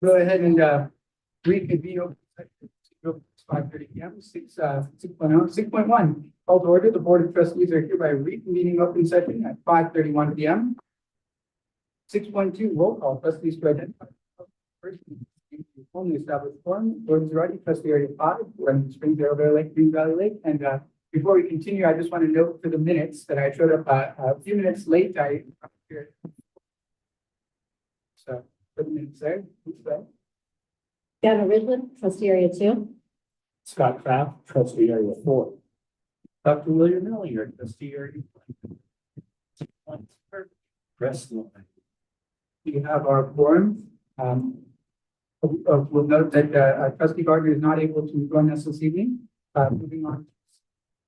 Go ahead and reconvene open session. 5:30 p.m. 6.1. Call to order. The Board of Trustees are hereby reconvening open session at 5:31 p.m. 6.2 roll call. Trustees to identify the person formally established forum. Gordon Zarate, trustee area 5, running Springdale, Bear Lake, Green Valley Lake. And before we continue, I just want to note for the minutes that I showed up a few minutes late. So for the minutes there, who's that? Gavin Ridland, trustee area 2. Scott Kraft, trustee area 4. Dr. William Millinger, trustee area 1. We have our quorum. We'll note that trustee Gardner is not able to join us this evening. Moving on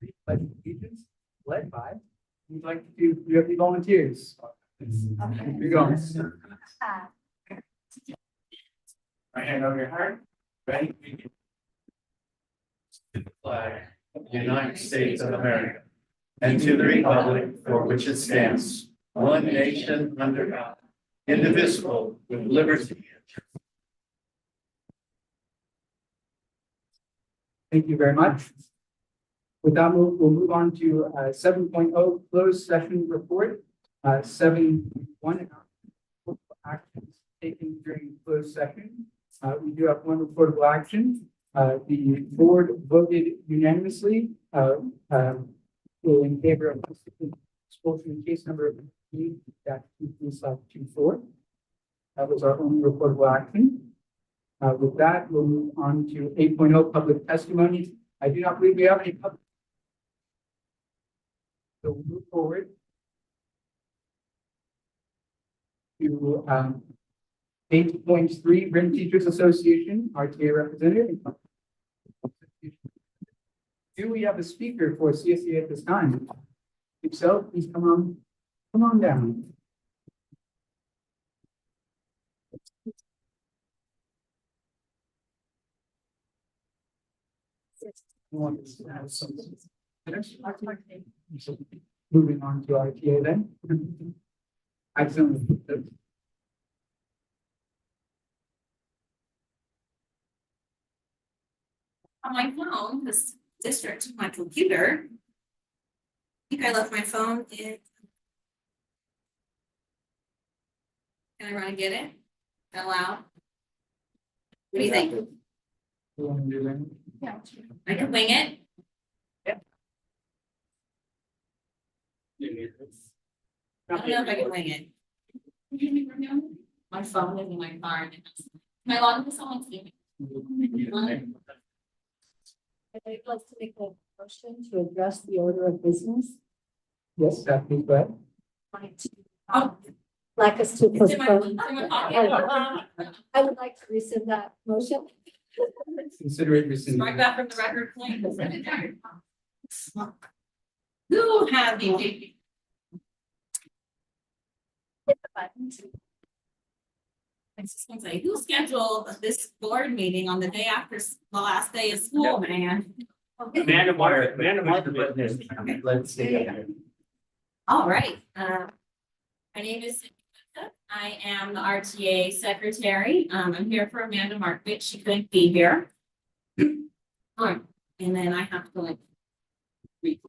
to pledge of allegiance led by. We'd like to do you have any volunteers? Here we go. Right hand over your heart. Ready? To the flag of the United States of America and to the republic for which it stands, one nation under God, indivisible, with liberty and justice. Thank you very much. With that, we'll move on to 7.0 closed session report. 7.1 actions taken during closed session. We do have one reportable action. The board voted unanimously in favor of expulsion case number E-23/24. That was our only reportable action. With that, we'll move on to 8.0 public testimony. I do not believe we have any public. So we'll move forward to 8.3 Written Teachers Association, RTA representative. Do we have a speaker for CSA at this time? If so, please come on down. Moving on to RTA then. Excellent. On my phone, this district, my computer. I think I left my phone in. Can I run and get it? Allow? What do you think? You want to do that? Yeah. I can wing it. I don't know if I can wing it. My phone is in my car. Can I log into someone's email? I'd like to make a motion to address the order of business. Yes, please go ahead. Oh, Like us to it's in my postpone. pocket. I would like to rescind that motion. Consider it rescinded. Strike that from the record, please. Who had the? I was just gonna say, who scheduled this board meeting on the day after the last day of school, man? Amanda Martin, Let's see. All right, my name is Samantha. I am the RTA secretary. I'm here for Amanda Markovich. She couldn't be here. All right, and then I have to like read.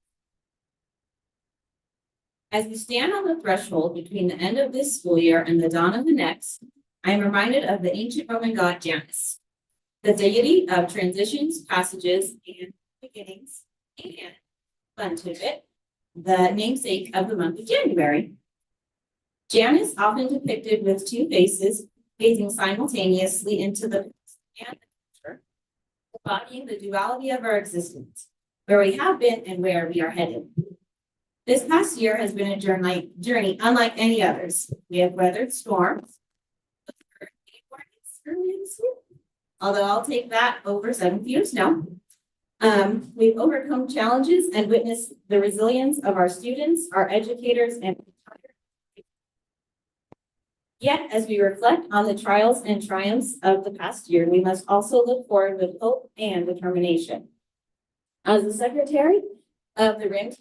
As we stand on the threshold between the end of this school year and the dawn of the next, I am reminded of the ancient Roman god Janus, the deity of transitions, passages, and beginnings, and fun tidbit, the namesake of the month of January. Janus, often depicted with two faces, gazing simultaneously into the past and the future, embodying the duality of our existence, where we have been and where we are headed. This past year has been a journey unlike any others. We have weathered storms, although I'll take that over 7 feet of snow. We've overcome challenges and witnessed the resilience of our students, our educators, and yet, as we reflect on the trials and triumphs of the past year, we must also look forward with hope and determination. As the secretary of the RIM,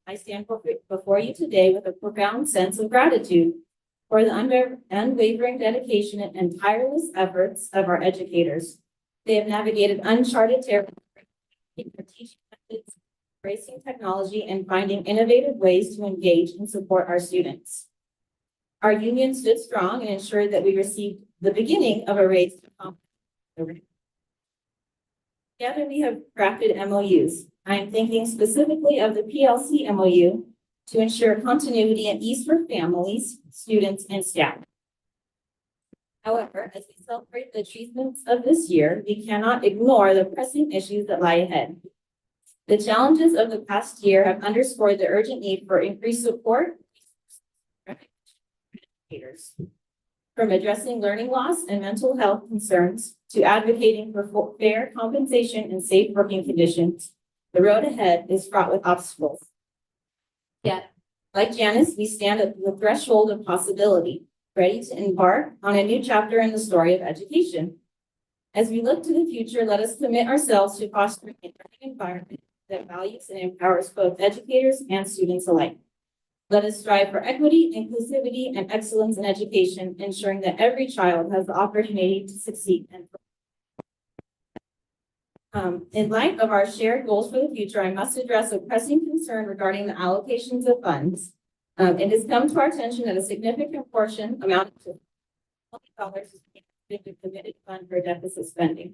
I stand before you today with a profound sense of gratitude. for the unwavering dedication and tireless efforts of our educators. They have navigated uncharted territory, teaching methods, embracing technology, and finding innovative ways to engage and support our students. Our union stood strong and ensured that we received the beginning of a race to accomplish. Together, we have crafted MOUs. I am thinking specifically of the PLC MOU to ensure continuity and ease for families, students, and staff. However, as we celebrate the achievements of this year, we cannot ignore the pressing issues that lie ahead. The challenges of the past year have underscored the urgent need for increased support for educators. From addressing learning loss and mental health concerns to advocating for fair compensation and safe working conditions, the road ahead is fraught with obstacles. Yet, like Janice, we stand at the threshold of possibility, ready to embark on a new chapter in the story of education. As we look to the future, let us commit ourselves to fostering a learning environment that values and empowers both educators and students alike. Let us strive for equity, inclusivity, and excellence in education, ensuring that every child has the opportunity to succeed and in light of our shared goals for the future, I must address a pressing concern regarding the allocations of funds. It has come to our attention that a significant portion amounting to $20 is being a committed fund for deficit spending.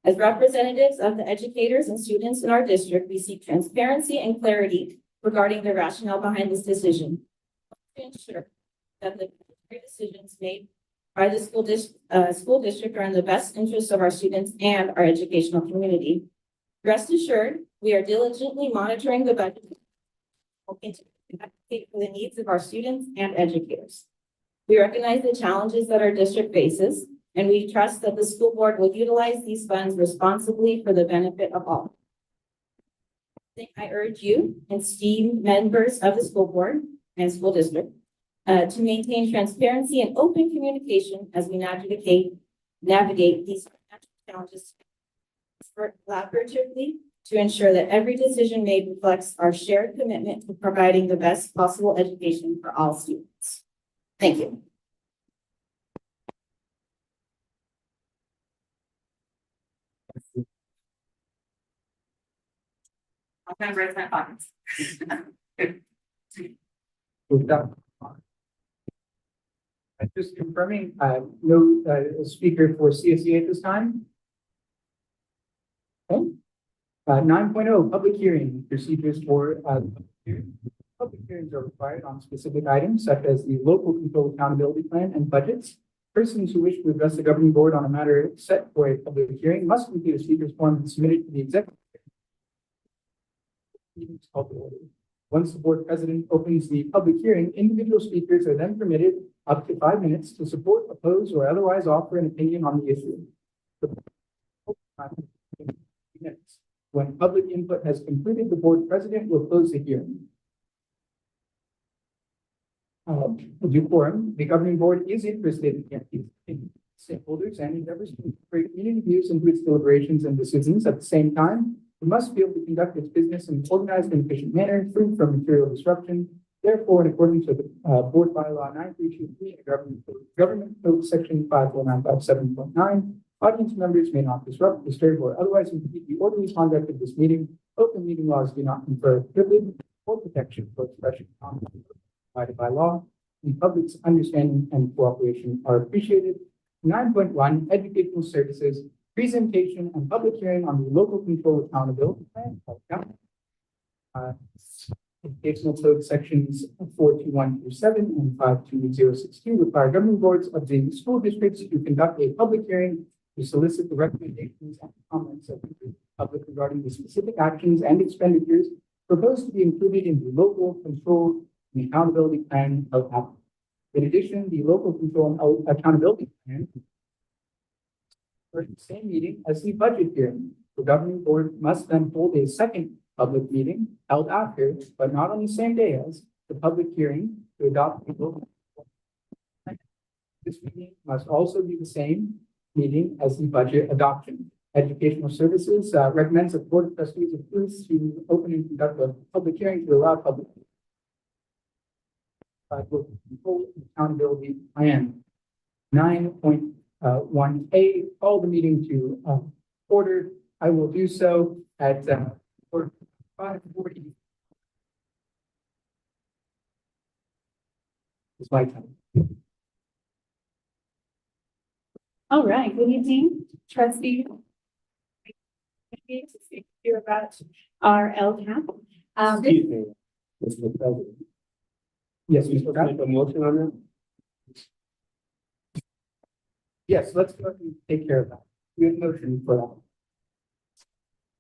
As representatives of the educators and students in our district, we seek transparency and clarity regarding the rationale behind this decision to ensure that the decisions made by the school district are in the best interest of our students and our educational community. Rest assured, we are diligently monitoring the budget to advocate for the needs of our students and educators. We recognize the challenges that our district faces, and we trust that the school board will utilize these funds responsibly for the benefit of all. I urge you, esteemed members of the school board and school district, to maintain transparency and open communication as we navigate these challenges collaboratively to ensure that every decision made reflects our shared commitment to providing the best possible education for all students. Thank you. I'm going to raise my pockets. Just confirming, no speaker for CSE at this time. Okay. 9.0, public hearing procedures for public hearing. Public hearings are required on specific items such as the local control accountability plan and budgets. Persons who wish to address the governing board on a matter set for a public hearing must complete a speaker's form and submit it to the executive. Meetings called to order. Once the board president opens the public hearing, individual speakers are then permitted up to 5 minutes to support, oppose, or otherwise offer an opinion on the issue. When public input has concluded, the board president will close the hearing. Due quorum, the governing board is interested in stakeholders and endeavors to incorporate community views into its deliberations and decisions. At the same time, it must be able to conduct its business in an organized and efficient manner, free from material disruption. Therefore, in accordance with Board Bylaw 9323 and Government Code Section 54957.9, audience members may not disrupt, disturb, or otherwise impede the orderly conduct of this meeting. Open meeting laws do not confer privilege or protection for expression provided by law. The public's understanding and cooperation are appreciated. 9.1, educational services, presentation and public hearing on the local control accountability plan. Educational code sections 421 through 7 and 52062 require governing boards of the school districts to conduct a public hearing to solicit the recommendations and comments of the public regarding the specific actions and expenditures proposed to be included in the local control and accountability plan of applicants. In addition, the local control and accountability plan for the same meeting as the budget hearing. The governing board must then hold a second public meeting held after, but not on the same day as, the public hearing to adopt the local. This meeting must also be the same meeting as the budget adoption. Educational Services recommends that the Board of Trustees approves to open and conduct a public hearing to allow public. local control and accountability plan. 9.1A, call the meeting to order. I will do so at 5:40. It's my time. All right, good evening, trustee. To speak to you about our LCAP. Excuse me, Mr. President. Yes, Can Mr. you Brown? make a motion on that? Yes, let's go ahead and take care of that. We have a motion for that.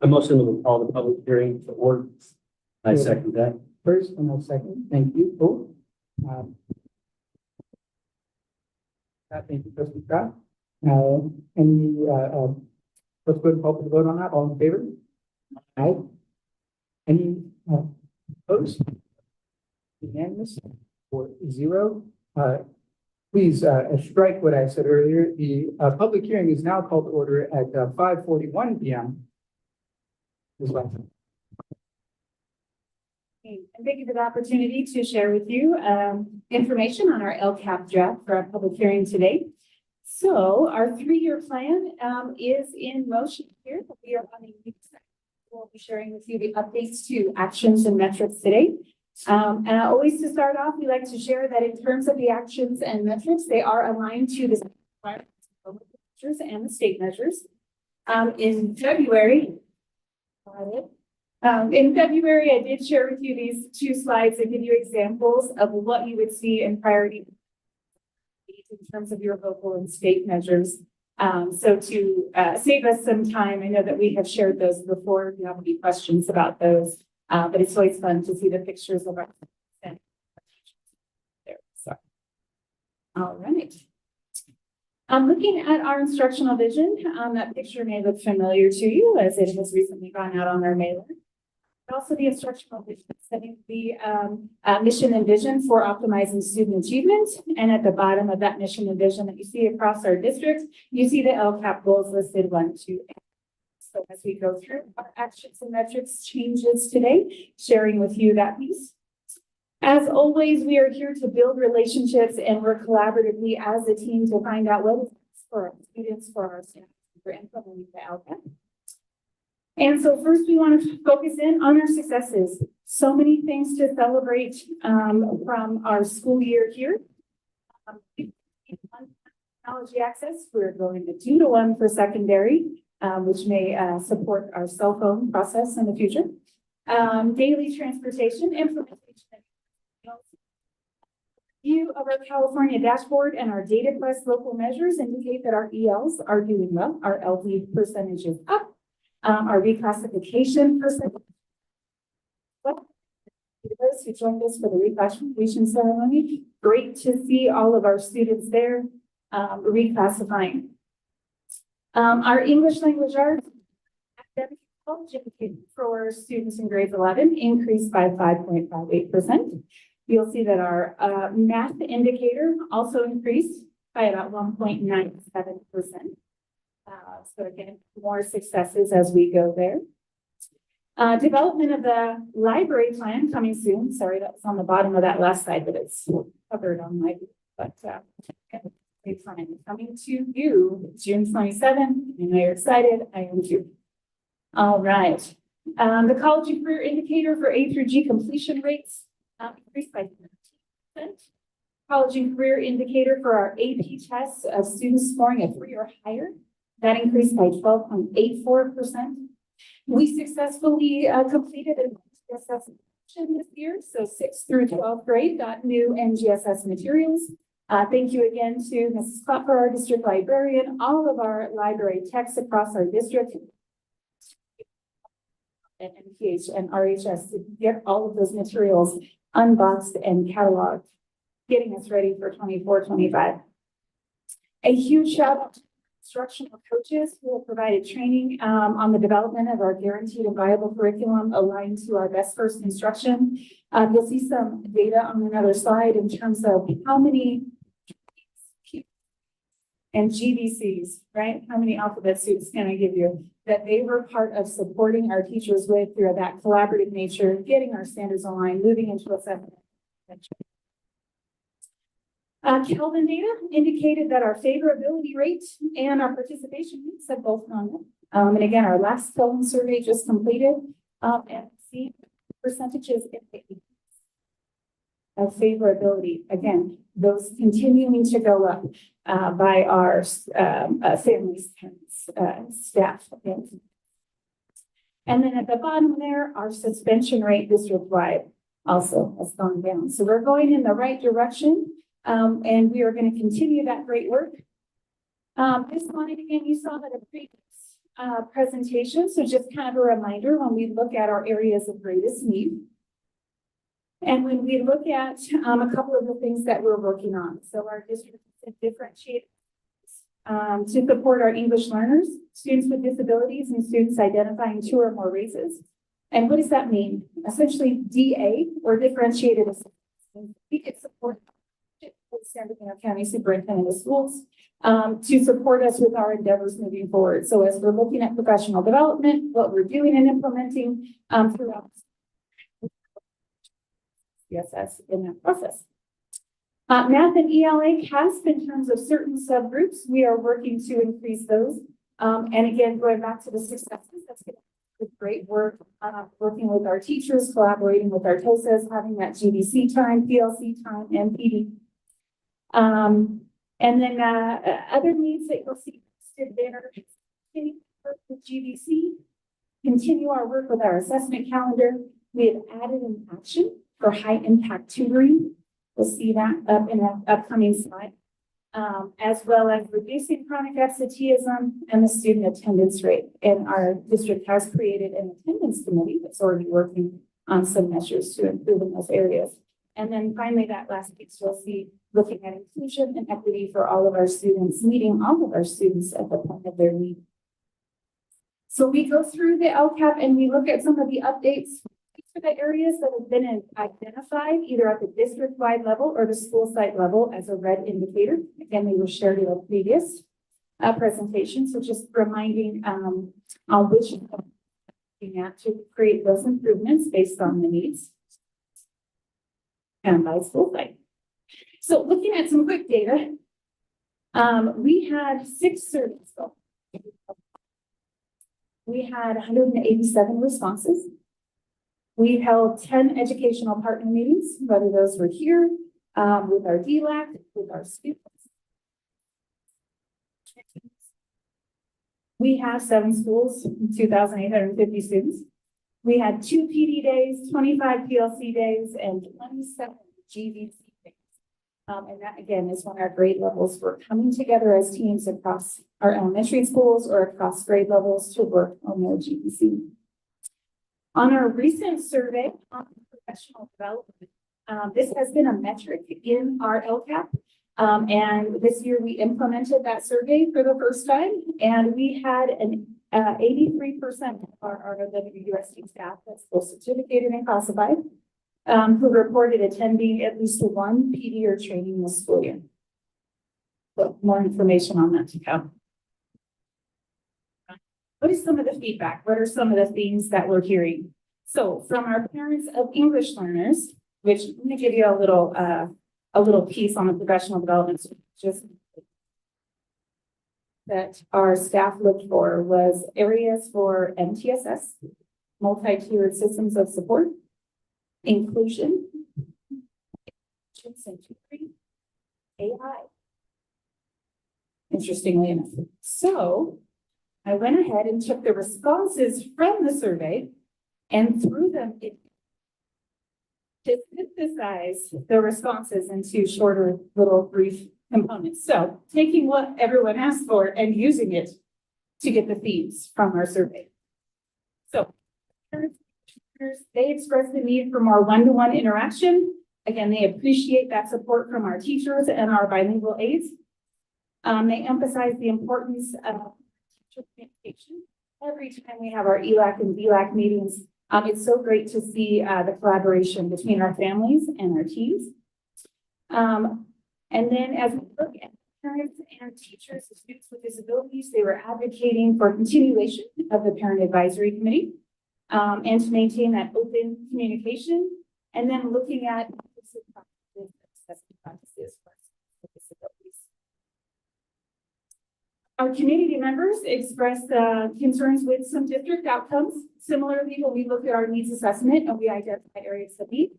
A motion to call the public hearing to order. I second that. First and a second, thank you. Thank you, trustee Scott. Any, let's go ahead and call for the vote on that. All in favor? Aye. Any opposed? Unanimous or 0. Please strike what I said earlier. The public hearing is now called to order at 5:41 p.m. Ms. Watson. And thank you for the opportunity to share with you information on our LCAP draft for our public hearing today. So our 3-year plan is in motion here. We are on a week. We'll be sharing with you the updates to actions and metrics today. And always to start off, we like to share that in terms of the actions and metrics, they are aligned to the measures and the state measures. In February, I did share with you these 2 slides that give you examples of what you would see in priority in terms of your local and state measures. So to save us some time, I know that we have shared those before. If you have any questions about those, but it's always fun to see the pictures of our there. So, all right. Looking at our instructional vision, that picture may look familiar to you as it has recently gone out on our mailer. Also the instructional vision, setting the mission and vision for optimizing student achievement. And at the bottom of that mission and vision that you see across our district, you see the LCAP goals listed 1, 2, and so as we go through our actions and metrics changes today, sharing with you that piece. As always, we are here to build relationships and work collaboratively as a team to find out what is for our students, for our staff, for implementing the LCAP. And so first we want to focus in on our successes. So many things to celebrate from our school year here. Technology access, we're going to 2-to-1 for secondary, which may support our cell phone process in the future. Daily transportation, implementation, view of our California dashboard and our data quest local measures indicate that our ELs are doing well. Our LD percentage is up. Our reclassification percentage. Well, those who joined us for the reclassification ceremony, great to see all of our students there reclassifying. Our English language arts academic college education for students in grades 11 increased by 5.58%. You'll see that our math indicator also increased by about 1.97%. So again, more successes as we go there. Development of the library plan coming soon. Sorry, that's on the bottom of that last slide, but it's covered on my, but plan coming to you June 27th. I know you're excited. I am too. All right. The college and career indicator for A through G completion rates increased by 13%. College and career indicator for our AP tests of students scoring a 3 or higher. That increased by 12.84%. We successfully completed an NGSS this year. So 6th through 12th grade got new NGSS materials. Thank you again to Mrs. Klopper, our district librarian, all of our library techs across our district, and MPH and RHS to get all of those materials unboxed and cataloged, getting us ready for 24-25. A huge shout out to instructional coaches who have provided training on the development of our guaranteed and viable curriculum aligned to our best first instruction. You'll see some data on another slide in terms of how many and GBCs, right? How many alphabet soups can I give you that they were part of supporting our teachers with through that collaborative nature, getting our standards aligned, moving into a 7th. Kelvin data indicated that our favorability rate and our participation rates have both gone up. And again, our last Kelvin survey just completed, and see percentages in the of favorability. Again, those continuing to go up by our families, parents, staff. And then at the bottom there, our suspension rate district-wide also has gone down. So we're going in the right direction, and we are going to continue that great work. This slide again, you saw that a previous presentation. So just kind of a reminder when we look at our areas of greatest need. And when we look at a couple of the things that we're working on. So our district is differentiated to support our English learners, students with disabilities, and students identifying 2 or more races. And what does that mean? Essentially, DA or differentiated assistance. We could support San Bernardino County Superintendent of Schools to support us with our endeavors moving forward. So as we're looking at professional development, what we're doing and implementing throughout CSS in that process. Math and ELA CASP in terms of certain subgroups, we are working to increase those. And again, going back to the successes, that's great work, working with our teachers, collaborating with our TOSAs, having that GDC time, PLC time, and PD. And then other needs that you'll see listed there, continue work with GDC, continue our work with our assessment calendar. We have added an action for high impact tutoring. We'll see that up in an upcoming slide, as well as reducing chronic absenteeism and the student attendance rate. And our district has created an attendance committee that's already working on some measures to improve in those areas. And then finally, that last piece, you'll see looking at inclusion and equity for all of our students, meeting all of our students at the point of their need. So we go through the LCAP and we look at some of the updates for the areas that have been identified either at the district-wide level or the school site level as a red indicator. Again, they were shared in a previous presentation. So just reminding on which looking at to create those improvements based on the needs and by school site. So looking at some quick data, we had 6 surveys. We had 187 responses. We held 10 educational partner meetings, whether those were here, with our DLAC, with our students. We have 7 schools, 2,850 students. We had 2 PD days, 25 PLC days, and 27 GVC days. And that, again, is when our grade levels were coming together as teams across our elementary schools or across grade levels to work on their GVC. On our recent survey on professional development, this has been a metric in our LCAP. And this year we implemented that survey for the first time, and we had an 83% of our ROWUSD staff that's both certificated and classified, who reported attending at least 1 PD or training this school year. So more information on that to come. What is some of the feedback? What are some of the themes that we're hearing? So from our parents of English learners, which I'm going to give you a little piece on the professional development, just that our staff looked for was areas for MTSS, multi-tiered systems of support, inclusion, AI. Interestingly enough. So I went ahead and took the responses from the survey and threw them in to synthesize the responses into shorter little brief components. So taking what everyone asked for and using it to get the themes from our survey. So they expressed the need for more one-to-one interaction. Again, they appreciate that support from our teachers and our bilingual aides. They emphasize the importance of teacher communication. Every time we have our ELAC and VLAC meetings, it's so great to see the collaboration between our families and our teams. And then as we look at parents and teachers of students with disabilities, they were advocating for continuation of the Parent Advisory Committee and to maintain that open communication, and then looking at practices. Our community members expressed concerns with some district outcomes. Similarly, when we look at our needs assessment and we identify areas of need,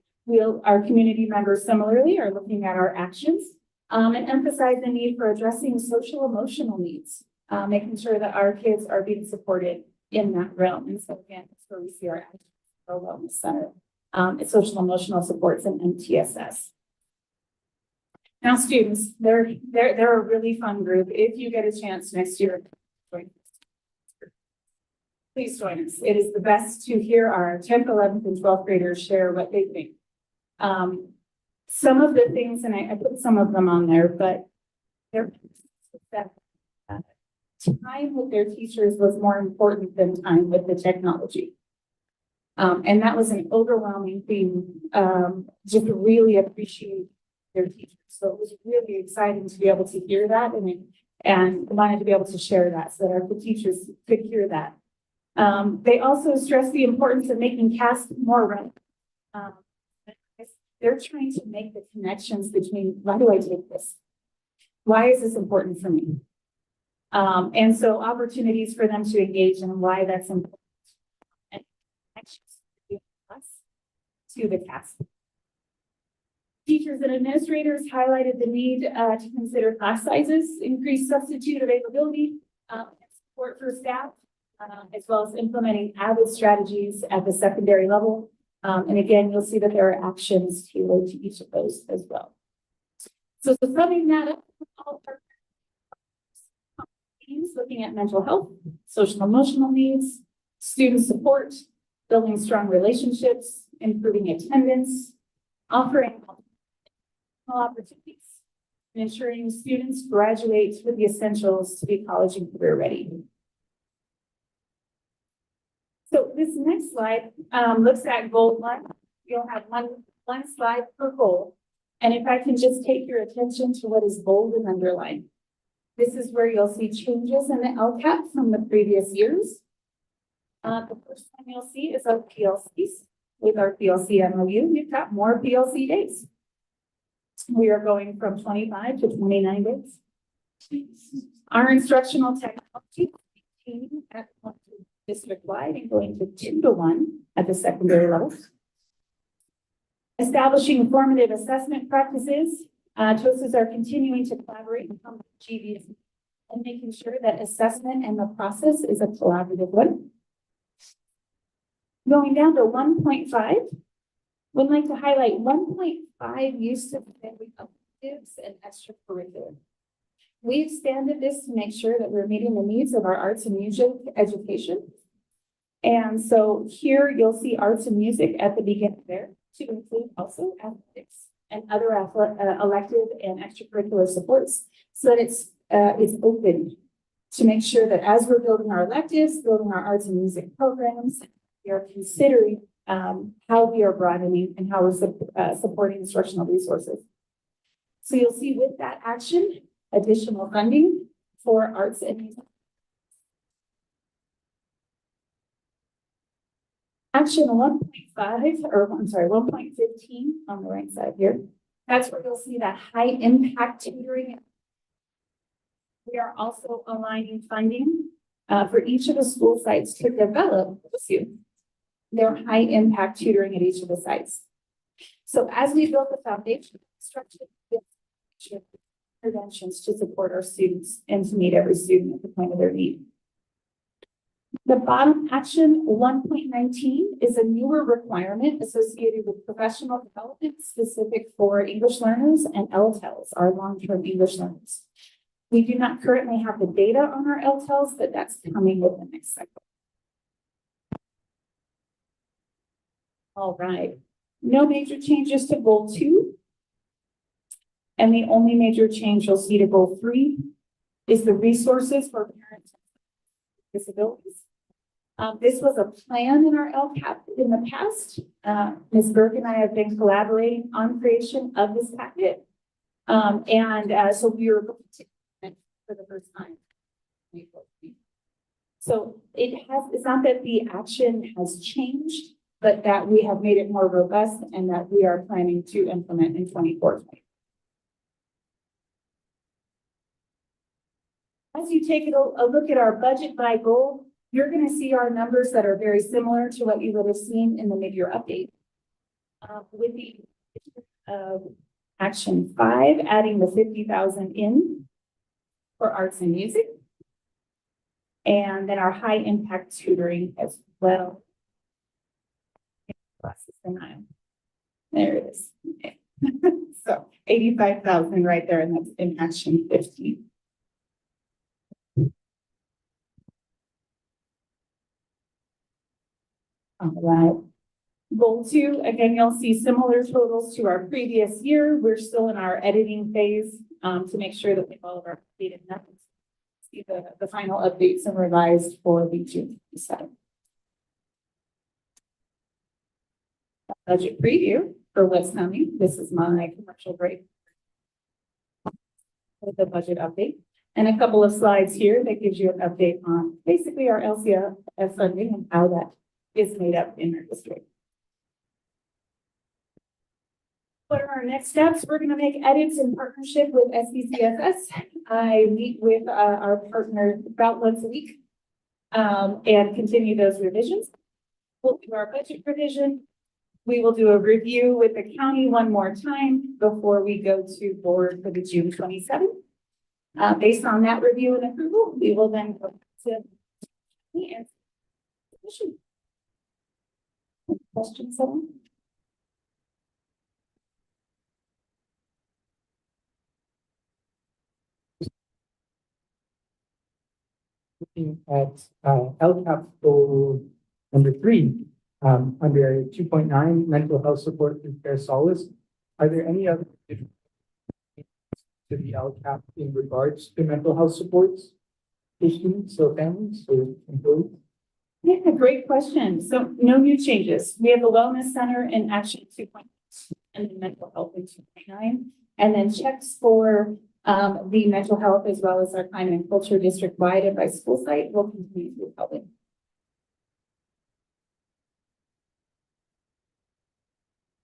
our community members similarly are looking at our actions and emphasize the need for addressing social emotional needs, making sure that our kids are being supported in that realm. And so again, that's where we see our actions, our wellness center, social emotional supports and MTSS. Now, students, they're a really fun group. If you get a chance next year, join us. Please join us. It is the best to hear our 10th, 11th, and 12th graders share what they think. Some of the things, and I put some of them on there, but time with their teachers was more important than time with the technology. And that was an overwhelming theme. Just really appreciate their teachers. So it was really exciting to be able to hear that and wanted to be able to share that so that our teachers could hear that. They also stressed the importance of making CAST more relevant. They're trying to make the connections between why do I take this? Why is this important for me? And so opportunities for them to engage in why that's important and connections to the CAST. Teachers and administrators highlighted the need to consider class sizes, increase substitute availability, and support for staff, as well as implementing avid strategies at the secondary level. And again, you'll see that there are actions tailored to each of those as well. So summing that up, all our themes looking at mental health, social emotional needs, student support, building strong relationships, improving attendance, offering opportunities, and ensuring students graduate with the essentials to be college and career ready. So this next slide looks at goal 1. You'll have one slide per goal. And if I can just take your attention to what is bold and underlined. This is where you'll see changes in the LCAP from the previous years. The first one you'll see is our PLCs. With our PLC MOU, we've got more PLC days. We are going from 25 to 29 days. Our instructional technology is at district-wide and going to 2 to 1 at the secondary level. Establishing formative assessment practices. TOSAs are continuing to collaborate and come to GVs and making sure that assessment and the process is a collaborative one. Going down to 1.5, would like to highlight 1.5 use of electives and extracurricular. We expanded this to make sure that we're meeting the needs of our arts and music education. And so here you'll see arts and music at the beginning there to include also athletics and other elective and extracurricular supports so that it's open to make sure that as we're building our electives, building our arts and music programs, we are considering how we are broadening and how we're supporting instructional resources. So you'll see with that action, additional funding for arts and music. Action 1.5, or I'm sorry, 1.15 on the right side here. That's where you'll see that high impact tutoring. We are also aligning funding for each of the school sites to develop their high impact tutoring at each of the sites. So as we build the foundation, structure interventions to support our students and to meet every student at the point of their need. The bottom action 1.19 is a newer requirement associated with professional development specific for English learners and LTELs, our long-term English learners. We do not currently have the data on our LTELs, but that's coming with the next cycle. All right, no major changes to goal 2. And the only major change you'll see to goal 3 is the resources for parents with disabilities. This was a plan in our LCAP in the past. Ms. Berg and I have been collaborating on creation of this packet. So we are going to it for the first time. So it's not that the action has changed, but that we have made it more robust and that we are planning to implement in 24. As you take a look at our budget by goal, you're going to see our numbers that are very similar to what you would have seen in the mid-year update. With the action 5, adding the 50,000 in for arts and music. And then our high impact tutoring as well. There it is. Okay. So 85,000 right there, and that's in action 15. All right. Goal 2, again, you'll see similar totals to our previous year. We're still in our editing phase to make sure that we have all of our updated numbers. See the final updates and revised for the June 7th. Budget preview for what's coming. This is my commercial break with the budget update. And a couple of slides here that gives you an update on basically our LCF funding and how that is made up in our district. What are our next steps? We're going to make edits in partnership with SBCSS. I meet with our partner about once a week and continue those revisions. We'll do our budget revision. We will do a review with the county one more time before we go to board for the June 27th. Based on that review and approval, we will then go to the answer. Questions, someone? Looking at LCAP goal number 3, under 2.9, mental health support through Care Solace. Are there any other additions to the LCAP in regards to mental health supports for students or families or employees? Yeah, great question. So no new changes. We have the Wellness Center in action 2.9 and the mental health in 2.9, and then checks for the mental health as well as our climate and culture district wide and by school site will continue to be public.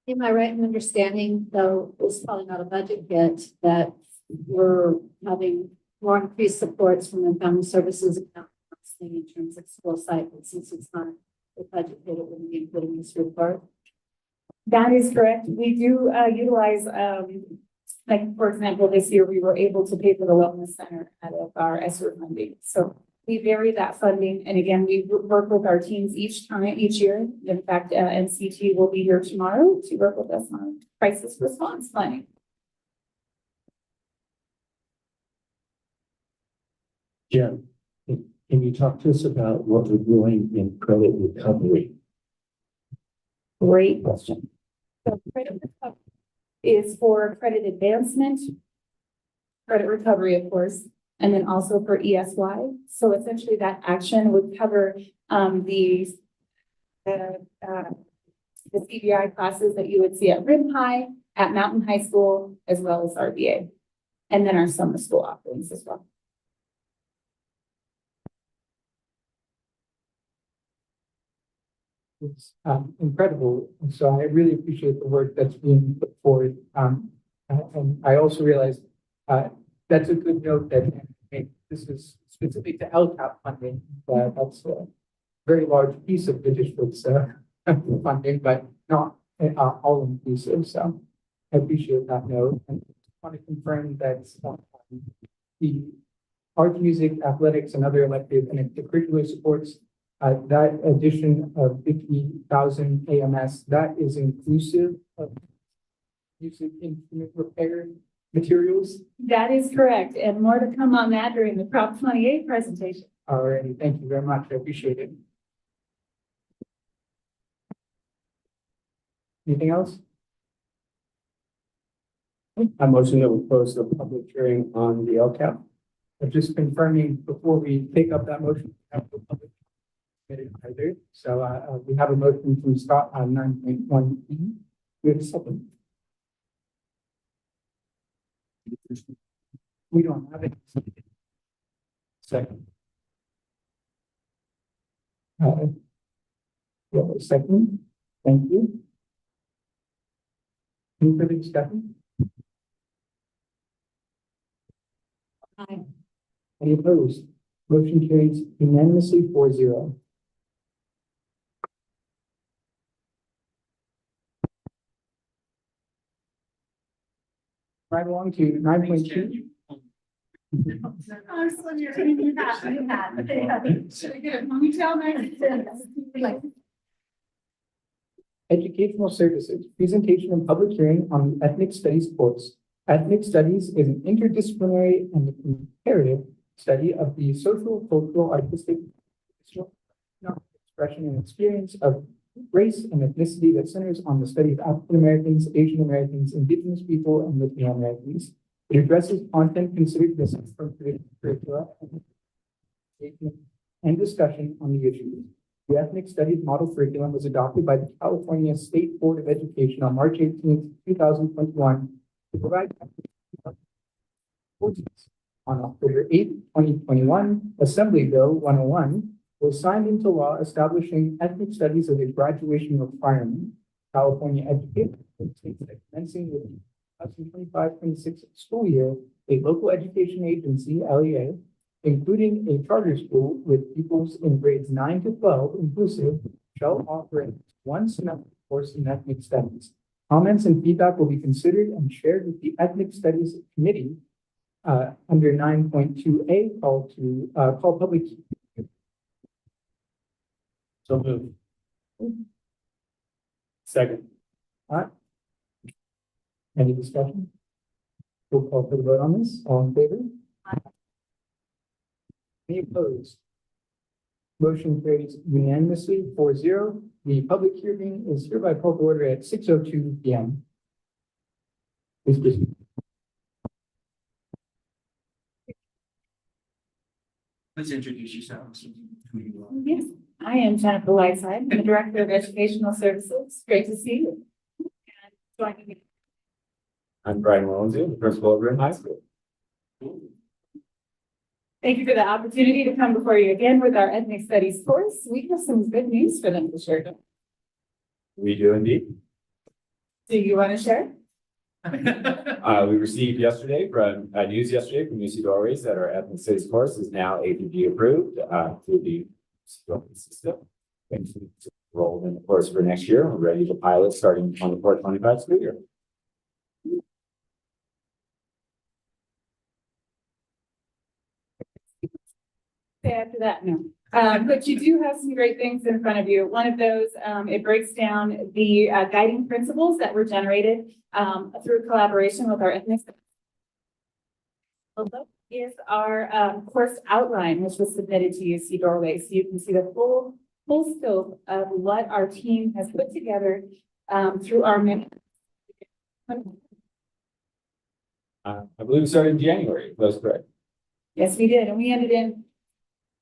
Am I right in understanding, though it's probably not a budget yet, that we're having more increased supports from the family services account in terms of school site, but since it's not a budget yet, it wouldn't be including this report? That is correct. We do utilize, like for example, this year we were able to pay for the Wellness Center out of our ESSER funding. So we vary that funding, and again, we work with our teams each year. In fact, NCT will be here tomorrow to work with us on crisis response planning. Jen, can you talk to us about what we're doing in credit recovery? Great question. So credit recovery is for credit advancement, credit recovery, of course, and then also for ESY. So essentially that action would cover the CBI classes that you would see at Rim High, at Mountain High School, as well as RBA, and then our summer school offerings as well. It's incredible. And so I really appreciate the work that's being put forward. And I also realize that's a good note that this is specific to LCAP funding. That's a very large piece of the district's funding, but not all inclusive. So I appreciate that note. And I want to confirm that the art, music, athletics, and other elective and extracurricular supports, that addition of 50,000 AMS, that is inclusive of music instrument repair materials. That is correct, and more to come on that during the Prop 28 presentation. Alrighty, thank you very much. I appreciate it. Anything else? I motion that we close the public hearing on the LCAP. Just confirming before we take up that motion, we have the public committed either. So we have a motion from Scott on 9.1E. We have a second. We don't have it. Second. We have a second. Thank you. Any further discussion? Aye. Any opposed? Motion carries unanimously 4-0. Right along to 9.2. Educational Services, presentation and public hearing on the ethnic studies course. Ethnic studies is an interdisciplinary and comparative study of the social, cultural, artistic, expression and experience of race and ethnicity that centers on the study of African Americans, Asian Americans, Indigenous people, and Latino Americans. It addresses content considered missing from curricula and discussion on the issues. The Ethnic Studies Model Curriculum was adopted by the California State Board of Education on March 18, 2021 to provide on October 8, 2021, Assembly Bill 101 was signed into law establishing ethnic studies as a graduation requirement. California education states that commencing with the 2025-26 school year, a local education agency, LEA, including a charter school with pupils in grades 9 to 12 inclusive, shall offer one semester course in ethnic studies. Comments and feedback will be considered and shared with the Ethnic Studies Committee under 9.2A called public. So moved. Second. Any discussion? We'll call for the vote on this. All in favor? Any opposed? Motion carries unanimously 4-0. The public hearing is hereby called to order at 6:02 p.m. Please proceed. Please introduce yourselves. Who you are. Yes, I am Jennifer Whiteside, I'm the Director of Educational Services. Great to see you. And joining me. I'm Brian Wallenzu, the principal of Rim High School. Thank you for the opportunity to come before you again with our ethnic studies course. We have some good news for them to share. We do indeed. Do you want to share? We received yesterday news yesterday from UC Doorways that our ethnic studies course is now APG approved through the system. And enrolled in the course for next year. We're ready to pilot starting 24-25 school year. Say after that, no. But you do have some great things in front of you. One of those, it breaks down the guiding principles that were generated through collaboration with our ethnic. Is our course outline, which was submitted to UC Doorway. So you can see the full scope of what our team has put together through our. I believe we started in January. That's correct. Yes, we did. And we ended in.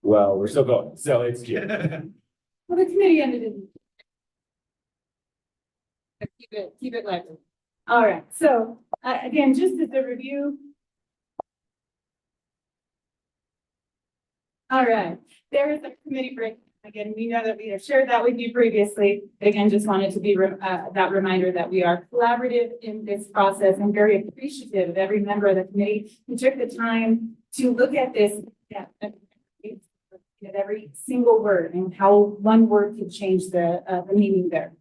Well, we're still going. So it's June. Well, the committee ended in. Keep it light. All right. So again, just as a review. All right. There is a committee break. Again, we know that we have shared that with you previously. Again, just wanted to be that reminder that we are collaborative in this process and very appreciative of every member of the committee who took the time to look at this. At every single word and how one word could change the meaning there.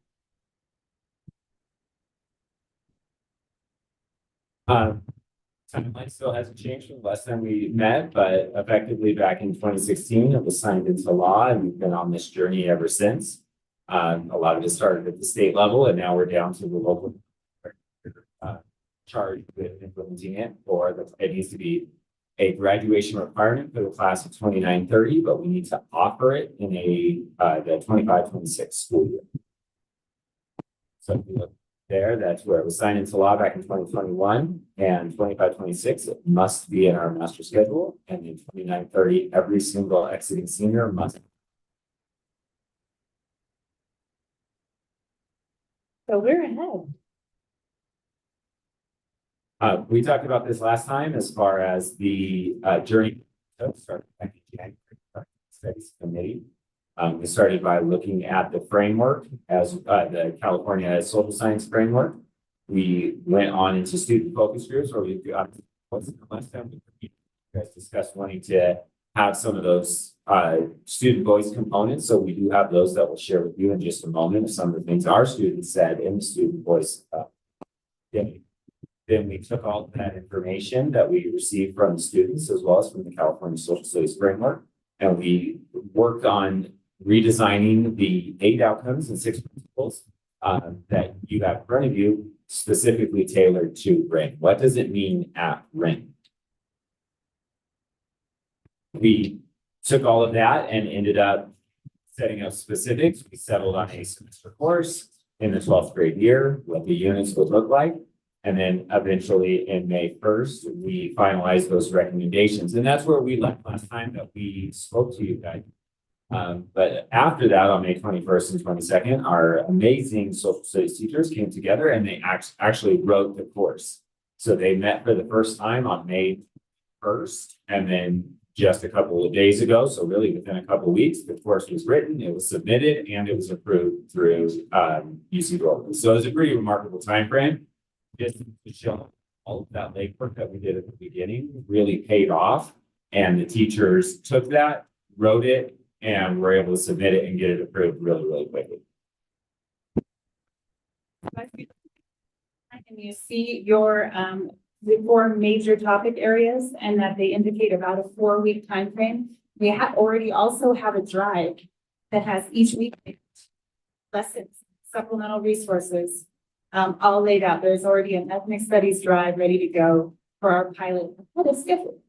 Timeline still hasn't changed from the last time we met, but effectively back in 2016, it was signed into law, and we've been on this journey ever since. A lot of it started at the state level, and now we're down to the local charged with implementing it, it needs to be a graduation requirement for the class of 29-30, but we need to offer it in the 25-26 school year. So if you look there, that's where it was signed into law back in 2021, and 25-26, it must be in our master schedule, and in 29-30, every single exiting senior must. So we're ahead. We talked about this last time as far as the journey started back in January. Studies committee. We started by looking at the framework as the California social science framework. We went on into student focus groups where we got what's the last time we you guys discussed wanting to have some of those student voice components. So we do have those that we'll share with you in just a moment of some of the things our students said in the student voice. Then we took all of that information that we received from the students as well as from the California Social Studies Framework, and we worked on redesigning the 8 outcomes and 6 principles that you have in front of you, specifically tailored to RIN. What does it mean at RIN? We took all of that and ended up setting up specifics. We settled on a semester course in the 12th grade year, what the units would look like. And then eventually in May 1st, we finalized those recommendations. And that's where we left last time that we spoke to you guys. But after that, on May 21st and 22nd, our amazing social studies teachers came together and they actually wrote the course. So they met for the first time on May 1st, and then just a couple of days ago, so really within a couple of weeks, the course was written, it was submitted, and it was approved through UC Global. So it was a pretty remarkable time frame. Just to show all of that legwork that we did at the beginning really paid off, and the teachers took that, wrote it, and were able to submit it and get it approved really, really quickly. And you see your the 4 major topic areas, and that they indicate about a 4-week time frame. We already also have a drive that has each week lessons, supplemental resources, all laid out. There's already an ethnic studies drive ready to go for our pilot. What is scheduled?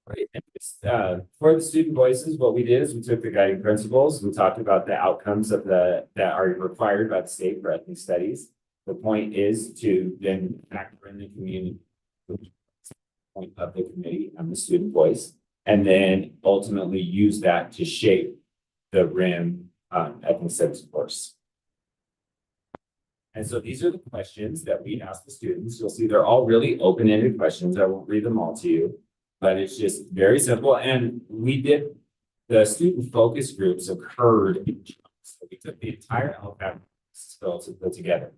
Right. And for the student voices, what we did is we took the guiding principles. We talked about the outcomes of that are required by the state for ethnic studies. The point is to then factor in the community point of the committee and the student voice, and then ultimately use that to shape the RIM ethnic studies course. And so these are the questions that we asked the students. You'll see they're all really open-ended questions. I won't read them all to you, but it's just very simple. And we did, the student focus groups occurred in chunks. So we took the entire LCAP skill to put together.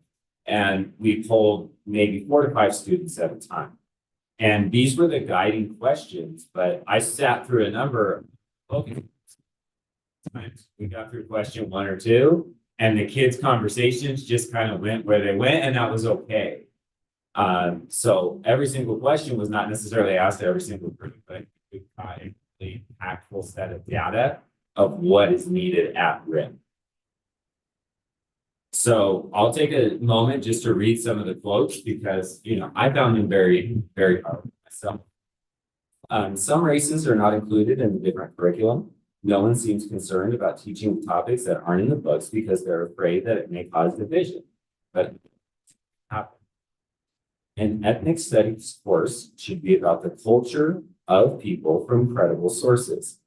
And we polled maybe 4 to 5 students at a time. And these were the guiding questions, but I sat through a number of focus times. We got through question 1 or 2, and the kids' conversations just kind of went where they went, and that was okay. So every single question was not necessarily asked to every single group, but we got a really impactful set of data of what is needed at RIM. So I'll take a moment just to read some of the quotes because, you know, I found them very, very hard myself. Some races are not included in the different curriculum. No one seems concerned about teaching topics that aren't in the books because they're afraid that it may cause division. But an ethnic studies course should be about the culture of people from credible sources.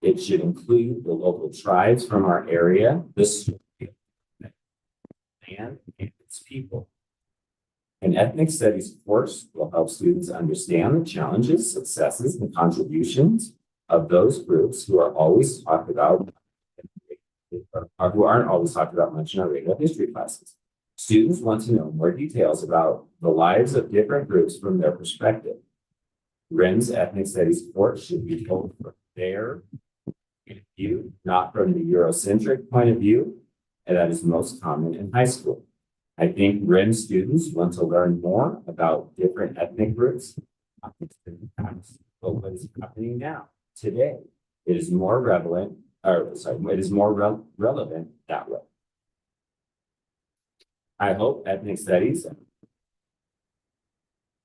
It should include the local tribes from our area, the story of the land and its people. An ethnic studies course will help students understand the challenges, successes, and contributions of those groups who are always talked about, or who aren't always talked about much in our regular history classes. Students want to know more details about the lives of different groups from their perspective. RIM's ethnic studies course should be told from their point of view, not from the Eurocentric point of view, and that is most common in high school. I think RIM students want to learn more about different ethnic groups, but what is happening now, today. It is more relevant, it is more relevant that way. I hope ethnic studies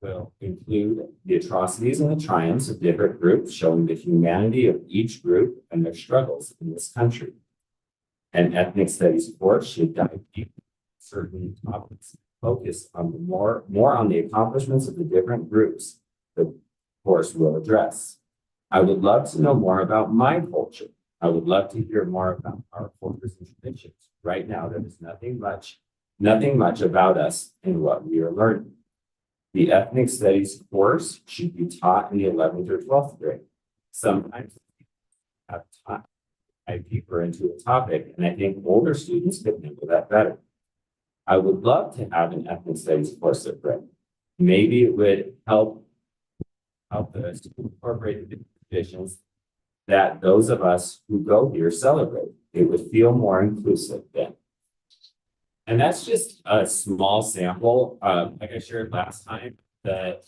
will include the atrocities and the triumphs of different groups, showing the humanity of each group and their struggles in this country. An ethnic studies course should dive deep into certain topics, focus on the more on the accomplishments of the different groups the course will address. I would love to know more about my culture. I would love to hear more about our cultures and traditions. Right now, there is nothing much about us in what we are learning. The ethnic studies course should be taught in the 11th or 12th grade. Sometimes have to dive deeper into a topic, and I think older students could handle that better. I would love to have an ethnic studies course at RIM. maybe it would help the school incorporate the traditions that those of us who go here celebrate. It would feel more inclusive then. And that's just a small sample. Like I shared last time, the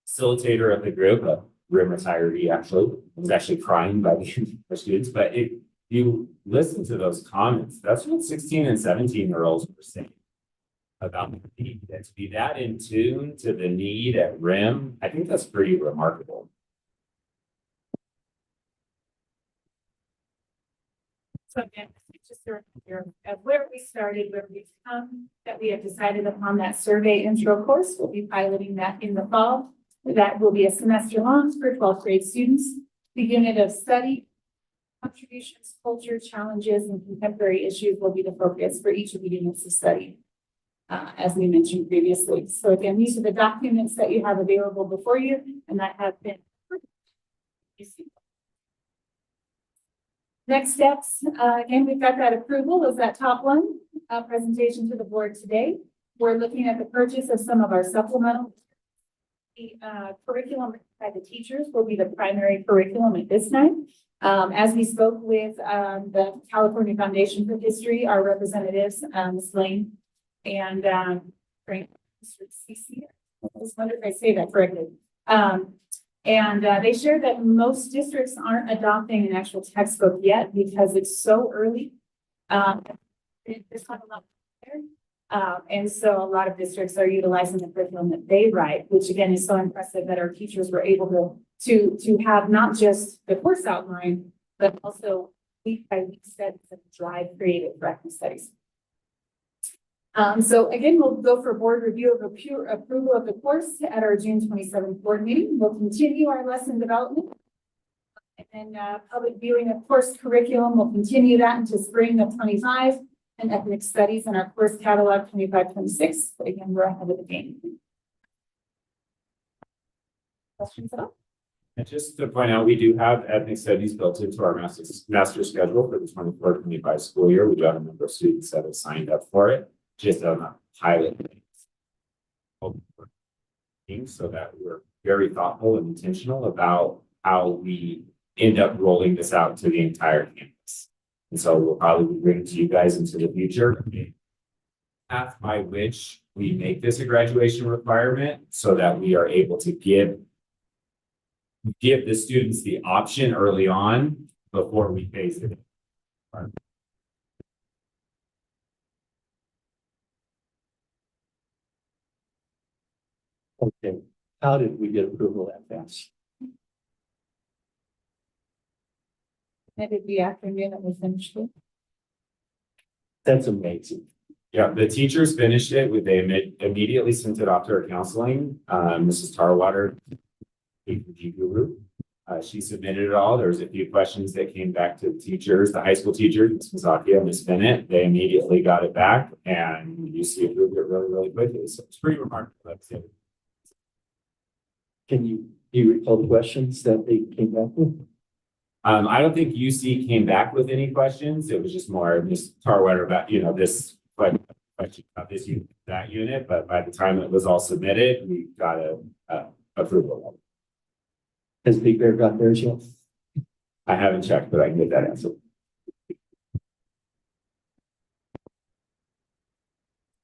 facilitator of the group, a room retiree actually, was actually crying by the end of the students. But if you listen to those comments, that's what 16 and 17-year-olds were saying about the need. And to be that in tune to the need at RIM, I think that's pretty remarkable. So again, it's just a reminder of where we started, where we've come, that we have decided upon that survey intro course. We'll be piloting that in the fall. That will be a semester long for 12th grade students. The unit of study, contributions, culture, challenges, and contemporary issues will be the focus for each of the units of study, as we mentioned previously. So again, these are the documents that you have available before you and that have been. Next steps, again, we've got that approval of that top one, presentation to the board today. We're looking at the purchase of some of our supplemental. The curriculum by the teachers will be the primary curriculum at this time. As we spoke with the California Foundation for History, our representatives, Ms. Lane and Frank, CC. I just wonder if I say that correctly. They shared that most districts aren't adopting an actual textbook yet because it's so early. There's not a lot there. And so a lot of districts are utilizing the curriculum that they write, which again is so impressive that our teachers were able to have not just the course outline, but also week by week studies that drive creative writing studies. So again, we'll go for board review of approval of the course at our June 27th board meeting. We'll continue our lesson development. And then public viewing of course curriculum, we'll continue that into spring of 25 and ethnic studies in our course catalog 25-26. But again, we're ahead of the game. Questions at all? And just to point out, we do have ethnic studies built into our master schedule for the 24-25 school year. We do have a number of students that have signed up for it. Just on a pilot so that we're very thoughtful and intentional about how we end up rolling this out to the entire campus. And so we'll probably be bringing to you guys into the future a path by which we make this a graduation requirement so that we are able to give the students the option early on before we phase it in. Okay, how did we get approval that fast? Maybe the afternoon that we finished it. That's amazing. Yeah, the teachers finished it with, they immediately sent it off to our counseling. Mrs. Tarwater, the guru, she submitted it all. There was a few questions that came back to the teachers, the high school teachers, Ms. Mazakia, Ms. Bennett. They immediately got it back and UC approved it really, really quickly. So it's pretty remarkable. That's it. Can you recall the questions that they came back with? I don't think UC came back with any questions. It was just more Ms. Tarwater about, this question about this unit, that unit. But by the time it was all submitted, we got a approval. Has Big Bear got theirs yet? I haven't checked, but I can get that answer.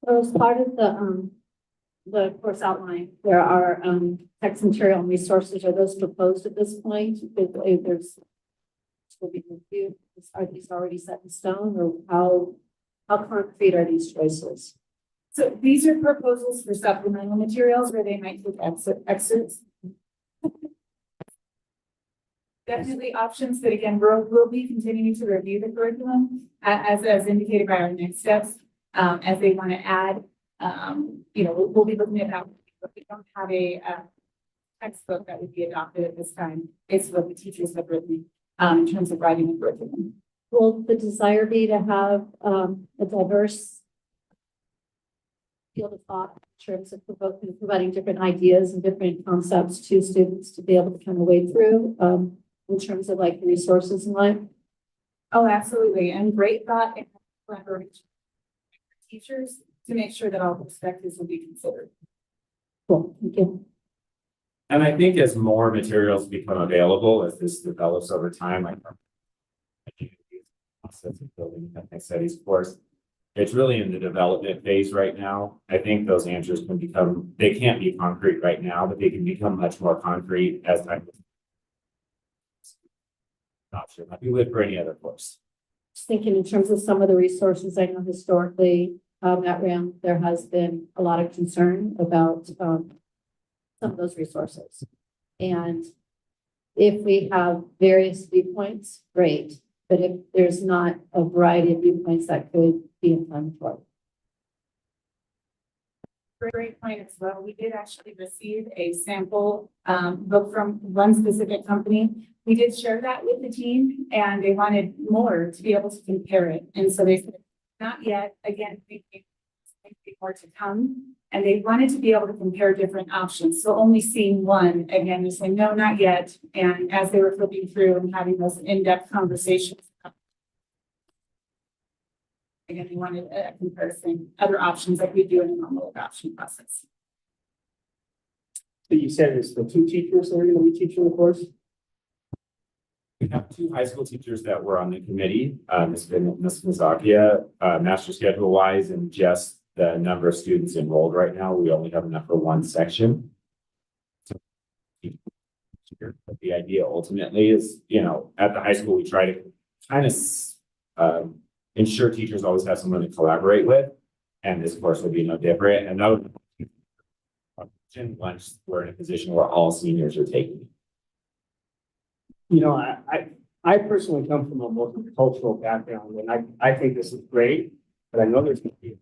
So as part of the course outline, there are text material and resources. Are those proposed at this point? If there's will be reviewed. Are these already set in stone, or how concrete are these choices? So these are proposals for supplemental materials where they might take excerpts. Definitely options that again, we'll be continuing to review the curriculum as indicated by our next steps. As they want to add, we'll be looking at that. But we don't have a textbook that would be adopted at this time. It's what the teachers have written in terms of writing the curriculum. Will the desire be to have a diverse field of thought in terms of providing different ideas and different concepts to students to be able to kind of wade through in terms of like resources and like? Oh, absolutely. And great thought and collaboration with teachers to make sure that all perspectives will be considered. Cool, thank you. And I think as more materials become available, as this develops over time, like process of building ethnic studies course, it's really in the development phase right now. I think those answers can become, they can't be concrete right now, but they can become much more concrete as time. Not sure, like you would for any other course. Just thinking in terms of some of the resources, I know historically, at RAM, there has been a lot of concern about, some of those resources. And if we have various viewpoints, great. But if there's not a variety of viewpoints, that could be inflammatory. Great point as well. We did actually receive a sample book from one specific company. We did share that with the team and they wanted more to be able to compare it. And so they said, not yet, again, thinking more to come. And they wanted to be able to compare different options. So only seeing one, again, they're saying, no, not yet. And as they were flipping through and having those in-depth conversations, again, they wanted a comparison, other options like we do in a normal adoption process. So you said it's the 2 teachers that are going to be teaching the course? We have 2 high school teachers that were on the committee, Ms. Mazakia, master schedule wise, and just the number of students enrolled right now, we only have enough for 1 section. So, but the idea ultimately is, you know, at the high school, we try to kind of ensure teachers always have someone to collaborate with. And this course will be no different. And that would once we're in a position where all seniors are taking it. You know, I personally come from a multicultural background, and I think this is great, but I know there's going to be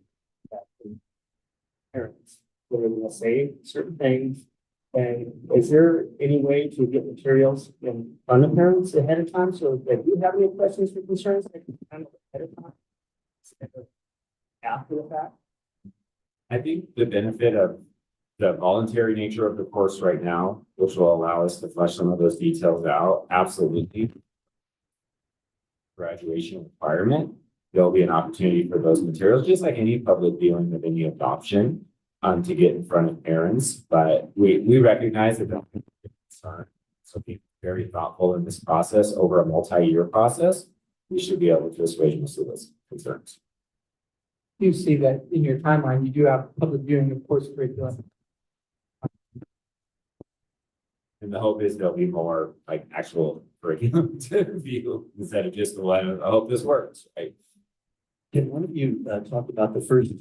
parents that are going to say certain things. And is there any way to get materials in front of parents ahead of time? So if you have any questions or concerns, they can handle it ahead of time instead of after the fact? I think the benefit of the voluntary nature of the course right now, which will allow us to flesh some of those details out, absolutely. Graduation requirement, there'll be an opportunity for those materials, just like any public viewing of any adoption, to get in front of parents. But we recognize that that's a concern. So be very thoughtful in this process over a multi-year process. We should be able to assuage most of those concerns. You see that in your timeline, you do have public viewing of course curriculum. And the hope is there'll be more like actual curriculum to view instead of just the one, I hope this works, right? Can one of you talk about the first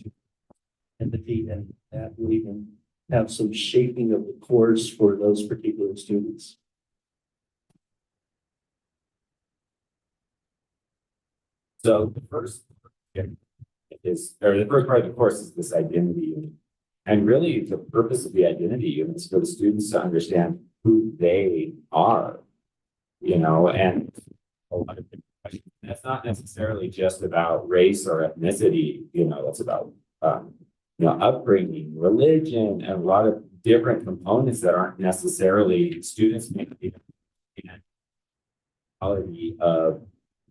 empathy and that will even have some shaping of the course for those particular students? So the first the first part of the course is this identity unit. And really the purpose of the identity unit is for the students to understand who they are, you know, and a lot of different questions. That's not necessarily just about race or ethnicity, you know, that's about you know, upbringing, religion, and a lot of different components that aren't necessarily students making of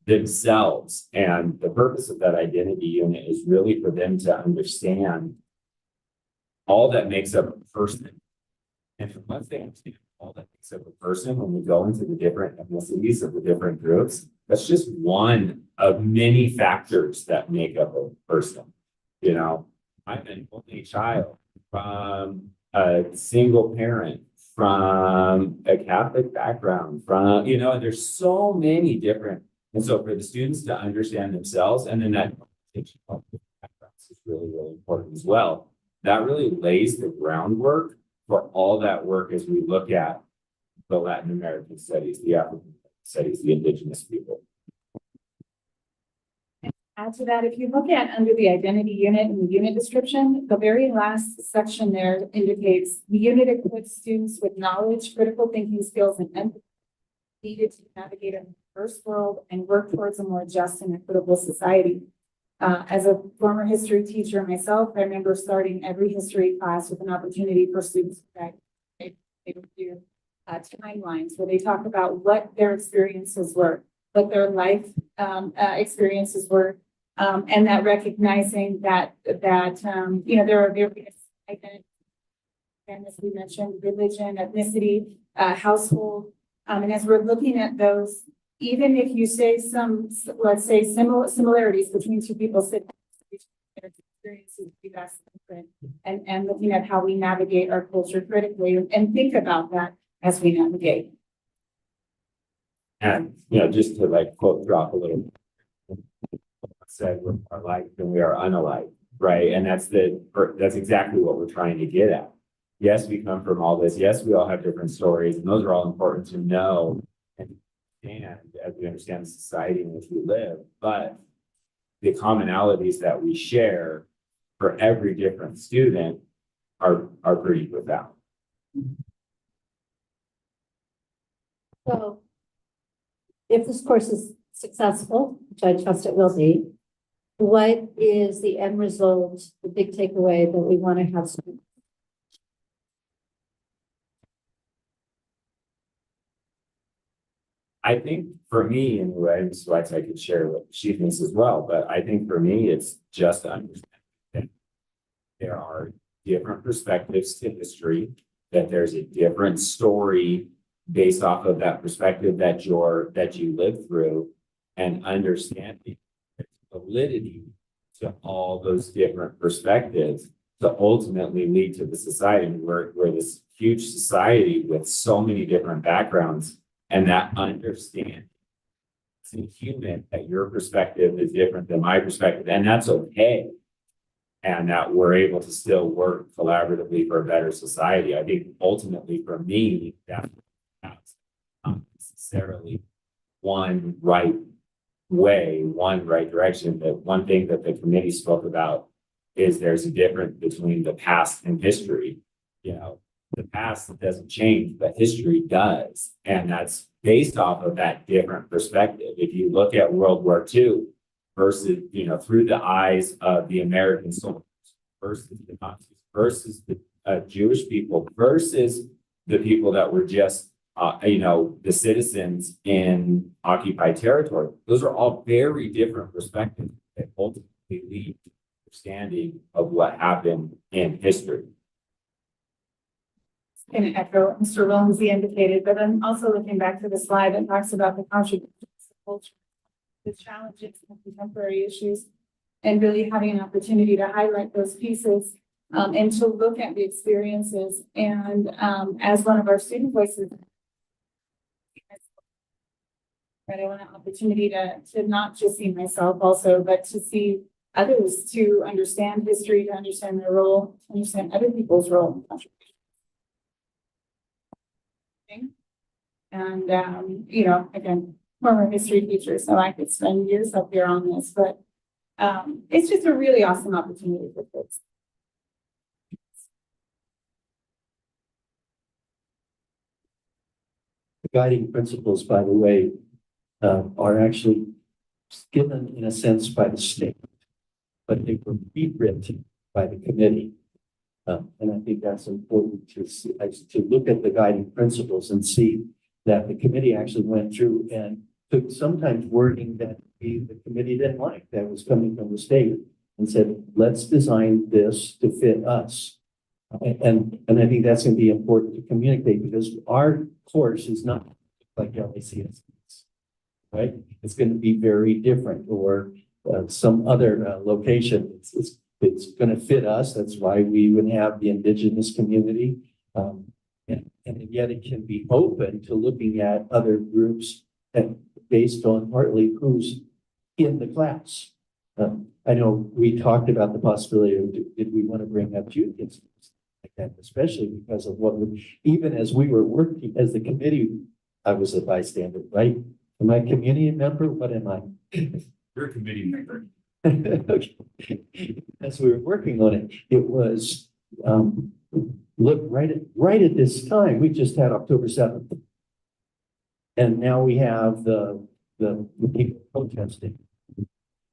themselves. And the purpose of that identity unit is really for them to understand all that makes up a person. And once they understand all that makes up a person, when we go into the different ethnicities of the different groups, that's just one of many factors that make up a person. You know, I'm an only child from a single parent, from a Catholic background, from, you know, and there's so many different. And so for the students to understand themselves, and then that is really, really important as well. That really lays the groundwork for all that work as we look at the Latin American studies, the African studies, the indigenous people. Add to that, if you look at under the identity unit and the unit description, the very last section there indicates the unit equips students with knowledge, critical thinking skills, and empathy needed to navigate a diverse world and work towards a more just and equitable society. As a former history teacher myself, I remember starting every history class with an opportunity for students that they would do timelines where they talk about what their experiences were, what their life experiences were, and that recognizing that you know there are various identities And as we mentioned, religion, ethnicity, household. And as we're looking at those, even if you say some, let's say similarities between two people, their experiences would be vastly different. And looking at how we navigate our culture critically and think about that as we navigate. And, just to like quote drop a little. Said we're alike and we are unalike, right? And that's exactly what we're trying to get at. Yes, we come from all this. Yes, we all have different stories, and those are all important to know and as we understand the society in which we live. But the commonalities that we share for every different student are pretty profound. So if this course is successful, which I trust it will be, what is the end result, the big takeaway that we want to have? I think for me, anyway, and so I could share what she thinks as well, but I think for me, it's just to understand that there are different perspectives to history, that there's a different story based off of that perspective that you live through, and understanding validity to all those different perspectives to ultimately lead to the society where this huge society with so many different backgrounds, and that understanding as a human that your perspective is different than my perspective, and that's okay. And that we're able to still work collaboratively for a better society. I think ultimately for me, that's not necessarily one right way, one right direction. But one thing that the committee spoke about is there's a difference between the past and history. The past doesn't change, but history does. And that's based off of that different perspective. If you look at World War II versus, through the eyes of the American soldiers versus the Nazis versus the Jewish people versus the people that were just the citizens in occupied territory. Those are all very different perspectives that ultimately lead to understanding of what happened in history. Can echo what Mr. Williamsy indicated, but I'm also looking back to the slide that talks about the contributions to culture, the challenges and contemporary issues, and really having an opportunity to highlight those pieces and to look at the experiences. And as one of our student voices, right, I want an opportunity to not just see myself also, but to see others, to understand history, to understand their role, to understand other people's role and contribution. And, again, former history teacher, so I could spend years up here on this, but it's just a really awesome opportunity for kids. The guiding principles, by the way, are actually given in a sense by the state, but they were rewritten by the committee. And I think that's important to see, to look at the guiding principles and see that the committee actually went through and took sometimes wording that the committee didn't like, that was coming from the state, and said, let's design this to fit us. And I think that's going to be important to communicate, because our course is not like LACS, right? It's going to be very different, or some other location. It's going to fit us. That's why we would have the indigenous community. And yet it can be open to looking at other groups and based on partly who's in the class. I know we talked about the possibility of, did we want to bring up youth like that, especially because of what even as we were working as the committee, I was a bystander, right? Am I a community member? What am I? You're a committee member. Okay. As we were working on it, it was look right at this time. We just had October 7th, and now we have the people protesting.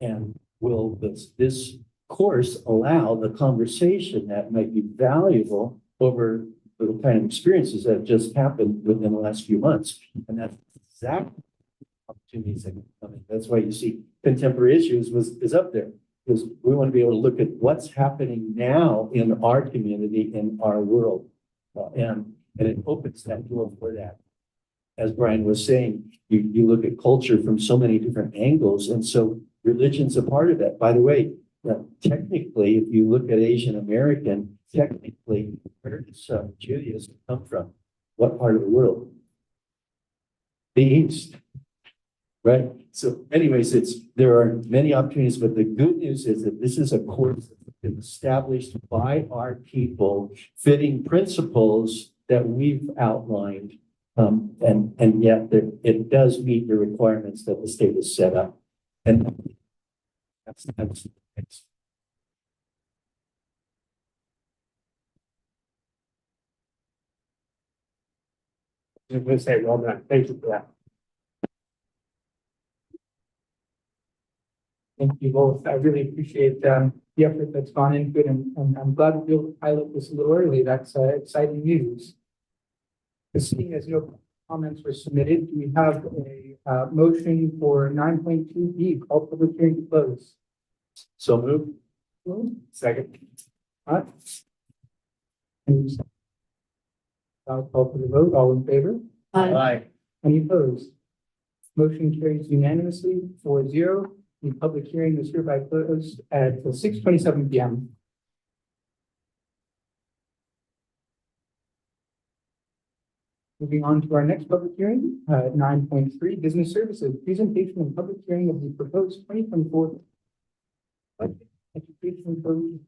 And will this course allow the conversation that might be valuable over the kind of experiences that have just happened within the last few months? And that's exactly opportunities that come in. That's why you see contemporary issues is up there, because we want to be able to look at what's happening now in our community, in our world. And it opens that door for that. As Brian was saying, you look at culture from so many different angles, and so religion's a part of that. By the way, technically, if you look at Asian American, technically, where does Judaism come from? What part of the world? The East. Right? So anyways, there are many opportunities, but the good news is that this is a course that's been established by our people, fitting principles that we've outlined. And yet it does meet the requirements that the state has set up. And that's I'm going to say, well done. Thank you for that. Thank you both. I really appreciate the effort that's gone into it, and I'm glad to be able to pilot this a little early. That's exciting news. Seeing as no comments were submitted, do we have a motion for 9.2B, call public hearing to close? so moved. Second. All right. I'll call for the vote. All in favor? Aye. Any opposed? Motion carries unanimously 4-0. The public hearing is hereby closed at 6:27 p.m. Moving on to our next public hearing, 9.3, business services, presentation and public hearing of the proposed 2024 budget education code.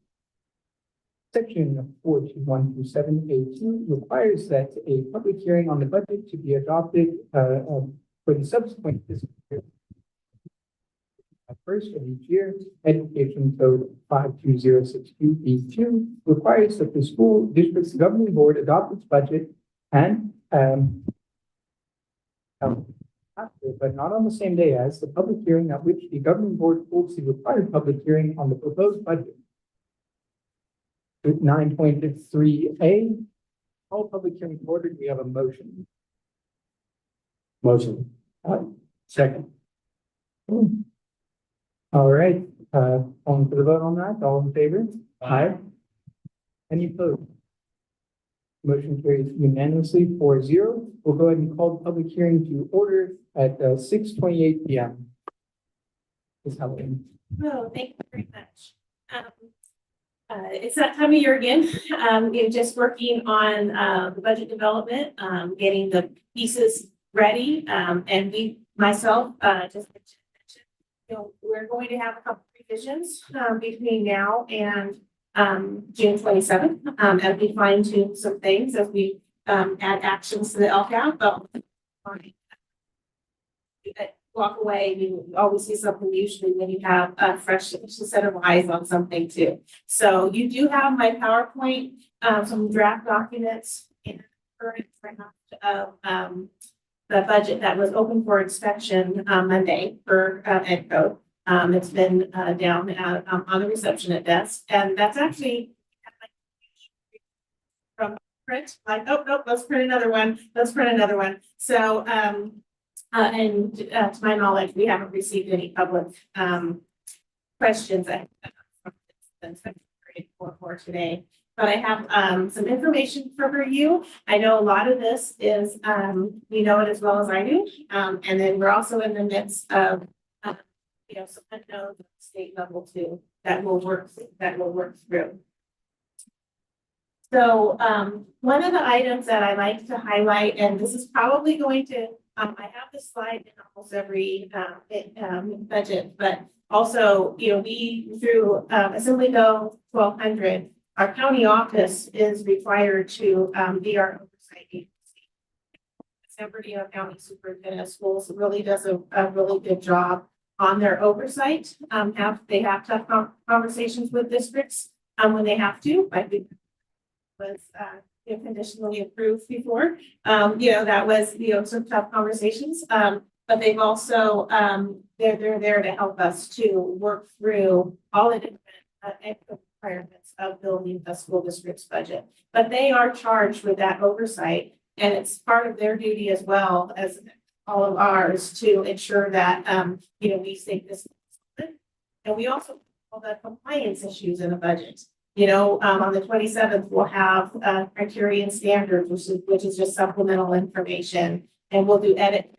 Section 42127A2 requires that a public hearing on the budget to be adopted for the subsequent fiscal year. First of each year, Education Code 52062B2 requires that the school district's governing board adopt its budget and after, but not on the same day as the public hearing at which the governing board holds the required public hearing on the proposed budget. 9.3A, all public hearings ordered. We have a motion. Motion. Second. All right, on to the vote on that. All in favor? Aye. Any opposed? Motion carries unanimously 4-0. We'll go ahead and call the public hearing to order at 6:28 p.m. Ms. Helen. Oh, thank you very much. It's that time of year again. You're just working on the budget development, getting the pieces ready. And myself, just mentioned, we're going to have a couple revisions between now and June 27th, as we fine tune some things, as we add actions to the LCAP. But walk away, you always see something usually when you have a fresh set of eyes on something too. So you do have my PowerPoint, some draft documents in current draft of the budget that was open for inspection Monday for Ed Code. It's been down on the reception desk, and that's actually from print. Like, oh no, let's print another one. Let's print another one. So, and to my knowledge, we haven't received any public questions for today. But I have some information for you. I know a lot of this is, you know it as well as I do. And then we're also in the midst of, some unknowns at the state level too, that will work through. So one of the items that I like to highlight, and this is probably going to, I have this slide in almost every budget, but also, we through Assembly Bill 1200, our county office is required to be our oversight agency. San Bernardino County Superintendent of Schools really does a really good job on their oversight. They have tough conversations with districts when they have to. I think was conditionally approved before. That was some tough conversations. But they've also they're there to help us to work through all the different requirements of building a school district's budget. But they are charged with that oversight, and it's part of their duty as well as all of ours to ensure that we stay this. And we also have all the compliance issues in the budget. On the 27th, we'll have criterion standards, which is just supplemental information, and we'll do edit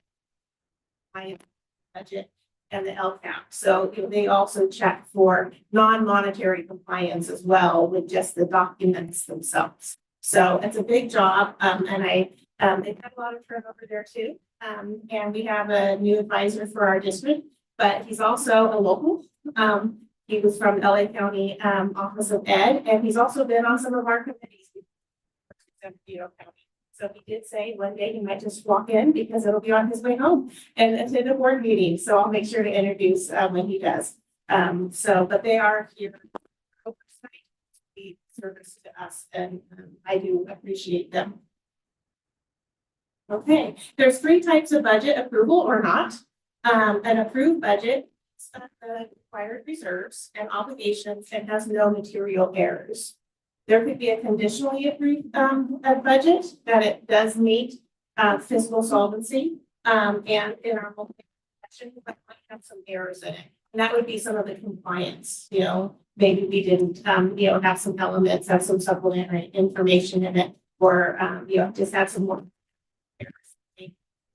budget and the LCAP. So they also check for non-monetary compliance as well with just the documents themselves. So it's a big job, and they've had a lot of turnover there too. And we have a new advisor for our district, but he's also a local. He was from LA County Office of Ed, and he's also been on some of our committees. So he did say one day he might just walk in because it'll be on his way home and attend a board meeting. So I'll make sure to introduce when he does. But they are here oversight, the service to us, and I do appreciate them. Okay, there's 3 types of budget: approval or not. An approved budget the required reserves and obligations and has no material errors. There could be a conditionally approved budget that it does meet fiscal solvency and in our section, but might have some errors in it. And that would be some of the compliance. Maybe we didn't have some elements, have some supplementary information in it, or just have some more errors.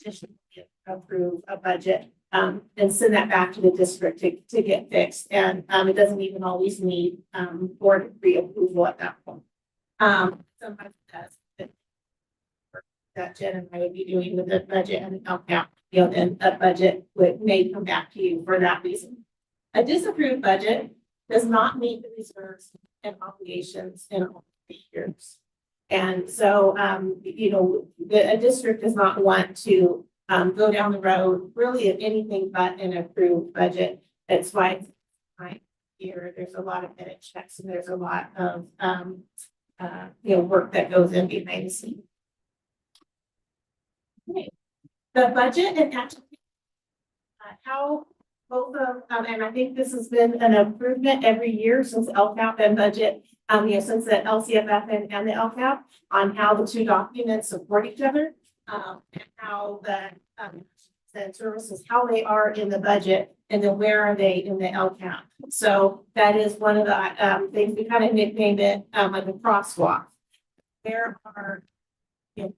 Conditionally approve a budget. And send that back to the district to get fixed. And it doesn't even always need board pre-approval at that point. Sometimes it does. That Jen and I would be doing with the budget and the LCAP, then a budget may come back to you for that reason. A disapproved budget does not meet the reserves and obligations in all 3 years. And so, a district does not want to go down the road really of anything but an approved budget. That's why here there's a lot of edit checks and there's a lot of work that goes in behind the scenes. Okay. The budget and action, how both of and I think this has been an improvement every year since LCAP and budget, since the LCFF and the LCAP on how the 2 documents support each other. And how the services, how they are in the budget, and then where are they in the LCAP. So that is one of the things we kind of nicknamed it like a crosswalk. Where are in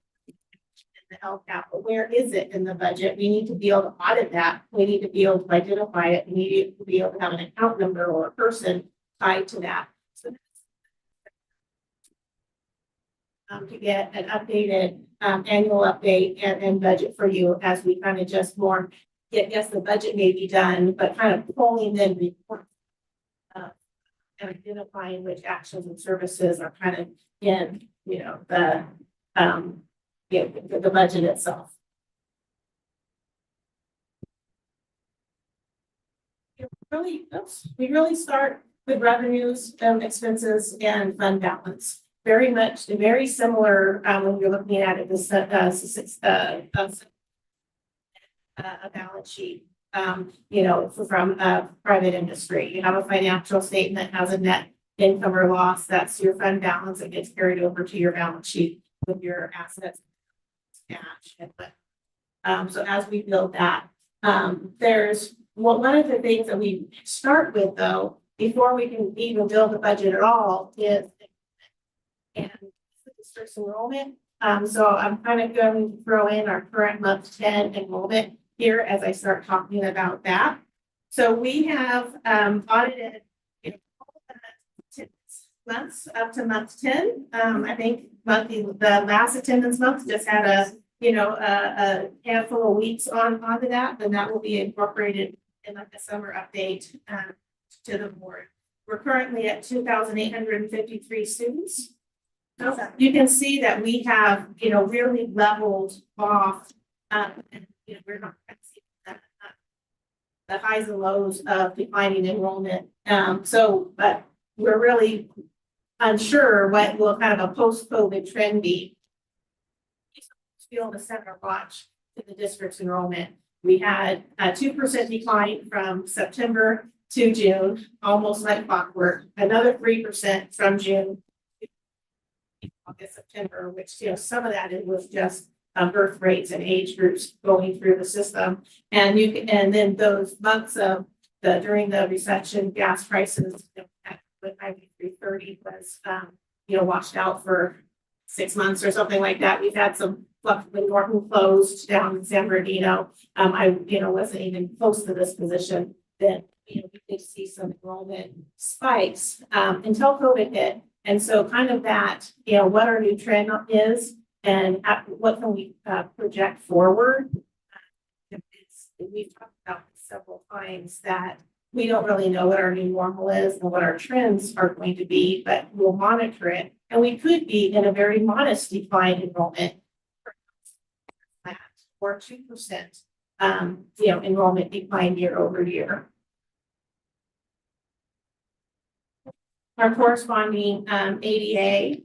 the LCAP, but where is it in the budget? We need to be able to audit that. We need to be able to identify it. We need to be able to have an account number or a person tied to that. So to get an updated annual update and budget for you as we kind of just more yes, the budget may be done, but kind of pulling in reports and identifying which actions and services are kind of in the budget itself. We really start with revenues, expenses, and fund balance. Very similar when you're looking at it, a balance sheet, from a private industry. You have a financial statement that has a net income or loss. That's your fund balance that gets carried over to your balance sheet with your assets, cash. So as we build that, there's one of the things that we start with though, before we can even build a budget at all is and district's enrollment. So I'm kind of going to throw in our current month 10 enrollment here as I start talking about that. So we have audited months up to month 10. I think the last attendance month just had a handful of weeks onto that, and that will be incorporated in like a summer update to the board. We're currently at 2,853 students. You can see that we have, really leveled off, and, we're not seeing the highs and lows of declining enrollment. But we're really unsure what will kind of a post-COVID trend be. Feel the center watch to the district's enrollment. We had a 2% decline from September to June, almost like clockwork. Another 3% from June. August, September, which some of that it was just birth rates and age groups going through the system, and then those months of during the recession, gas prices at 93 2030 was, washed out for 6 months or something like that. We've had some luck when Norton closed down in San Bernardino. I, wasn't even close to this position. Then, we did see some enrollment spikes, until COVID hit. And so kind of that, what our new trend is and what can we, project forward. We've talked about this several times that we don't really know what our new normal is and what our trends are going to be, but we'll monitor it. And we could be in a very modest decline enrollment or 2%, enrollment decline year over year. Our corresponding ADA,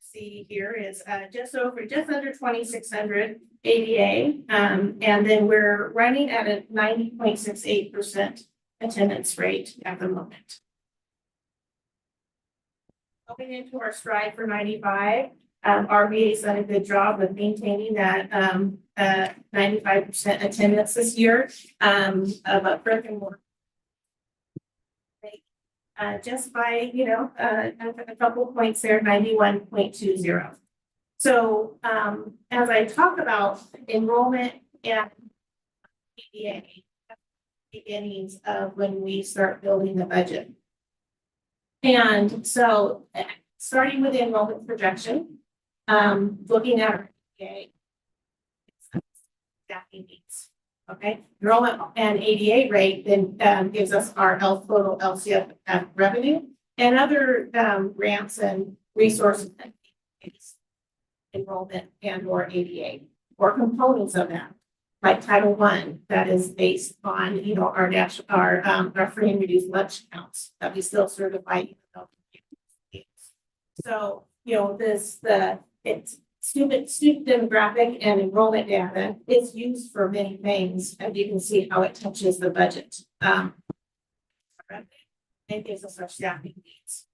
see here is just under 2,600 ADA, and then we're running at a 90.68% attendance rate at the moment. Going into our stride for 95, RVA's done a good job of maintaining that 95% attendance this year, but brick and mortar. Just by, a couple points there, 91.20. So, as I talk about enrollment and ADA, beginnings of when we start building the budget. And so, starting with the enrollment projection, looking at our ADA, staffing needs. Okay, enrollment and ADA rate then gives us our total LCF revenue and other grants and resources, enrollment and or ADA or components of that, like Title I, that is based on our free and reduced lunch counts that we still certify. So it's student demographic and enrollment data is used for many things, and you can see how it touches the budget. It gives us our staffing needs.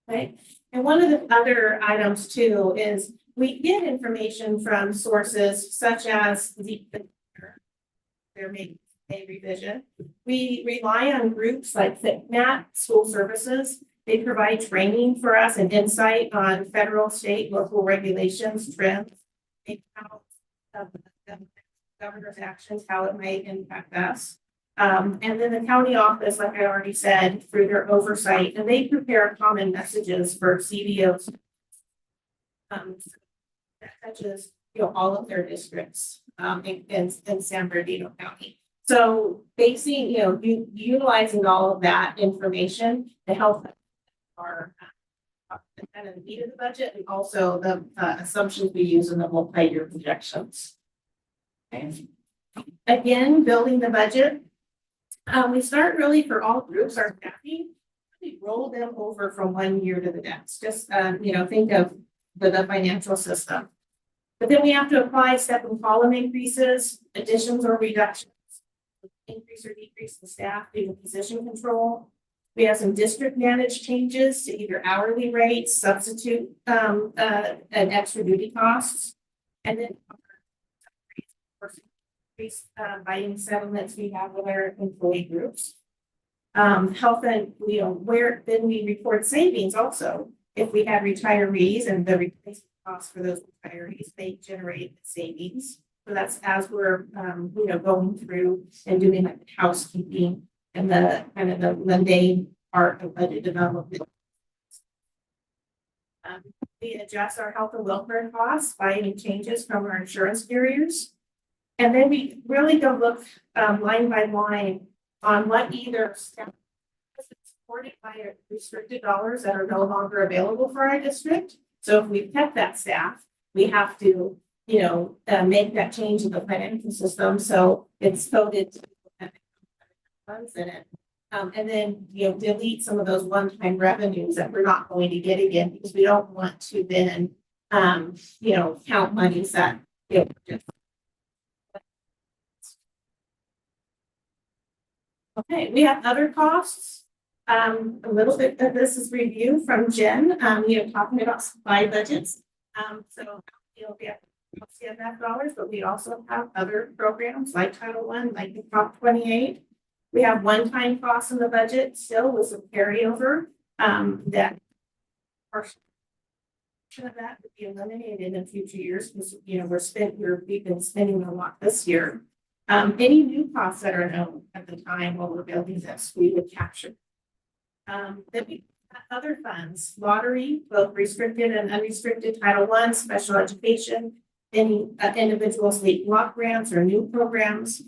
Right. And one of the other items too is we get information from sources such as there may be a revision. We rely on groups like FitNat, School Services. They provide training for us and insight on federal, state, local regulations, trends, how the governor's actions, how it may impact us. And then the county office, like I already said, through their oversight, and they prepare common messages for CDOs that touches all of their districts in San Bernardino County. So basing, utilizing all of that information to help our kind of the need of the budget and also the assumptions we use in the multi-year projections. Okay. Again, building the budget. We start really for all groups, our staffing, we roll them over from one year to the next. Just think of the financial system. But then we have to apply step and column increases, additions or reductions, increase or decrease the staff due to position control. We have some district managed changes to either hourly rates, substitute and extra duty costs, and then by any settlements we have with our employee groups. Health and where then we record savings also. If we have retirees and the replacement costs for those retirees, they generate savings. So that's as we're going through and doing like housekeeping and the kind of the mundane part of budget development. We adjust our health and welfare costs by any changes from our insurance carriers. And then we really go look line by line on what either staff is supported by restricted dollars that are no longer available for our district. So if we've kept that staff, we have to, make that change in the financial system. So it's coded to funds in it. And then, delete some of those one-time revenues that we're not going to get again, because we don't want to then, count monies that, just. Okay, we have other costs. A little bit of this is review from Jen, talking about supply budgets. So, we have CMF dollars, but we also have other programs like Title I, like the Prop 28. We have one-time costs in the budget still with some carryover that portion of that would be eliminated in future years because, we've been spending a lot this year. Any new costs that are known at the time while we're building this, we would capture. Then we have other funds, lottery, both restricted and unrestricted, Title I, special education, any individual state block grants or new programs.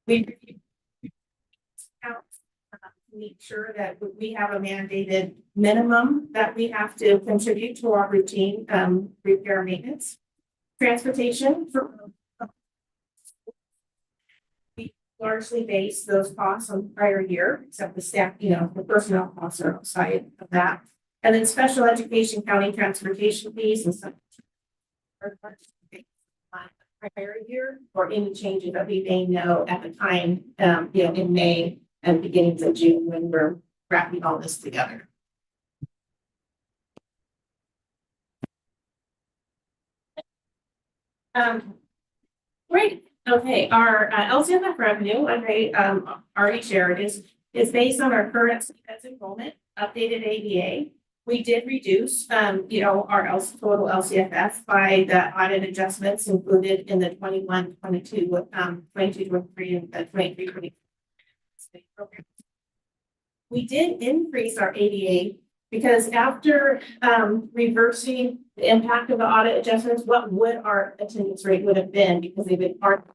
We review accounts, make sure that we have a mandated minimum that we have to contribute to our routine repair maintenance. Transportation for we largely base those costs on prior year, except the staff, the personnel costs are outside of that. And then special education, county transportation fees and some prior year or any changes that we may know at the time, in May and beginnings of June when we're wrapping all this together. Great. Okay, our LCMF revenue, like I already shared, is based on our current student enrollment, updated ADA. We did reduce, our total LCFF by the audit adjustments included in the 21, 22, 22, 23, and the 23, 24 program. We did increase our ADA because after reversing the impact of the audit adjustments, what would our attendance rate would have been because they've been part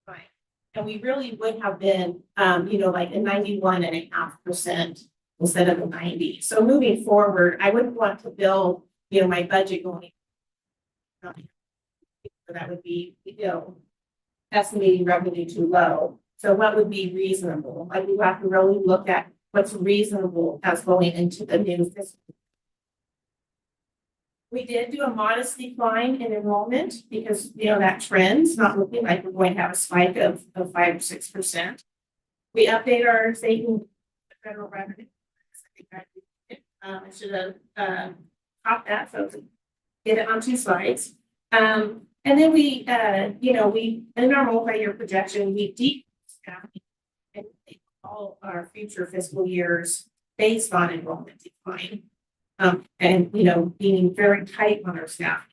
fine. And we really would have been, like a 91.5% instead of the 90. So moving forward, I wouldn't want to build, my budget going. That would be, estimating revenue too low. So what would be reasonable? Like we have to really look at what's reasonable as going into the new fiscal. We did do a modest decline in enrollment because, that trend's not looking like we're going to have a spike of 5 or 6%. We update our state and federal revenue. I should have popped that, so get it on 2 slides. And then we, in our multi-year projection, we decreased staffing in all our future fiscal years based on enrollment decline. And, being very tight on our staff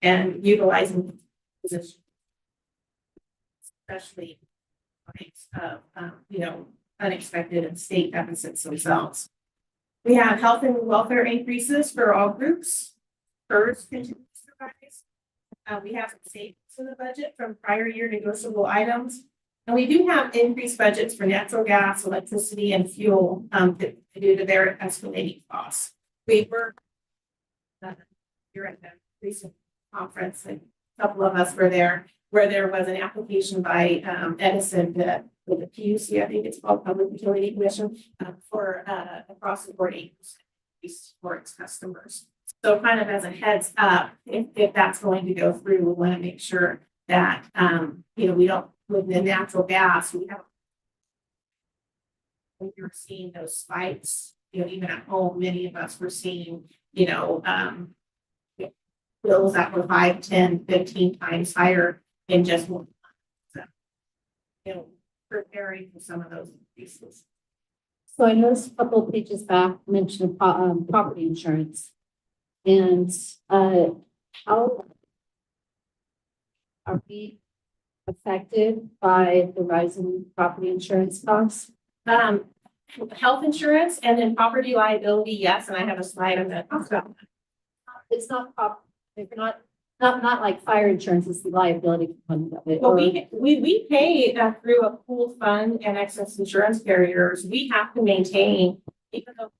and utilizing positions, especially unexpected and state deficits themselves. We have health and welfare increases for all groups. First, continues to rise. We have some savings in the budget from prior year negotiable items. And we do have increased budgets for natural gas, electricity, and fuel due to their escalating costs. We were here at the recent conference, and a couple of us were there, where there was an application by Edison with the PUC, I think it's called Public Utility Commission, for across the board increase for its customers. So kind of as a heads up, if that's going to go through, we want to make sure that, we don't, with the natural gas, we have, when you're seeing those spikes, even at home, many of us were seeing, bills that were 5, 10, 15 times higher in just 1 month. So, preparing for some of those increases. So I noticed a couple of pages back mentioned property insurance. And how are we affected by the rise in property insurance costs? Health insurance and then property liability, yes, and I have a slide on that. It's not not like fire insurance, it's the liability component of it. Well, we pay through a pooled fund and excess insurance carriers. We have to maintain, even though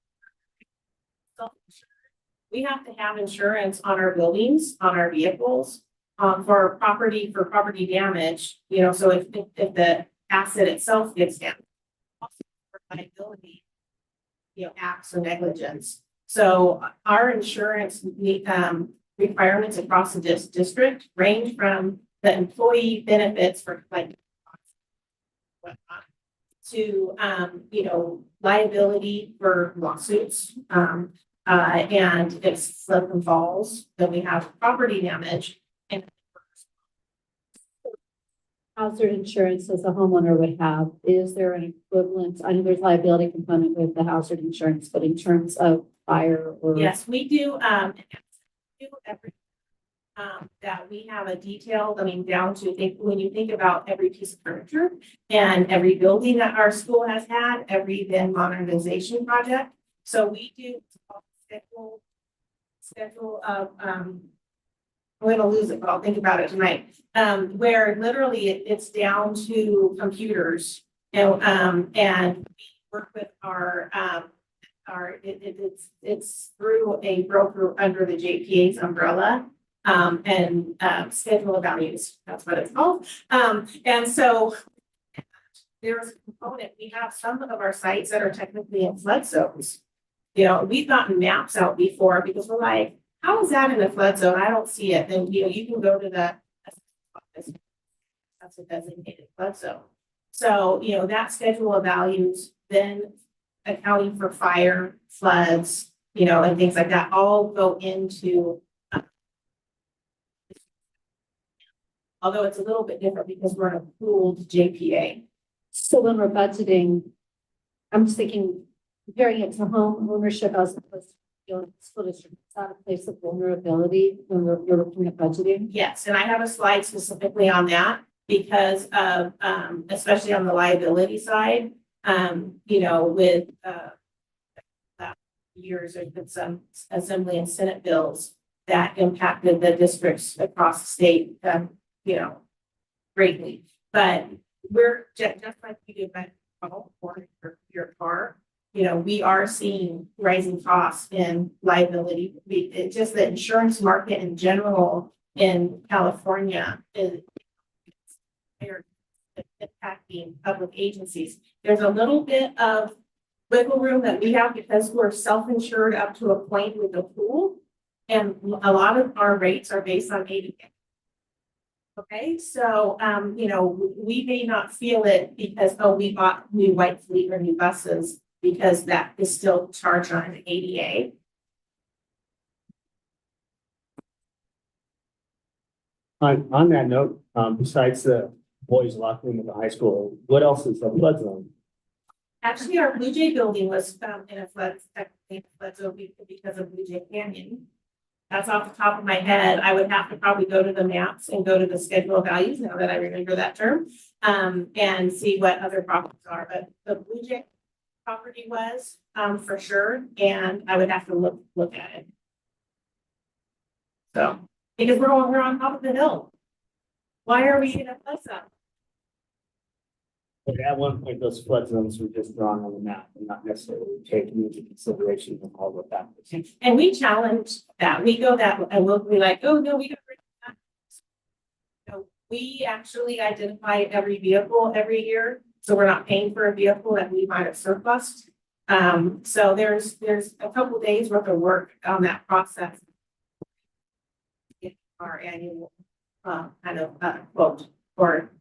we have to have insurance on our buildings, on our vehicles, for property damage. So if the asset itself gets damaged, for liability, acts of negligence. So our insurance requirements across the district range from the employee benefits for like whatnot to liability for lawsuits. And if slip and falls, then we have property damage and hazard insurance as a homeowner would have, is there an equivalent? I know there's liability component with the hazard insurance, but in terms of fire or? Yes, we do, every, that we have a detailed, I mean, down to when you think about every piece of furniture and every building that our school has had, every then modernization project. So we do schedule of, I'm gonna lose it, but I'll think about it tonight. Where literally it's down to computers and we work with it's through a broker under the JPA's umbrella. Schedule of values, that's what it's called. And so there's a component, we have some of our sites that are technically in flood zones. You know, we've gotten maps out before because we're like, how is that in a flood zone? I don't see it. Then, you know, you can go to the, that's a designated flood zone. So, you know, that schedule of values, then accounting for fire, floods, you know, and things like that all go into, although it's a little bit different because we're in a pooled JPA. So when we're budgeting, I'm just thinking, comparing it to home ownership as opposed to school district, is that a place of vulnerability when you're looking at budgeting? Yes, and I have a slide specifically on that because of, especially on the liability side, you know, with last years, there's been some Assembly and Senate bills that impacted the districts across the state, you know, greatly. But we're just like we do by home or your car. You know, we are seeing rising costs in liability. It's just the insurance market in general in California is impacting public agencies. There's a little bit of wiggle room that we have because we're self-insured up to a point with the pool. And a lot of our rates are based on ADA. Okay, so, you know, we may not feel it because, oh, we bought new white fleet or new buses, because that is still charged on an ADA. On that note, besides the boys locker room at the high school, what else is a flood zone? Actually, our Blue Jay building was in a flood zone because of Blue Jay Canyon. That's off the top of my head. I would have to probably go to the maps and go to the schedule of values now that I remember that term, and see what other properties are. But the Blue Jay property was, for sure, and I would have to look at it. So, because we're on top of the hill. Why are we in a flood zone? But at one point, those flood zones were just drawn on the map and not necessarily taken into consideration of all the factors. And we challenge that. We go that and we'll be like, oh no, we got rid of that. So we actually identify every vehicle every year. So we're not paying for a vehicle that we might have surplus. So there's a couple of days worth of work on that process. Our annual kind of quote or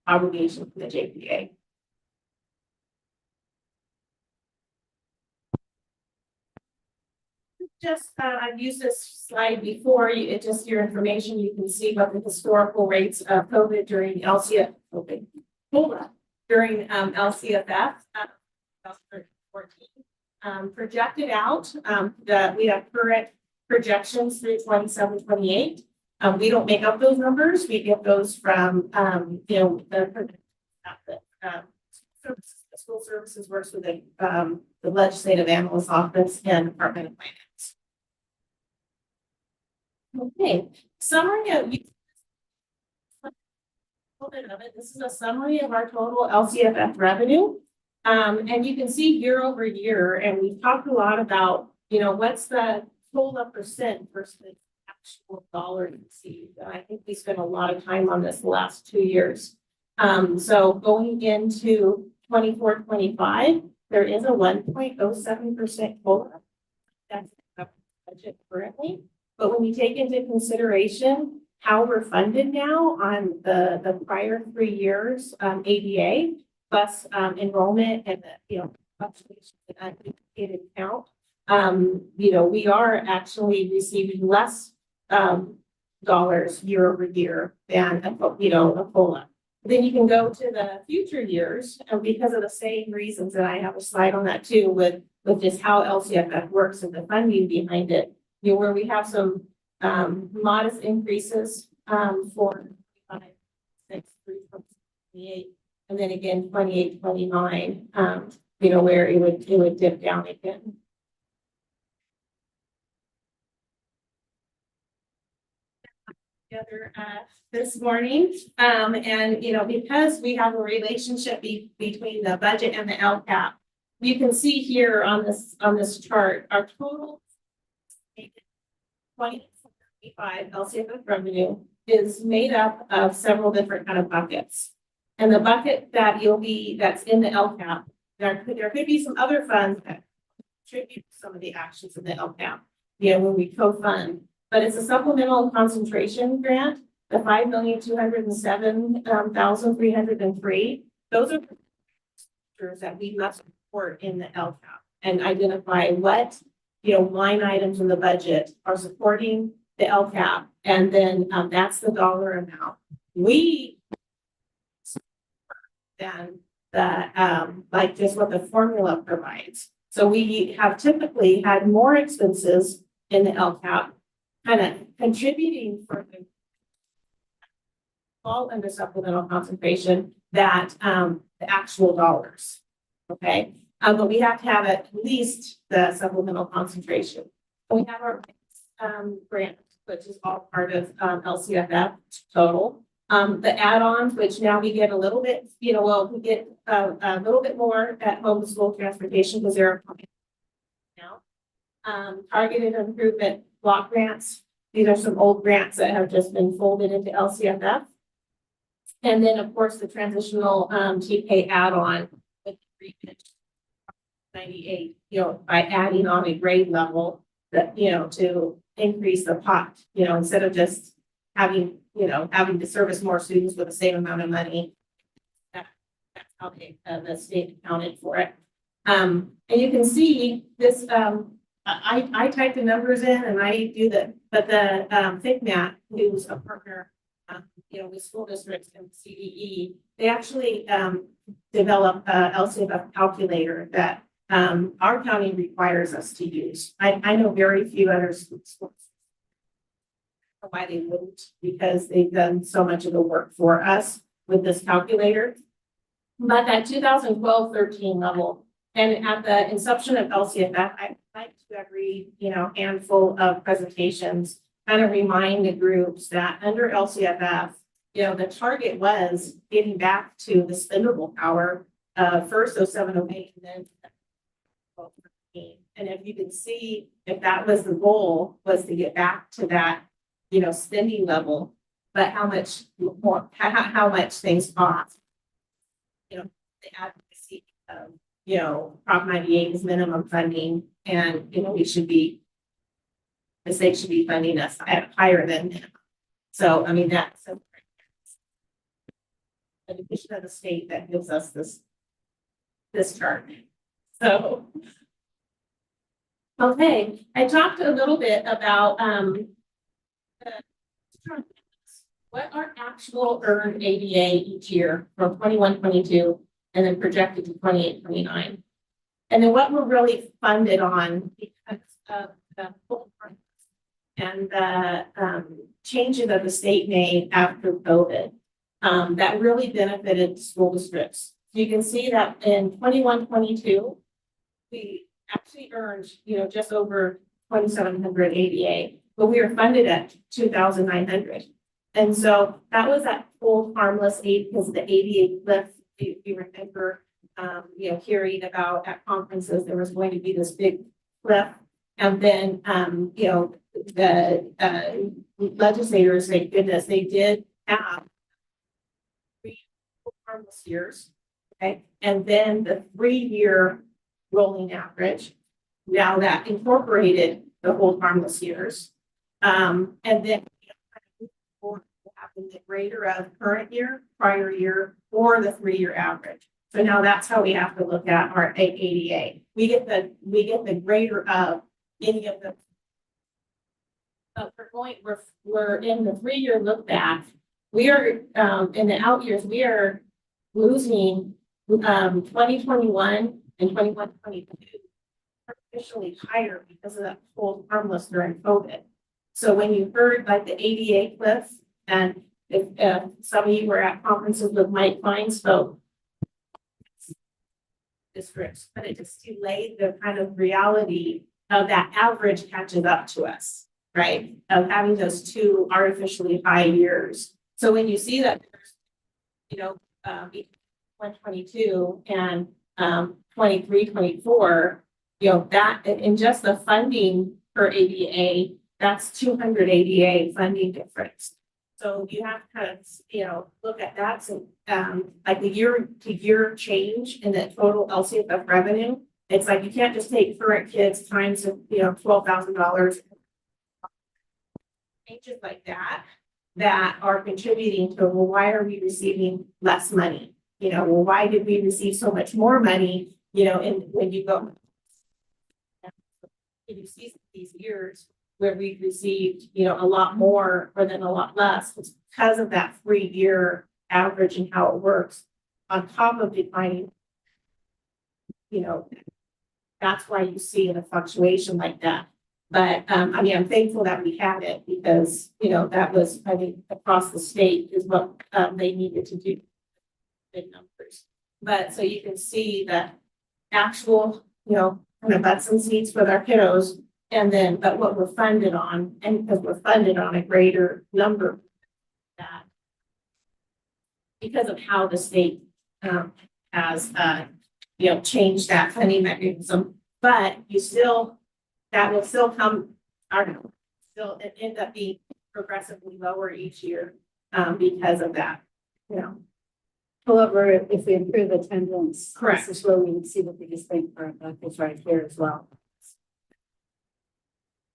obligation for the JPA. Just, I've used this slide before. It's just your information. You can see what the historical rates of COVID during LCF, during LCFF 2014. Projected out that we have current projections through 27-28. We don't make up those numbers. We get those from, you know, the school services works with the legislative analyst office and Department of Finance. Okay, summary of this is a summary of our total LCFF revenue. And you can see year over year, and we've talked a lot about, you know, what's the total percent versus the actual dollar received. And I think we spent a lot of time on this the last 2 years. So going into 24-25, there is a 1.07% COLA. That's the budget currently. But when we take into consideration how we're funded now on the prior 3 years ADA plus enrollment and the, you know, fluctuations in unduplicated count, you know, we are actually receiving less dollars year over year than a, you know, a COLA. Then you can go to the future years, and because of the same reasons, and I have a slide on that too, with just how LCFF works and the funding behind it. You know, where we have some modest increases for 6, 3, 28, and then again 28, 29, you know, where it would dip down again. Together this morning, and you know, because we have a relationship between the budget and the LCAP, you can see here on this chart our total 2025 LCFF revenue is made up of several different kind of buckets. And the bucket that that's in the LCAP, there could be some other funds that contribute to some of the actions in the LCAP, you know, when we co-fund. But it's a supplemental concentration grant, the 5,207,303. Those are factors that we must report in the LCAP and identify what, you know, line items in the budget are supporting the LCAP, and then that's the dollar amount. We then the like just what the formula provides. So we have typically had more expenses in the LCAP, kind of contributing for the fall under supplemental concentration that the actual dollars. Okay, but we have to have at least the supplemental concentration. We have our grant, which is all part of LCFF total. The add-ons, which now we get a little bit, you know, well, we get a little bit more at home to school transportation because they're now. Targeted improvement block grants. These are some old grants that have just been folded into LCFF. And then, of course, the transitional TK add-on with 98, you know, by adding on a grade level that, you know, to increase the pot, you know, instead of just having, you know, having to service more students with the same amount of money. That's how the state accounted for it. And you can see this, I type the numbers in and I do but the FICMAT, who's a partner, you know, with school districts and CDE, they actually develop a LCFF calculator that our county requires us to use. I know very few other schools why they wouldn't, because they've done so much of the work for us with this calculator. But that 2012-13 level, and at the inception of LCFF, I like to every, you know, handful of presentations kind of remind the groups that under LCFF, you know, the target was getting back to the spendable power first 07-08 and then 12-13. And if you can see, if that was the goal, was to get back to that, you know, spending level, but how much more, how much things cost, you know, the advocacy of, you know, Prop 98 is minimum funding, and, you know, the state should be funding us at higher than minimum. So, I mean, that's a division of the state that gives us this chart. So, okay, I talked a little bit about what are actual earned ADA each year from 21-22 and then projected to 28-29. And then what we're really funded on because of the and the changes that the state made after COVID that really benefited school districts. So you can see that in 21-22, we actually earned, you know, just over 2,700 ADA, but we were funded at 2,900. And so that was that full harmless aid because the ADA lift, if you remember, you know, hearing about at conferences, there was going to be this big lift. And then, you know, the legislators, thank goodness, they did have 3 harmless years. Okay. And then the 3-year rolling average. Now that incorporated the whole harmless years. And then the greater of current year, prior year, or the 3-year average. So now that's how we have to look at our ADA. We get the greater of any of the. But we're in the 3-year look back. we are, in the out years, we are losing, 2021 and 22 artificially higher because of that hold harmless during COVID. So when you heard like the ADA cliff, and if, some of you were at conferences with Mike Feinsfeld, districts, but it just delayed the kind of reality of that average catches up to us, right? Of having those two artificially high years. So when you see that, you know, 122 and 23, 24, you know, that in just the funding for ADA, that's 200 ADA funding difference. So you have to kind of, you know, look at that. So like the year to year change in the total LCFF revenue, it's like you can't just take current kids times, you know, $12,000. Changes like that that are contributing to, well, why are we receiving less money? You know, well, why did we receive so much more money? You know, and when you go, you see these years where we've received, you know, a lot more or then a lot less, it's because of that 3-year average and how it works on top of declining. You know, that's why you see a fluctuation like that. But I mean, I'm thankful that we had it because, you know, that was, I think, across the state is what they needed to do. Big numbers. But so you can see that actual, you know, kind of butts and seats with our kiddos. And then, but what we're funded on, and because we're funded on a greater number, that because of how the state has, you know, changed that funding mechanism, but you still, that will still come, still end up being progressively lower each year because of that, you know. However, if we improve attendance, Correct. this is where we would see the biggest thing for our buckets right here as well.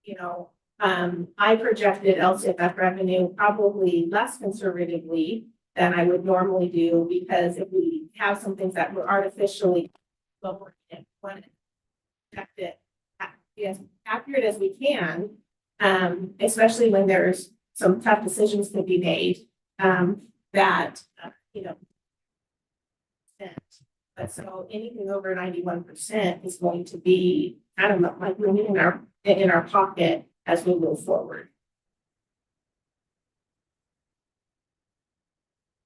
You know, I projected LCFF revenue probably less conservatively than I would normally do, because if we have some things that were artificially lower, we want to project it as accurate as we can, especially when there's some tough decisions to be made, that, you know, but so anything over 91% is going to be kind of like money in our pocket as we move forward.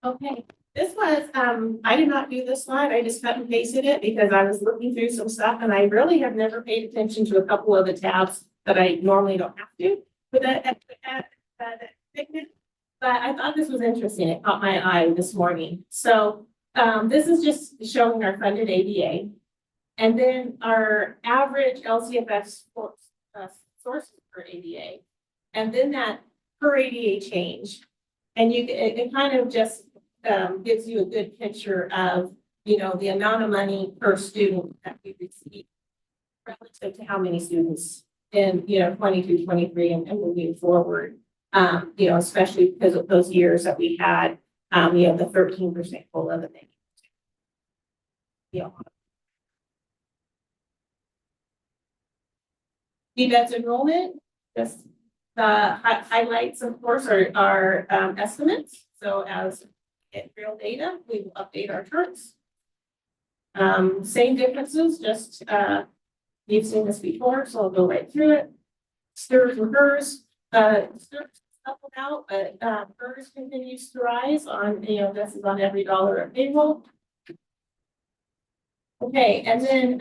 Okay, this was, I did not do this slide. I just cut and pasted it because I was looking through some stuff and I really have never paid attention to a couple of the tabs that I normally don't have to for that pigment. But I thought this was interesting. It caught my eye this morning. So this is just showing our funded ADA. And then our average LCFF sources per ADA. And then that per ADA change. And it kind of just gives you a good picture of, you know, the amount of money per student that we receive relative to how many students in, you know, 22, 23 and moving forward. You know, especially because of those years that we had, you know, the 13% COLA that they, you know. BBED's enrollment, just highlights, of course, our estimates. So as we get real data, we will update our charts. Same differences, just you've seen this before, so I'll go right through it. STIRS and HERS, STIRS leveled out, but HERS continues to rise on, you know, this is on every dollar of payroll. Okay, and then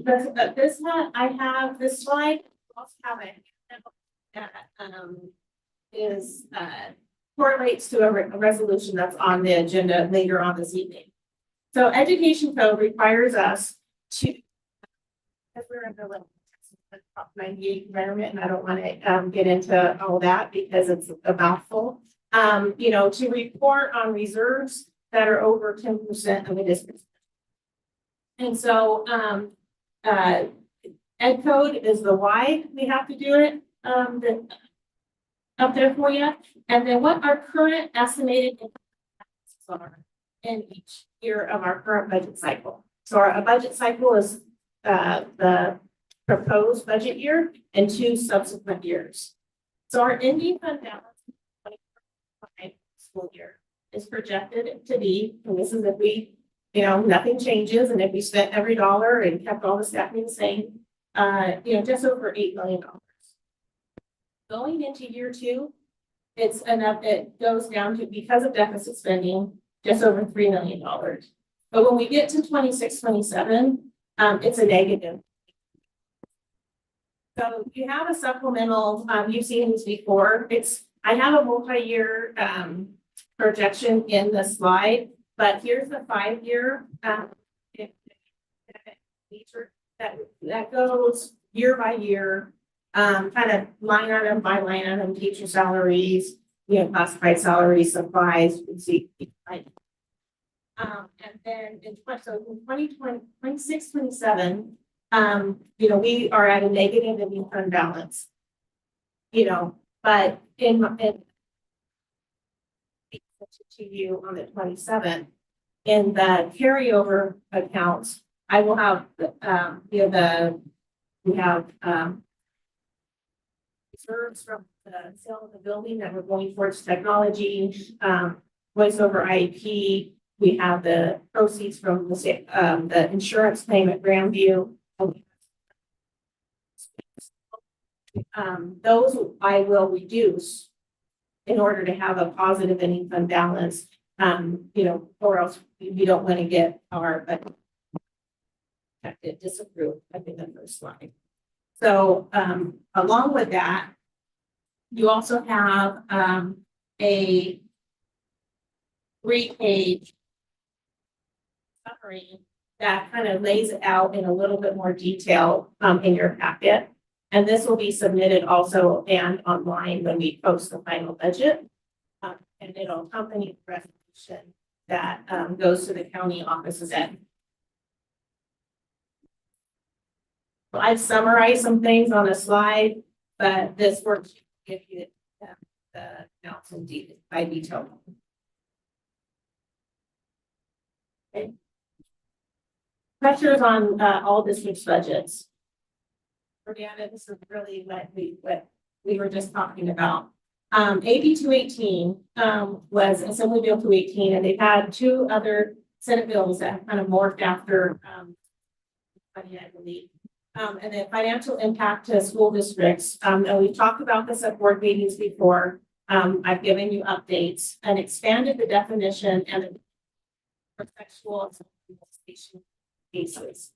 this one, I have this slide. I also have a that is correlates to a resolution that's on the agenda later on this evening. So education code requires us to, because we're in the Prop 98 environment, and I don't want to get into all that because it's a mouthful. You know, to report on reserves that are over 10% of a district. And so ed code is the why we have to do it up there for you. And then what our current estimated are in each year of our current budget cycle. So our budget cycle is the proposed budget year and 2 subsequent years. So our ending fund balance school year is projected to be, and this is if we, nothing changes, and if we spent every dollar and kept all the staffing the same, just over $8 million. Going into year two, it's enough, it goes down to, because of deficit spending, just over $3 million. But when we get to 26, 27, it's a negative. So you have a supplemental, you've seen this before. I have a multi-year projection in the slide, but here's the 5-year. That goes year by year, kind of line item by line item, teacher salaries, classified salaries, supplies, you can see. And then in 2020, 26, 27, we are at a negative in fund balance. But to you on the 27th, in the carryover accounts, I will have we have reserves from the sale of the building that we're going towards technology, voice over IEP. We have the proceeds from the insurance claim at Grandview. Those I will reduce in order to have a positive ending fund balance, or else we don't want to get our disapproved. I think the first slide. So along with that, you also have a 3-page summary that kind of lays it out in a little bit more detail in your packet. And this will be submitted also and online when we post the final budget. And it'll accompany the resolution that goes to the county offices at. So I've summarized some things on a slide, but this worksheet will give you the amounts in by detail. Okay. Pressures on all districts' budgets. Brianna, this is really what we were just talking about. AB 218 was Assembly Bill 218, and they've had 2 other Senate bills that have kind of morphed after I believe. And then financial impact to school districts. And we've talked about this at board meetings before. I've given you updates and expanded the definition and for sexual molestation cases.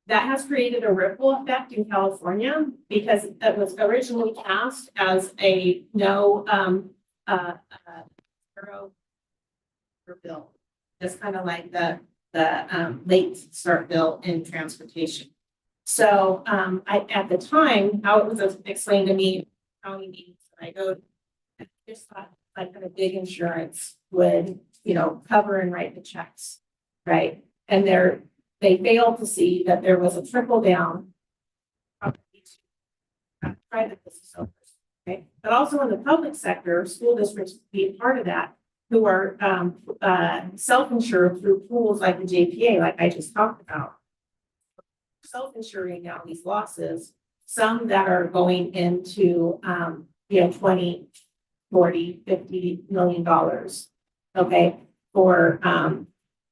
That has created a ripple effect in California because it was originally passed as a no bill, just kind of like the late start bill in transportation. So at the time, how it was explained to me, county meetings that I go, I just thought like kind of big insurance would, cover and write the checks, right? And they failed to see that there was a trickle down private business owners, okay? But also in the public sector, school districts be a part of that, who are self-insured through pools like the JPA, like I just talked about. Self-insuring now these losses, some that are going into 20, 40, $50 million, okay, for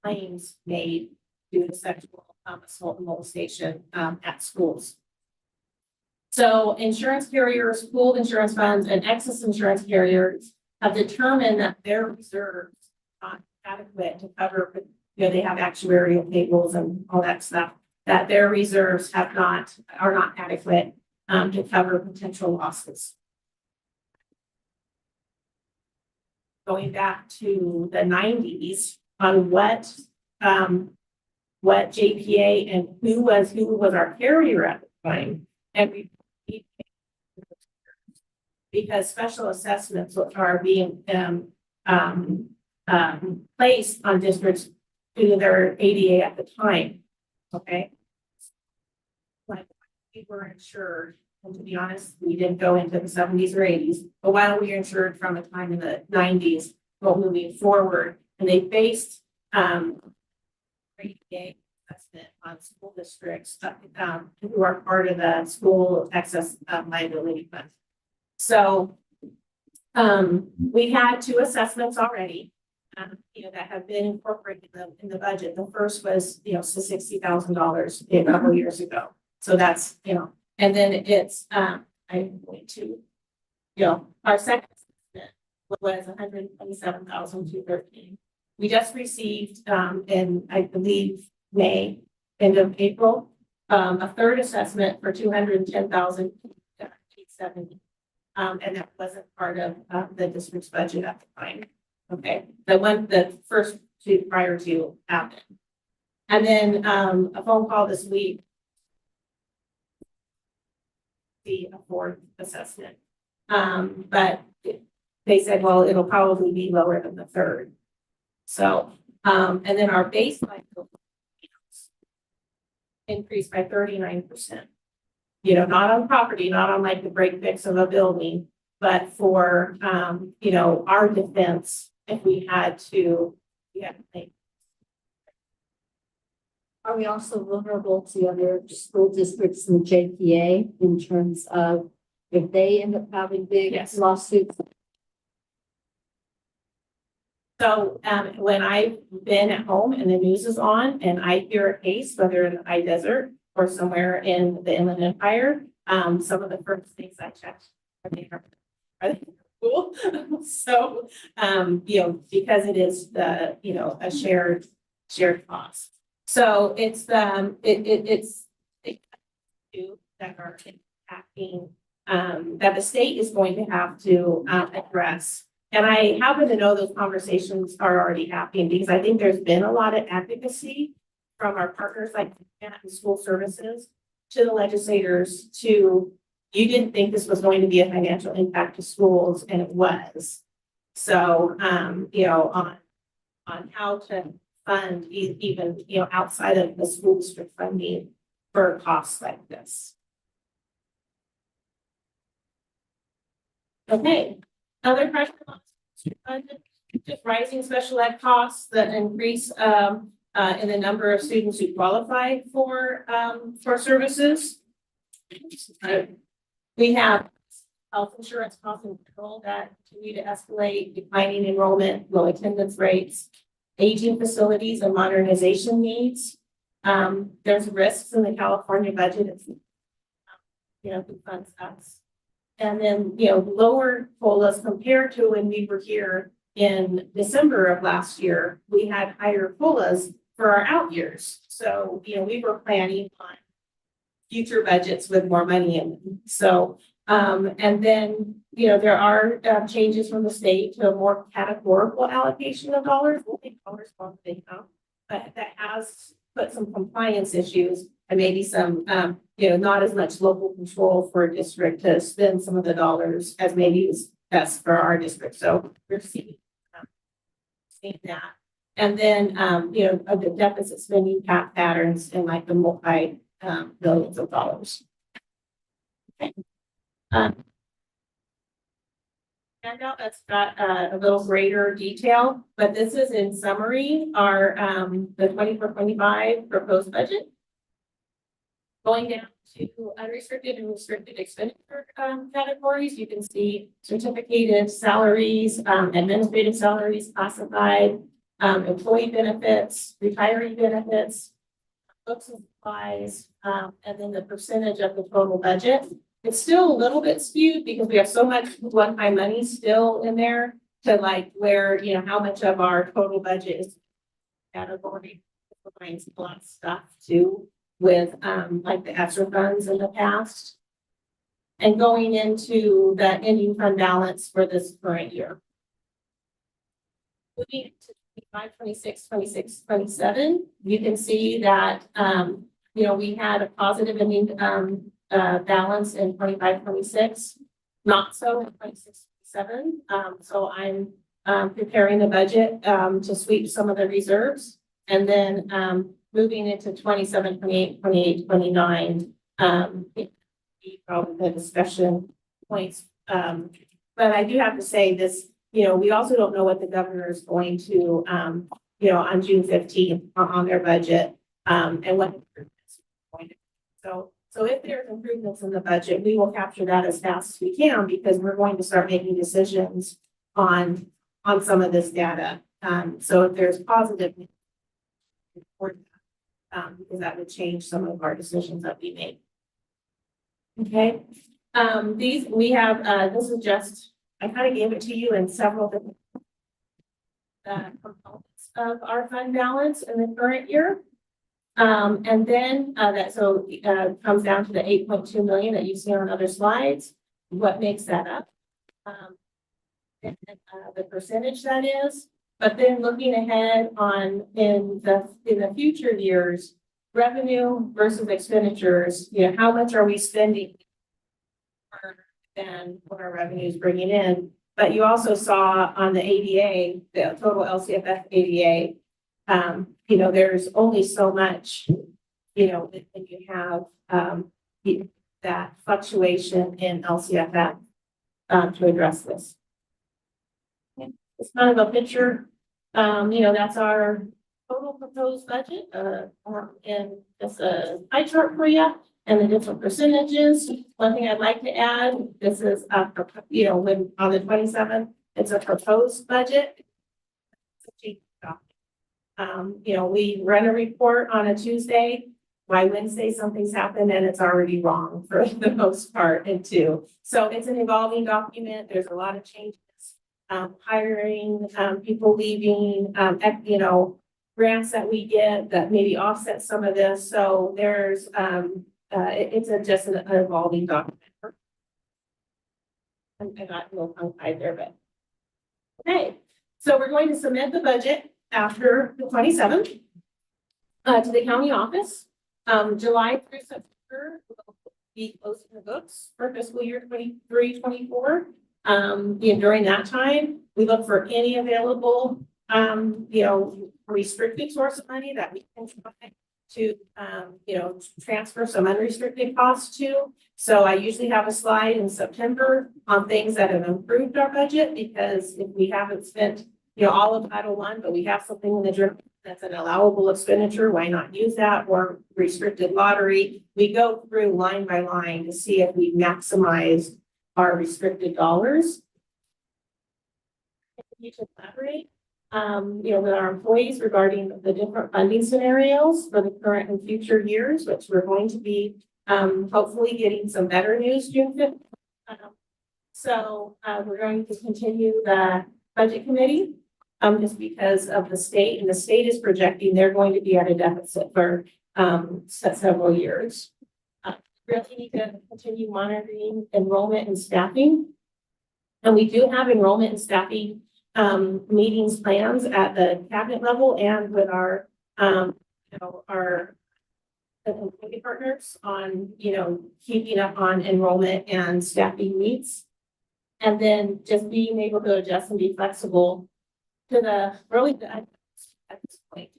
claims made due to sexual assault and molestation at schools. So insurance carriers, pooled insurance funds, and excess insurance carriers have determined that their reserves are not adequate to cover, they have actuarial tables and all that stuff, that their reserves are not adequate to cover potential losses. Going back to the 90s on what JPA and who was our carrier at the time, and we because special assessments are being placed on districts due to their ADA at the time. Okay. Like we were insured, and to be honest, we didn't go into the 70s or 80s, but while we were insured from a time in the 90s, but moving forward, and they based ADA assessment on school districts who are part of the school excess liability fund. So We had 2 assessments already, that have been incorporated in the budget. The first was, $60,000 a couple of years ago. So that's, and then it's, I'm going to, our second assessment was 127,213. We just received, in, I believe, May, end of April, a third assessment for 210,870. And that wasn't part of the district's budget at the time. Okay, the first 2 prior to happened. And then a phone call this week. The 4th assessment. But they said, well, it'll probably be lower than the 3rd. So, and then our baseline increased by 39%. Not on property, not on like the break fix of a building, but for, our defense, if we had to, Are we also vulnerable to other school districts in the JPA in terms of if they end up having big Yes. lawsuits? So when I've been at home and the news is on and I hear a case, whether in the high desert or somewhere in the Inland Empire, some of the first things I check are they cool? So, because it is the, a shared cost. So it's it's that are impacting that the state is going to have to address. And I happen to know those conversations are already happening because I think there's been a lot of advocacy from our partners like Manhattan School Services to the legislators to, you didn't think this was going to be a financial impact to schools, and it was. So, on how to fund even, outside of the school district funding for costs like this. Okay, other pressure on budget, just rising special ed costs, the increase in the number of students who qualify for services. We have health insurance costs and control that continue to escalate, declining enrollment, low attendance rates, aging facilities and modernization needs. There's risks in the California budget. It's, who funds us. And then, lower COLAs compared to when we were here in December of last year, we had higher COLAs for our out years. So, we were planning on future budgets with more money in them. So, and then, there are changes from the state to a more categorical allocation of dollars. We'll take dollars from the income, but that has put some compliance issues and maybe some, not as much local control for a district to spend some of the dollars as maybe is best for our district. So we're seeing that. And then, the deficit spending patterns in like the multi billions of dollars. Okay. Handout that's got a little greater detail, but this is in summary our the 24-25 proposed budget. Going down to unrestricted and restricted expenditure categories, you can see certificated salaries, administrative salaries, classified, employee benefits, retiree benefits, books and supplies, and then the percentage of the total budget. It's still a little bit skewed because we have so much one-time money still in there to like where, how much of our total budget is category. It finds a lot of stuff too with like the ESSER funds in the past. And going into the ending fund balance for this current year. Moving to 25, 26, 26, 27, you can see that, we had a positive ending balance in 25, 26, not so in 26, 27. So I'm preparing the budget to sweep some of the reserves and then moving into 27, 28, 28, 29. Probably the discussion points. But I do have to say this, we also don't know what the governor is going to, on June 15th on their budget and what it's going to. So So if there's improvements in the budget, we will capture that as fast as we can because we're going to start making decisions on some of this data. So if there's positive, report that, because that would change some of our decisions that we make. Okay, we have, this is just, I kind of gave it to you in several different components of our fund balance in the current year. And then comes down to the 8.2 million that you see on other slides. What makes that up? The percentage that is. But then looking ahead in the future years, revenue versus expenditures. How much are we spending than what our revenue is bringing in? But you also saw on the ADA, the total LCFF ADA. There's only so much, when you have that fluctuation in LCFF to address this. It's kind of a picture. That's our total proposed budget, and just a pie chart for you and the different percentages. One thing I'd like to add, this is, when on the 27th, it's a proposed budget. We run a report on a Tuesday. By Wednesday, something's happened and it's already wrong for the most part, so it's an evolving document. There's a lot of changes, hiring, people leaving, grants that we get that maybe offset some of this. So there's, it's just an evolving document. I got a little tongue-tied there, but okay. So we're going to submit the budget after the 27th to the county office. July through September will be closing the books for fiscal year 23-24. During that time, we look for any available, restricted source of money that we can try to, transfer some unrestricted costs to. So I usually have a slide in September on things that have improved our budget, because if we haven't spent, all of Title I, but we have something in the journal that's an allowable expenditure, why not use that? Or restricted lottery. We go through line by line to see if we maximize our restricted dollars. You to collaborate, with our employees regarding the different funding scenarios for the current and future years, which we're going to be hopefully getting some better news June 5th. So we're going to continue the budget committee just because of the state, and the state is projecting they're going to be at a deficit for several years. Really need to continue monitoring enrollment and staffing. And we do have enrollment and staffing meetings plans at the cabinet level and with our employee partners on, keeping up on enrollment and staffing needs. And then just being able to adjust and be flexible to the really at this point.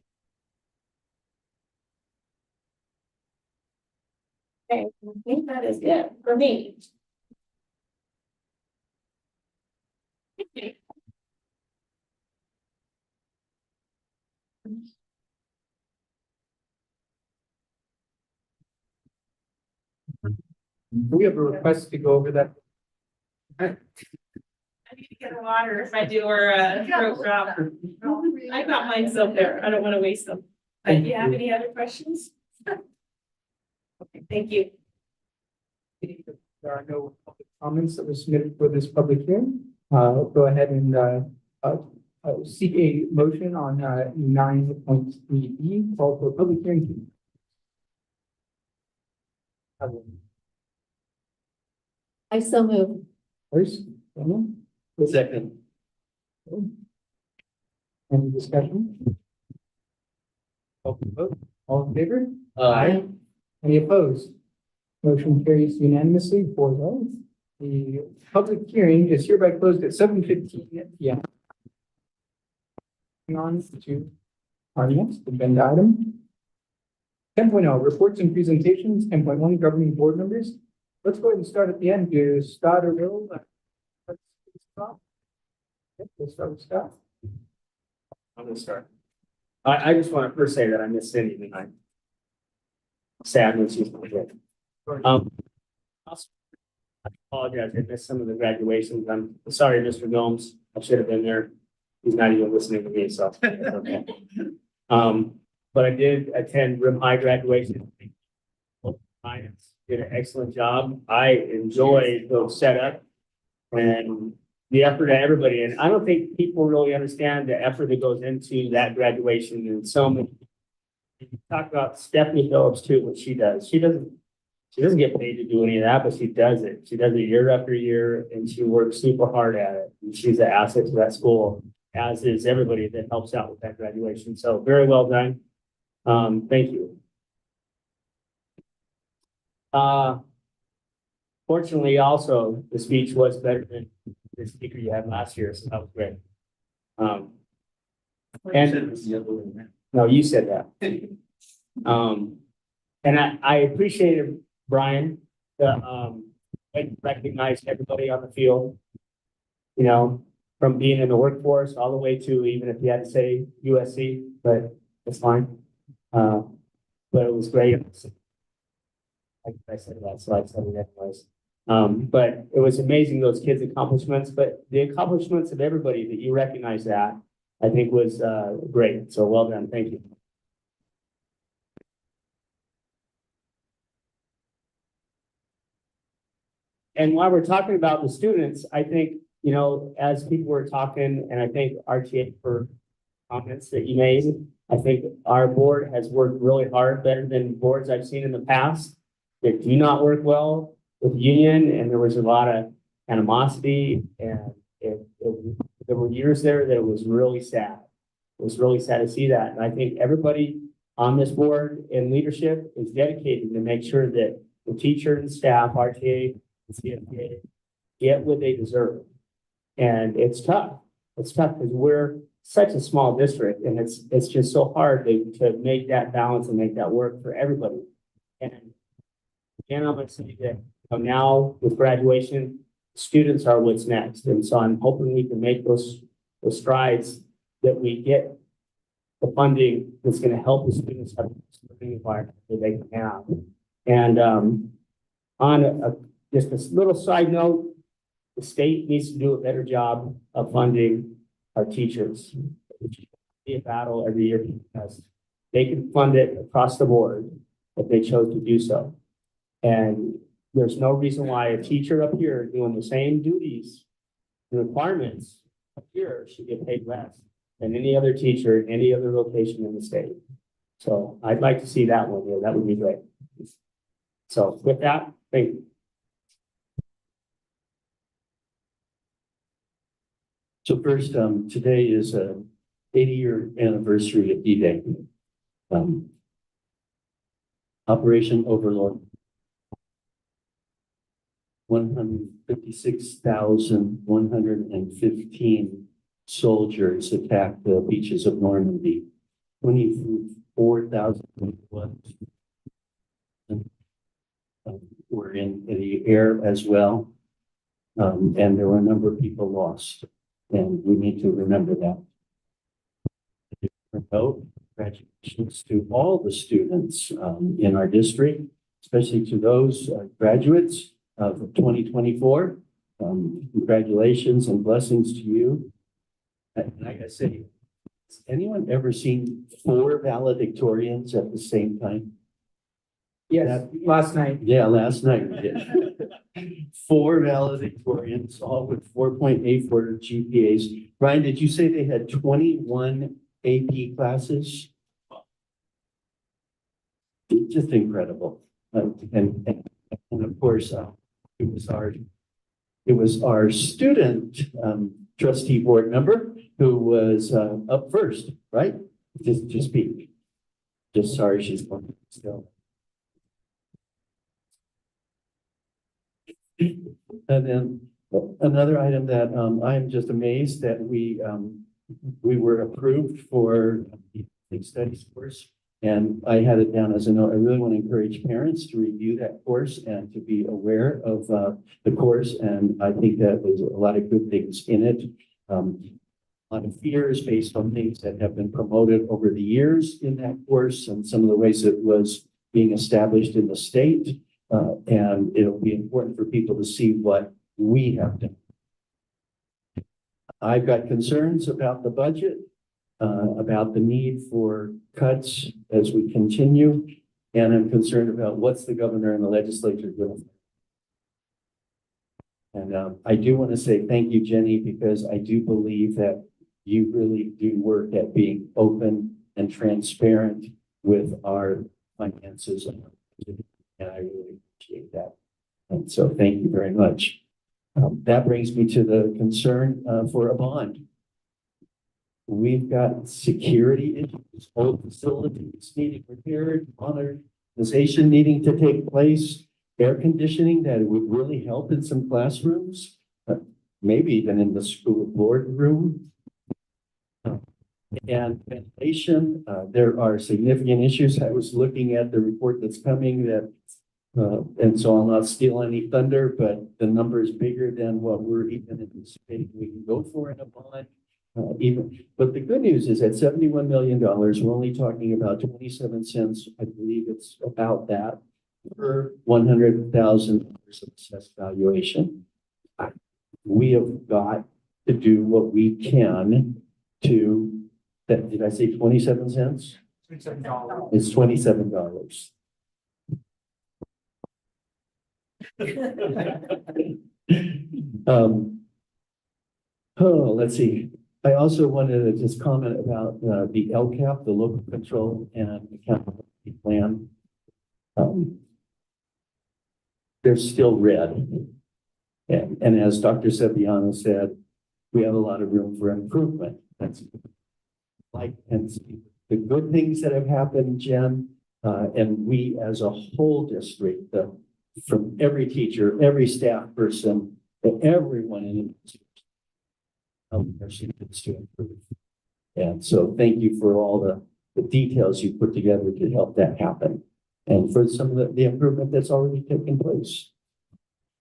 Okay, I think that is it for me. We have a request to go over that. I need to get a water if I do, or a throat drop. I got mine still there. I don't want to waste them. Do you have any other questions? Okay, thank you. There are no public comments that were submitted for this public hearing. Go ahead and seek a motion on 9.3E, call for a public hearing. I so move. First, Daniel? Second. Any discussion? Open vote. All in favor? Aye. Any opposed? Motion carries unanimously, 4 votes. The public hearing is hereby closed at 7:15 p.m. On to our next agenda item. 10.0, reports and presentations. 10.1, governing board members. Let's go ahead and start at the end. Do Scott or Will? We'll start with Scott. I'm gonna start. I just want to first say that I miss Cindy tonight. Sad when she's not here. Also, I apologize, I missed some of the graduations. I'm sorry, Mr. Gomes. I should have been there. He's not even listening to me, so. it's okay. But I did attend Rim High graduation. I did an excellent job. I enjoyed the setup and the effort of everybody. And I don't think people really understand the effort that goes into that graduation and so many. You talk about Stephanie Phillips too, what she does. She doesn't get paid to do any of that, but she does it. She does it year after year and she works super hard at it. And she's an asset to that school, as is everybody that helps out with that graduation. So very well done. Thank you. Fortunately, also, the speech was better than the speaker you had last year, so that was great. No, you said that. And I appreciated Brian, recognized everybody on the field, you know, from being in the workforce all the way to even if you had to say USC, but it's fine. But it was great. I said that, so I said it anyways. But it was amazing, those kids' accomplishments, but the accomplishments of everybody that you recognize that, I think was great. So well done. Thank you. And while we're talking about the students, I think, you know, as people were talking, and I thank RTA for comments that you made, I think our board has worked really hard, better than boards I've seen in the past that do not work well with the union. And there was a lot of animosity, and there were years there that it was really sad. It was really sad to see that. And I think everybody on this board and leadership is dedicated to make sure that the teacher and staff, RTA, and CFTA, get what they deserve. And it's tough. It's tough because we're such a small district, and it's just so hard to make that balance and make that work for everybody. And again, I'm going to say that now with graduation, students are what's next. And so I'm hoping we can make those strides, that we get the funding that's going to help the students have the learning environment that they can have. And just a little side note, the state needs to do a better job of funding our teachers. It's a battle every year because they can fund it across the board if they chose to do so. And there's no reason why a teacher up here doing the same duties and requirements up here should get paid less than any other teacher in any other location in the state. So I'd like to see that one here. That would be great. So with that, thank you. So first, today is a 80-year anniversary of D-Day. Operation Overlord. 156,115 soldiers attacked the beaches of Normandy. 24,000 were in the air as well. And there were a number of people lost. And we need to remember that. Congratulations to all the students in our district, especially to those graduates of 2024. Congratulations and blessings to you. And like I say, has anyone ever seen 4 valedictorians at the same time? Yes, last night. Yeah, last night we did. 4 valedictorians, all with 4.84 GPAs. Brian, did you say they had 21 AP classes? Just incredible. And of course, it was our student trustee board member who was up first, right? Just speak. Just sorry she's going still. And then another item that I'm just amazed that we were approved for the studies course, and I had it down as a note. I really want to encourage parents to review that course and to be aware of the course, and I think that there's a lot of good things in it. A lot of fears based on things that have been promoted over the years in that course and some of the ways it was being established in the state. And it'll be important for people to see what we have done. I've got concerns about the budget, about the need for cuts as we continue. And I'm concerned about what's the governor and the legislature doing. And I do want to say thank you, Jenny, because I do believe that you really do work at being open and transparent with our finances. And I really appreciate that. And so thank you very much. That brings me to the concern for a bond. We've got security issues, old facilities needing repaired, modernization needing to take place, air conditioning that would really help in some classrooms, maybe even in the school board room. And ventilation, there are significant issues. I was looking at the report that's coming that and so I'll not steal any thunder, but the number is bigger than what we're even anticipating we can go for in a bond. But the good news is at $71 million, we're only talking about 27 cents. I believe it's about that per $100,000 of assessed valuation. We have got to do what we can to, did I say 27 cents? $27. It's $27. Let's see. I also wanted to just comment about the LCAP, the local control and accountability plan. They're still red. And as Dr. Seppiano said, we have a lot of room for improvement. That's like, and the good things that have happened, Jen, and we as a whole district, from every teacher, every staff person, everyone in the district, our students to improve. And so thank you for all the details you put together to help that happen and for some of the improvement that's already taken place.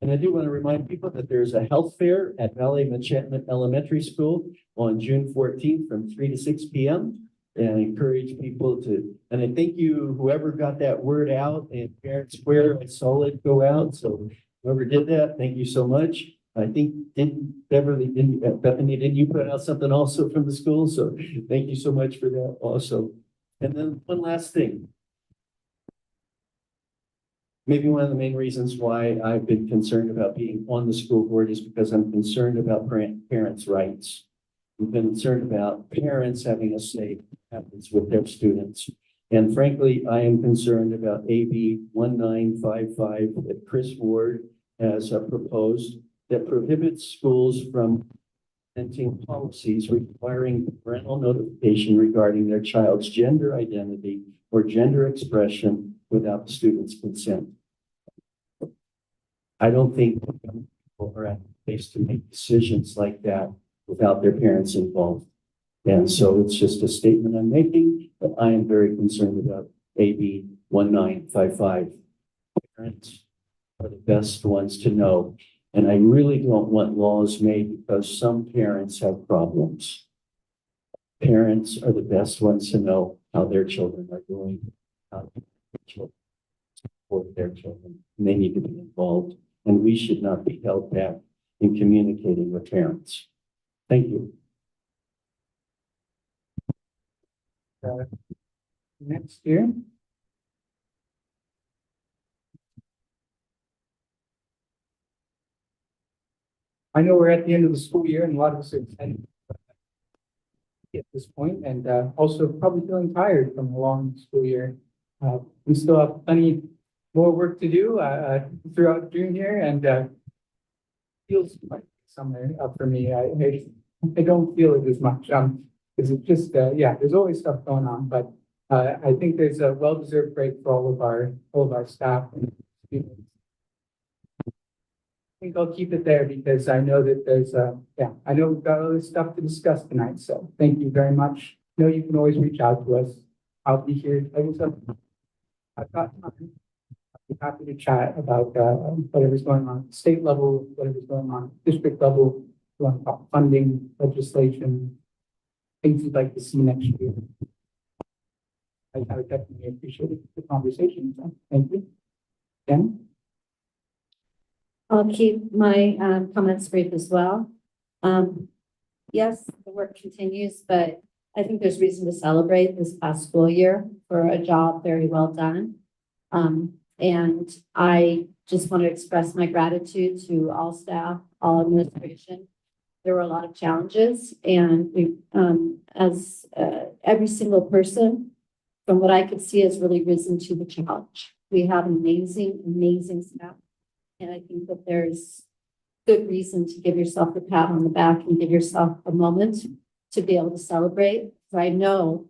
And I do want to remind people that there's a health fair at Valley of Enchantment Elementary School on June 14th from 3 to 6 p.m. And I encourage people to, and I thank you, whoever got that word out and Parent Square, I saw it go out. So whoever did that, thank you so much. I think Bethany, didn't you put out something also from the school? So thank you so much for that also. And then one last thing. Maybe one of the main reasons why I've been concerned about being on the school board is because I'm concerned about parents' rights. We've been concerned about parents having a say what happens with their students. And frankly, I am concerned about AB 1955 that Chris Ward has proposed that prohibits schools from implementing policies requiring parental notification regarding their child's gender identity or gender expression without the student's consent. I don't think people are at the place to make decisions like that without their parents involved. And so it's just a statement I'm making, but I am very concerned about AB 1955. Parents are the best ones to know. And I really don't want laws made because some parents have problems. Parents are the best ones to know how their children are doing, how their children support their children. And they need to be involved. And we should not be held back in communicating with parents. Thank you. Next year. I know we're at the end of the school year and a lot of us are excited at this point and also probably feeling tired from a long school year. We still have plenty more work to do throughout June here and feels like summer for me. I don't feel it as much because it's just, yeah, there's always stuff going on, but I think there's a well-deserved break for all of our staff and students. I think I'll keep it there because I know that there's I know we've got other stuff to discuss tonight. So thank you very much. I know you can always reach out to us. I'll be here. I've got time. I'll be happy to chat about whatever's going on at the state level, whatever's going on at district level, about funding, legislation, things you'd like to see next year. I would definitely appreciate the conversation. So thank you. Jen? I'll keep my comments brief as well. Yes, the work continues, but I think there's reason to celebrate this past school year for a job very well done. And I just want to express my gratitude to all staff, all administration. There were a lot of challenges, and we, as every single person, from what I could see, has really risen to the challenge. We have an amazing staff. And I think that there's good reason to give yourself a pat on the back and give yourself a moment to be able to celebrate. So I know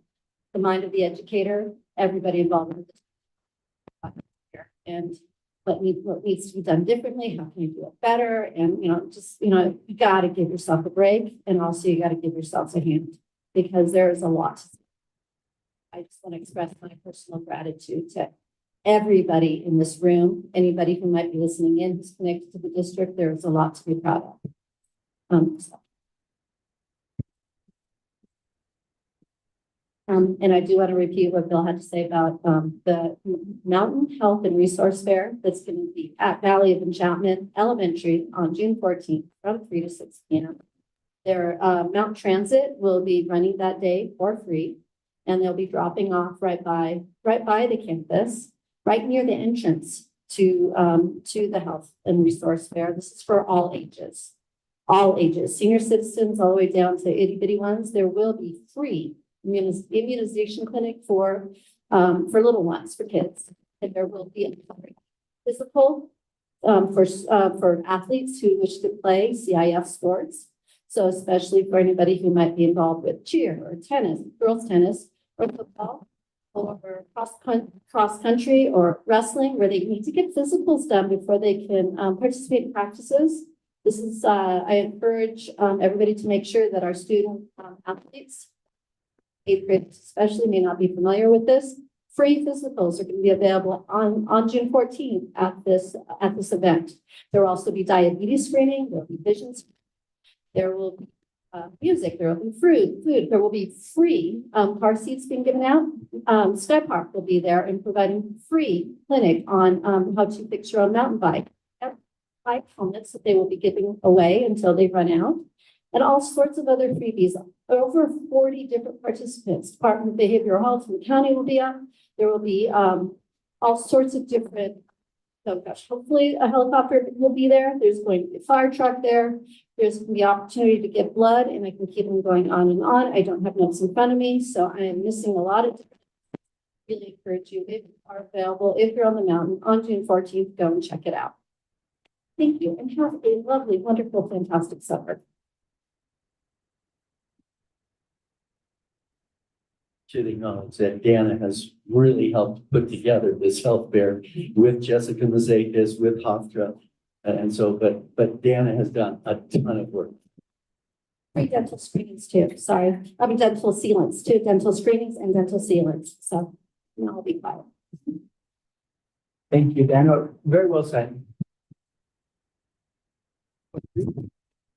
the mind of the educator, everybody involved in this. And what needs to be done differently, how can you do it better? And, you got to give yourself a break, and also you got to give yourself a hand, because there is a lot to. I just want to express my personal gratitude to everybody in this room, anybody who might be listening in who's connected to the district. There's a lot to be proud of. And I do want to repeat what Bill had to say about the Mountain Health and Resource Fair that's going to be at Valley of Enchantment Elementary on June 14th from 3 to 6 p.m. Their Mount Transit will be running that day for free, and they'll be dropping off right by the campus, right near the entrance to the Health and Resource Fair. This is for all ages, senior citizens all the way down to itty bitty ones. There will be free immunization clinic for little ones, for kids, and there will be a physical for athletes who wish to play CIF sports. So especially for anybody who might be involved with cheer or tennis, girls tennis, or football, or cross country or wrestling, where they need to get physicals done before they can participate in practices. This is, I encourage everybody to make sure that our student athletes, 8th graders especially, may not be familiar with this. Free physicals are going to be available on June 14th at this event. There will also be diabetes screening, there will be vision screening, there will be music, there will be food, there will be free car seats being given out. Sky Park will be there and providing free clinic on how to fix your own mountain bike. Bike helmets that they will be giving away until they run out, and all sorts of other freebies. Over 40 different participants. Department of Behavioral Health from the county will be up. There will be all sorts of different, oh gosh, hopefully a helicopter will be there. There's going to be a fire truck there. There's going to be opportunity to get blood, and I can keep them going on and on. I don't have notes in front of me, so I am missing a lot of different. Really encourage you, if you are available, if you're on the mountain on June 14th, go and check it out. Thank you, and have a lovely, wonderful, fantastic summer. Should acknowledge that Dana has really helped put together this health fair with Jessica Mazekis, with Hofstra. And so, but Dana has done a ton of work. Free dental screenings too, sorry. I mean, dental sealants too, dental screenings and dental sealants. So, I'll be quiet. Thank you, Dana. Very well said.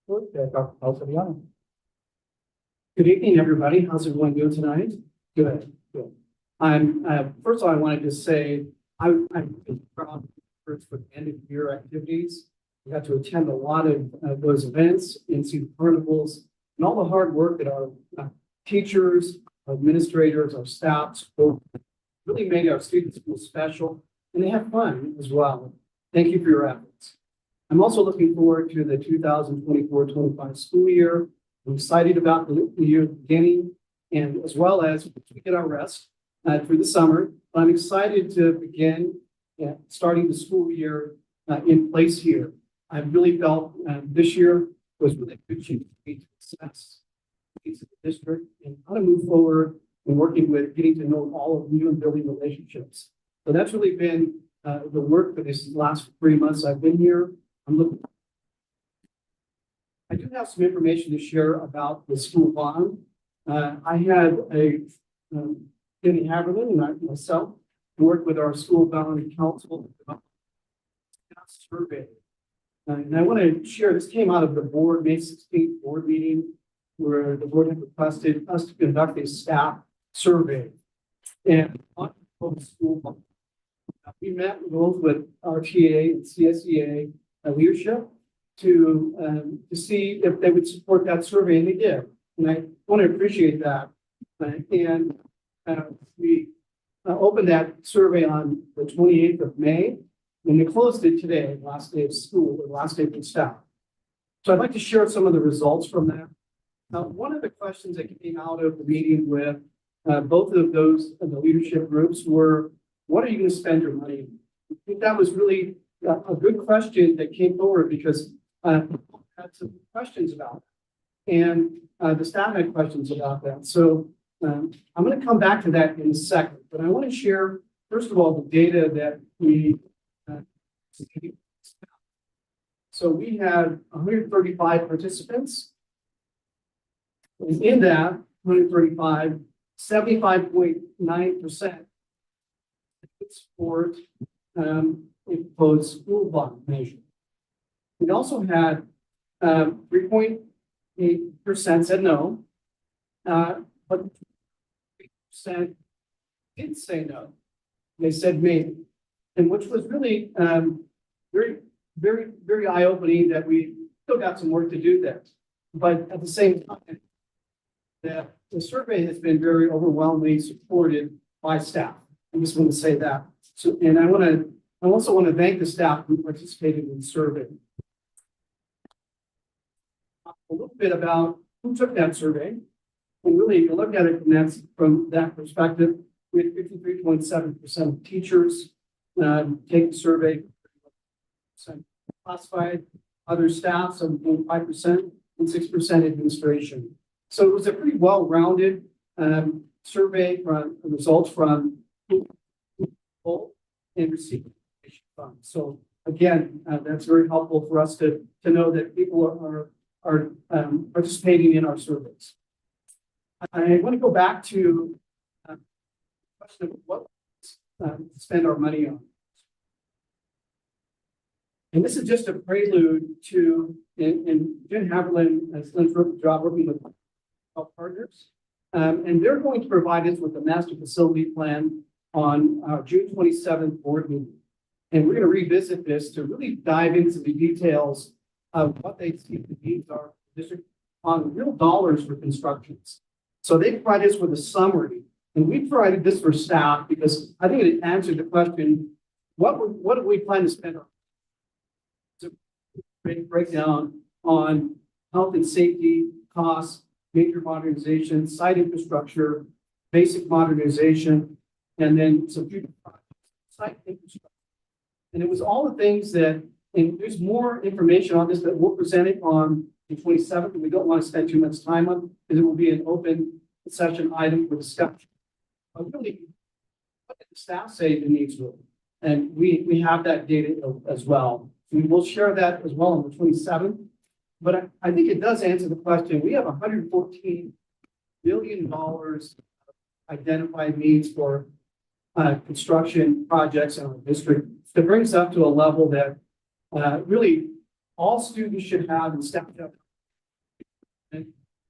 Dr. Palsadiano. Good evening, everybody. How's everyone doing tonight? Good. First of all, I wanted to say I'm really proud for the end of year activities. We got to attend a lot of those events and see the carnivals and all the hard work that our teachers, our administrators, our staff really made our students feel special, and they have fun as well. Thank you for your efforts. I'm also looking forward to the 2024-25 school year. I'm excited about the year beginning, and as well as we get our rest through the summer. But I'm excited to begin starting the school year in place here. I really felt this year was really a good chance to assess the district and how to move forward and working with getting to know all of you and building relationships. So that's really been the work for this last 3 months I've been here. I do have some information to share about the school bond. I had Kenny Haberlin and myself worked with our school bond council survey. And I want to share, this came out of the board, May 16th board meeting, where the board had requested us to conduct a staff survey. And on the school bond, we met both with RTA and CSEA, leadership to see if they would support that survey, and they did. And I want to appreciate that. We opened that survey on the 28th of May, and they closed it today, last day of school, or last day for staff. So I'd like to share some of the results from that. One of the questions that came out of the meeting with both of those the leadership groups were, what are you going to spend your money on? I think that was really a good question that came forward because people had some questions about it. And the staff had questions about that. So I'm going to come back to that in a second, but I want to share, first of all, the data that we so we had 135 participants. And in that 135, 75.9% support a proposed school bond measure. We also had 3.8% said no, but 3% did say no. They said maybe, and which was really very eye-opening that we still got some work to do there. But at the same time, the survey has been very overwhelmingly supported by staff. I just want to say that. So, and I also want to thank the staff who participated in the survey. A little bit about who took that survey. And really, you look at it from that perspective, we had 53.7% of teachers take the survey, classified, other staff, 7.5%, and 6% administration. So it was a pretty well-rounded survey from results from people and receiving funds. So again, that's very helpful for us to know that people are participating in our surveys. I want to go back to the question of what spend our money on. And this is just a prelude to, and Jen Haberlin has done a terrific job working with our partners. And they're going to provide us with a master facility plan on our June 27th board meeting. And we're going to revisit this to really dive into the details of what they see the needs are for the district on real dollars for constructions. So they provide us with a summary, and we provided this for staff because I think it answered the question, what do we plan to spend on? Breakdown on health and safety costs, major modernization, site infrastructure, basic modernization, and then some future projects, site infrastructure. And it was all the things that, and there's more information on this that we'll present it on the 27th, and we don't want to spend too much time on because it will be an open session item for discussion. But really, what did the staff say the needs were? And we have that data as well. We will share that as well on the 27th. But I think it does answer the question. We have $114 billion identified needs for construction projects in our district. It brings up to a level that really all students should have and staff have,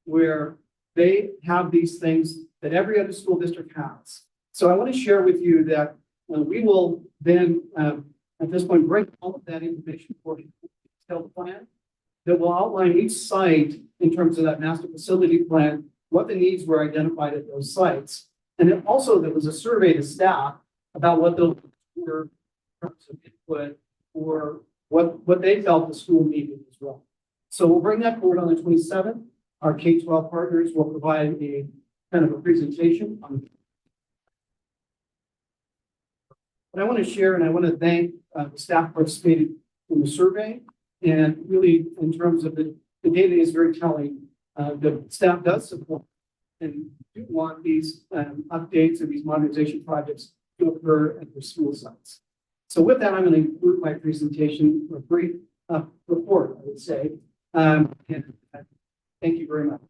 where they have these things that every other school district has. So I want to share with you that we will then at this point bring all of that information for you, detailed plan that will outline each site in terms of that master facility plan, what the needs were identified at those sites. And then also there was a survey to staff about what those were in terms of input or what they felt the school needed as well. So we'll bring that forward on the 27th. Our K-12 partners will provide a kind of a presentation on. But I want to share and I want to thank the staff participated in the survey. And really, in terms of the data is very telling. The staff does support and do want these updates and these modernization projects to occur at their school sites. So with that, I'm going to conclude my presentation, a brief report, I would say. And thank you very much.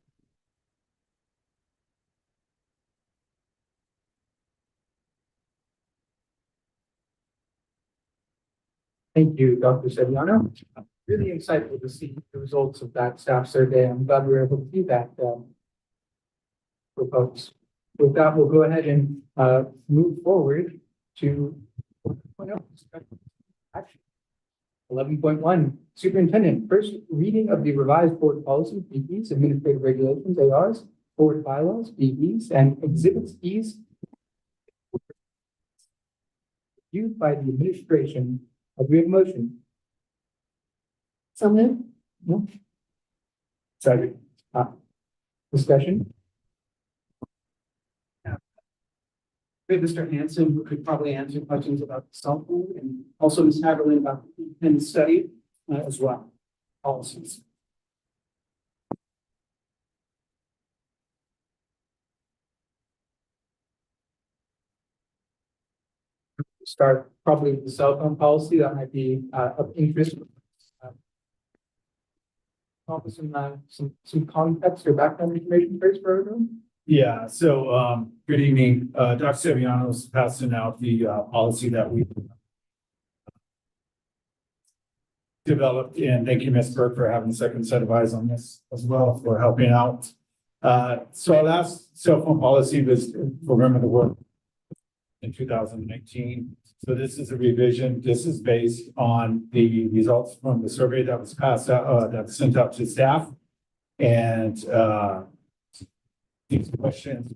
Thank you, Dr. Sevillano. Really excited to see the results of that staff survey. I'm glad we were able to do that for folks. With that, we'll go ahead and move forward to action. 11.1, Superintendent, first reading of the revised board policy, BEs, administrative regulations, ARs, board bylaws, BEs, and exhibits E's used by the administration. Do we have a motion? So moved. No? Second. Discussion? Mr. Hanson, who could probably answer questions about the cell phone, and also Ms. Haverland about the independent study as well, policies. Start probably with the cell phone policy that might be of interest. Offer some context or background information first for everyone. Yeah, so good evening. Dr. Saviano's passing out the policy that we developed, and thank you, Ms. Burke, for having a second set of eyes on this as well, for helping out. So our last cell phone policy was, remember the word, in 2019. So this is a revision. This is based on the results from the survey that was passed out, that was sent out to staff. And these questions,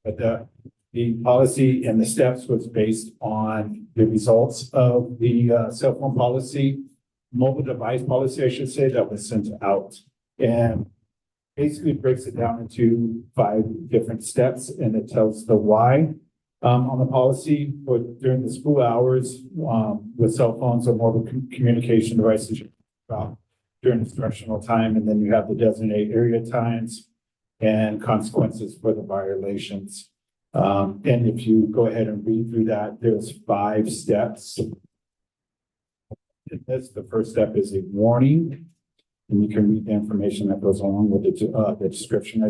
but the policy and the steps was based on the results of the cell phone policy, mobile device policy, I should say, that was sent out. And basically breaks it down into 5 different steps, and it tells the why on the policy for during the school hours with cell phones or mobile communication devices during instructional time. And then you have the designated area times and consequences for the violations. And if you go ahead and read through that, there's 5 steps. The first step is a warning, and you can read the information that goes along with the description,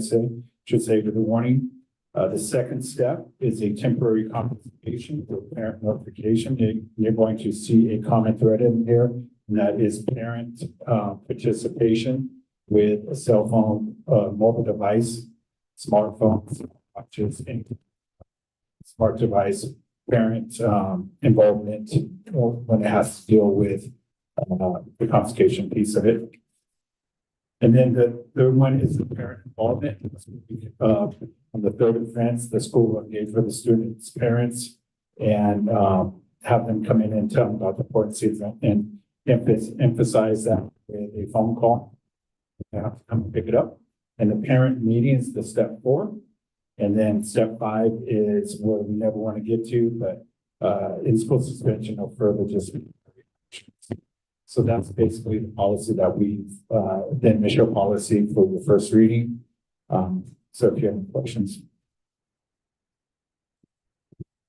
should say to the warning. The second step is a temporary compensation for parent notification. You're going to see a comment thread in here, and that is parent participation with a cell phone, mobile device, smartphones, watches, and smart device, parent involvement when it has to deal with the confiscation piece of it. And then the third one is the parent involvement. On the third offense, the school will engage with the students' parents and have them come in and tell them about the importance and emphasize that with a phone call. They have to come and pick it up. And the parent meeting is the step 4. And then step 5 is where we never want to get to, but in school suspension, no further disciplinary actions. So that's basically the policy that we've then Michelle policy for the first reading. So if you have any questions.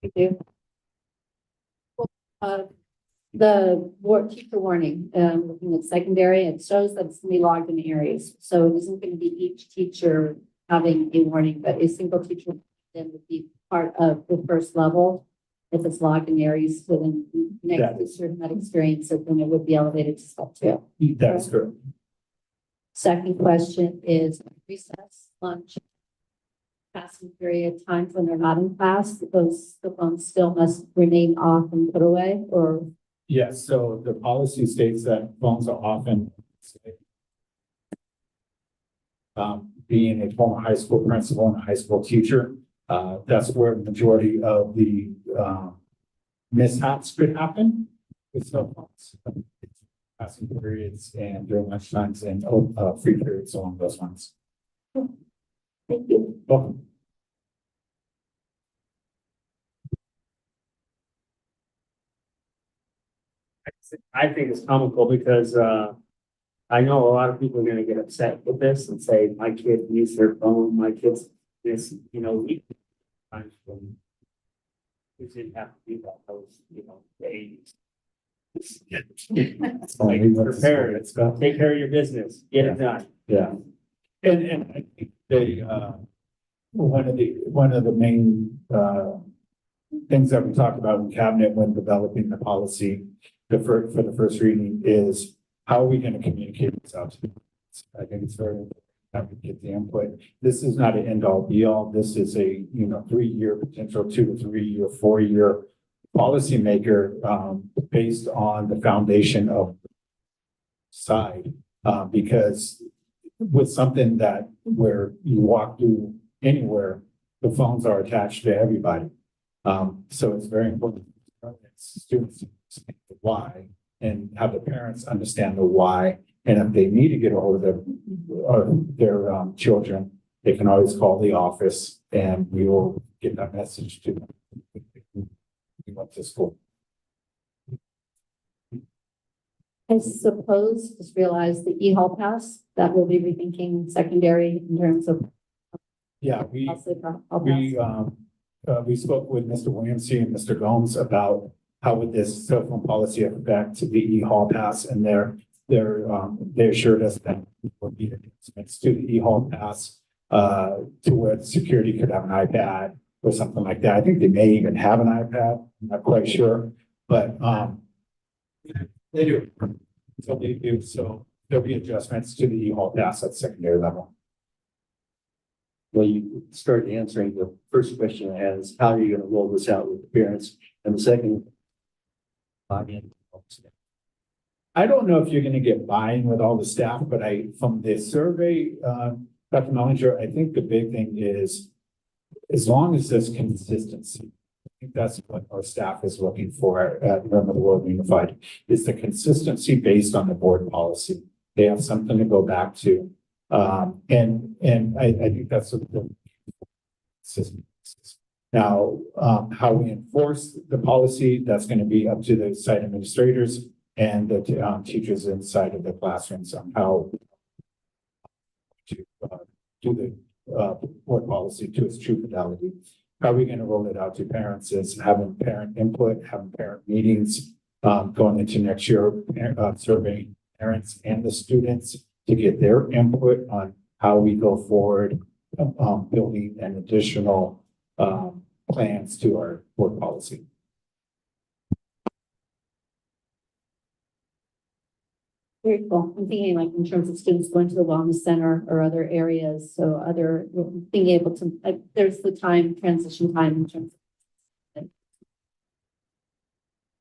Thank you. The teacher warning, looking at secondary, it shows that it's going to be logged in areas. So it isn't going to be each teacher having a warning, but a single teacher then would be part of the first level. If it's logged in areas, so then next teacher had experience, so then it would be elevated to step 2. That's correct. Second question is recess, lunch, passing period, times when they're not in class, the phones still must remain off and put away, or? Yes, so the policy states that phones are often being a former high school principal and a high school teacher, that's where the majority of the mishaps could happen with cell phones. Passing periods and during lunch times and free periods along those lines. Thank you. Welcome. I think it's comical because I know a lot of people are gonna get upset with this and say, my kid used their phone, my kids, this, we times when we didn't have to do that, those, the 80s. Like, prepare it, take care of your business, get it done. Yeah. And I think they one of the main things that we talked about in cabinet when developing the policy for the first reading is how are we going to communicate this out to the parents? I think it's very important that we get the input. This is not an end all be all. This is a 3-year potential 2 to 3 year 4-year policymaker, based on the foundation of side, because with something that where you walk through anywhere, the phones are attached to everybody. So it's very important that students understand the why and have the parents understand the why. And if they need to get a hold of their children, they can always call the office and we will get that message to them. We went to school. I suppose, just realize the e-hall pass, that will be rethinking secondary in terms of. Yeah, Also, hall pass. we spoke with Mr. Williamson and Mr. Gomes about how would this cell phone policy affect the e-hall pass, and they assured us that it would be adjustments to the e-hall pass, to where security could have an iPad or something like that. I think they may even have an iPad. I'm not quite sure, but, they do. So they do. So there'll be adjustments to the e-hall pass at secondary level. Well, you started answering the first question I had is how are you going to roll this out with the parents? And the second, buy-in. I don't know if you're gonna get buy-in with all the staff, but from the survey, Dr. Mellinger, I think the big thing is as long as there's consistency. I think that's what our staff is looking for at Remember the World Unified, is the consistency based on the board policy. They have something to go back to. And I think that's the system. Now, how we enforce the policy, that's going to be up to the site administrators and the teachers inside of the classrooms on how to do the board policy to its true fidelity. How are we going to roll it out to parents is having parent input, having parent meetings, going into next year, surveying parents and the students to get their input on how we go forward, building an additional plans to our board policy. Very cool. I'm thinking like in terms of students going to the wellness center or other areas, so being able to, there's the transition time in terms of.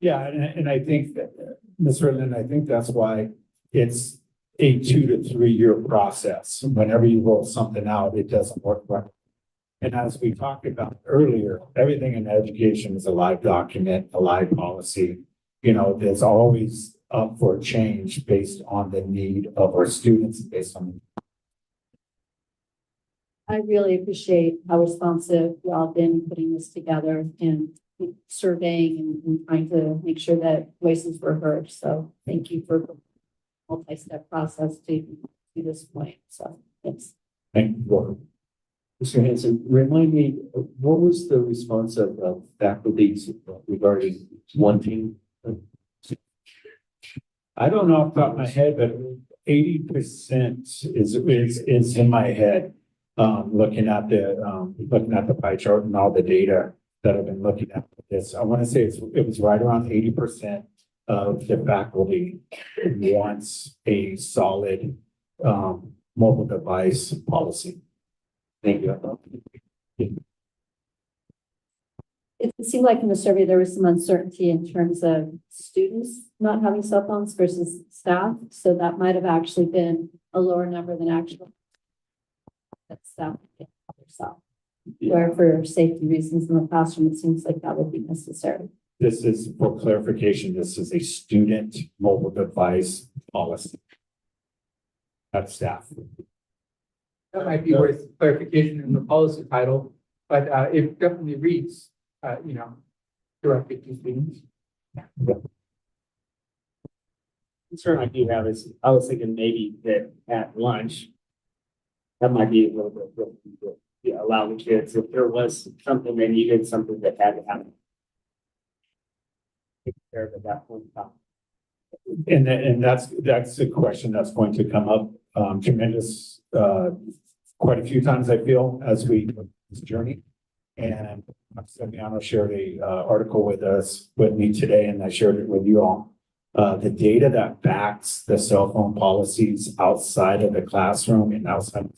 Yeah, and I think that, Ms. Ridlin, I think that's why it's a 2 to 3 year process. Whenever you roll something out, it doesn't work right. And as we talked about earlier, everything in education is a live document, a live policy. You know, there's always up for change based on the need of our students, based on. I really appreciate how responsive you all been in putting this together and surveying and trying to make sure that voices were heard. So thank you for the multi-step process to this point. So thanks. Thank you. Mr. Hanson, remind me, what was the response of faculty regarding wanting? I don't know off the top of my head, but 80% is in my head. Looking at the pie chart and all the data that I've been looking at with this, I want to say it was right around 80% of the faculty wants a solid mobile device policy. Thank you. It seemed like in the survey, there was some uncertainty in terms of students not having cell phones versus staff. So that might have actually been a lower number than actual that staff get themselves. Where for safety reasons in the classroom, it seems like that would be necessary. This is, for clarification, this is a student mobile device policy. Not staff. That might be worth clarification in the policy title, but it definitely reads, directed to students. Concern I do have is, I was thinking maybe that at lunch, that might be a little bit, allow the kids, if there was something they needed, something that had to happen. Take care of it at that point in time. And that's a question that's going to come up tremendous, quite a few times, I feel, as we go through this journey. And Fabiano shared a article with me today, and I shared it with you all. The data that backs the cell phone policies outside of the classroom and outside of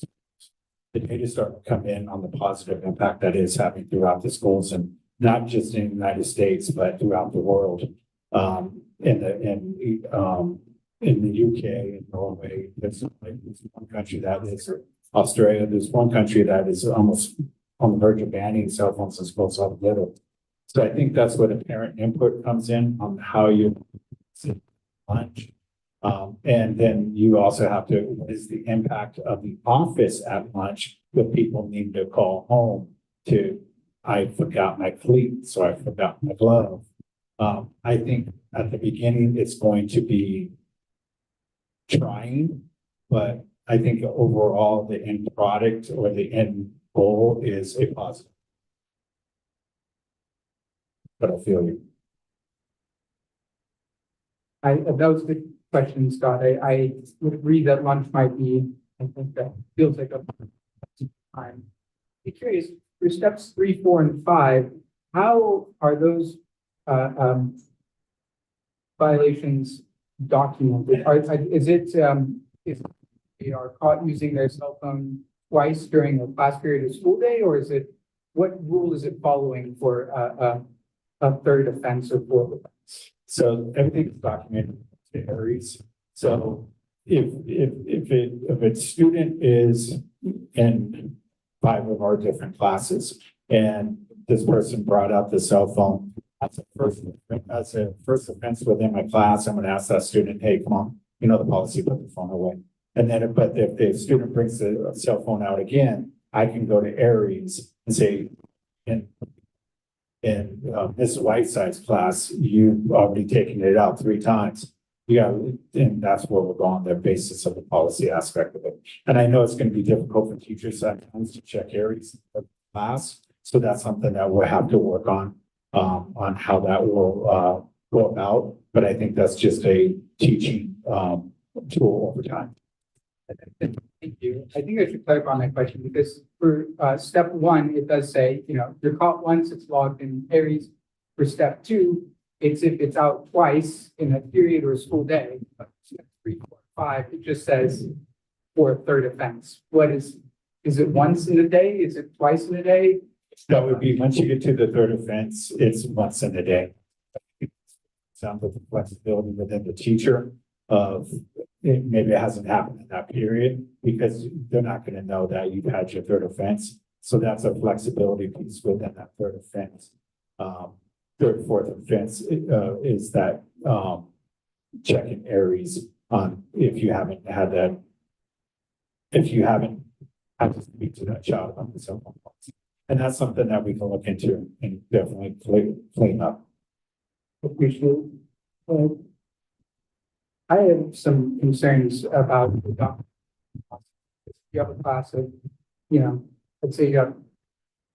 the data start to come in on the positive impact that is having throughout the schools and not just in the United States, but throughout the world. In the UK and Norway, there's one country that is Australia, there's one country that is almost on the verge of banning cell phones and schools altogether. So I think that's where the parent input comes in on how you sit lunch. And then you also have to, what is the impact of the office at lunch with people needing to call home to, I forgot my cleat, so I forgot my glove. I think at the beginning, it's going to be trying, but I think overall, the end product or the end goal is a positive. But I feel you. That was the question, Scott. I would agree that lunch might be, I think that feels like a time. Be curious, for steps 3, 4, and 5, how are those violations documented? Is they are caught using their cell phone twice during a class period of school day, or is it, what rule is it following for a third offense or fourth offense? So everything's documented to Aries. So if a student is in 5 of our different classes and this person brought up the cell phone as a first offense within my class, I'm going to ask that student, hey, come on, you know the policy, put the phone away. And then, but if the student brings the cell phone out again, I can go to Aries and say, in Ms. Whiteside's class, you've already taken it out 3 times. And that's where we're going, the basis of the policy aspect of it. And I know it's going to be difficult for teachers sometimes to check Aries class. So that's something that we'll have to work on how that will go about. But I think that's just a teaching tool over time. Thank you. I think I should clarify my question because for step 1, it does say, you're caught once, it's logged in Aries. For step 2, it's if it's out twice in a period or a school day. But step 3, 4, 5, it just says for a third offense. Is it once in a day? Is it twice in a day? That would be, once you get to the third offense, it's once in a day. Sounds like the flexibility within the teacher of maybe it hasn't happened in that period because they're not going to know that you've had your third offense. So that's a flexibility piece within that third offense. Third, fourth offense is that checking Aries on if you haven't had that, if you haven't had to speak to that child on the cell phone policy. And that's something that we can look into and definitely clean up. Appreciate it. I have some concerns about the document. You have a class of, let's say you have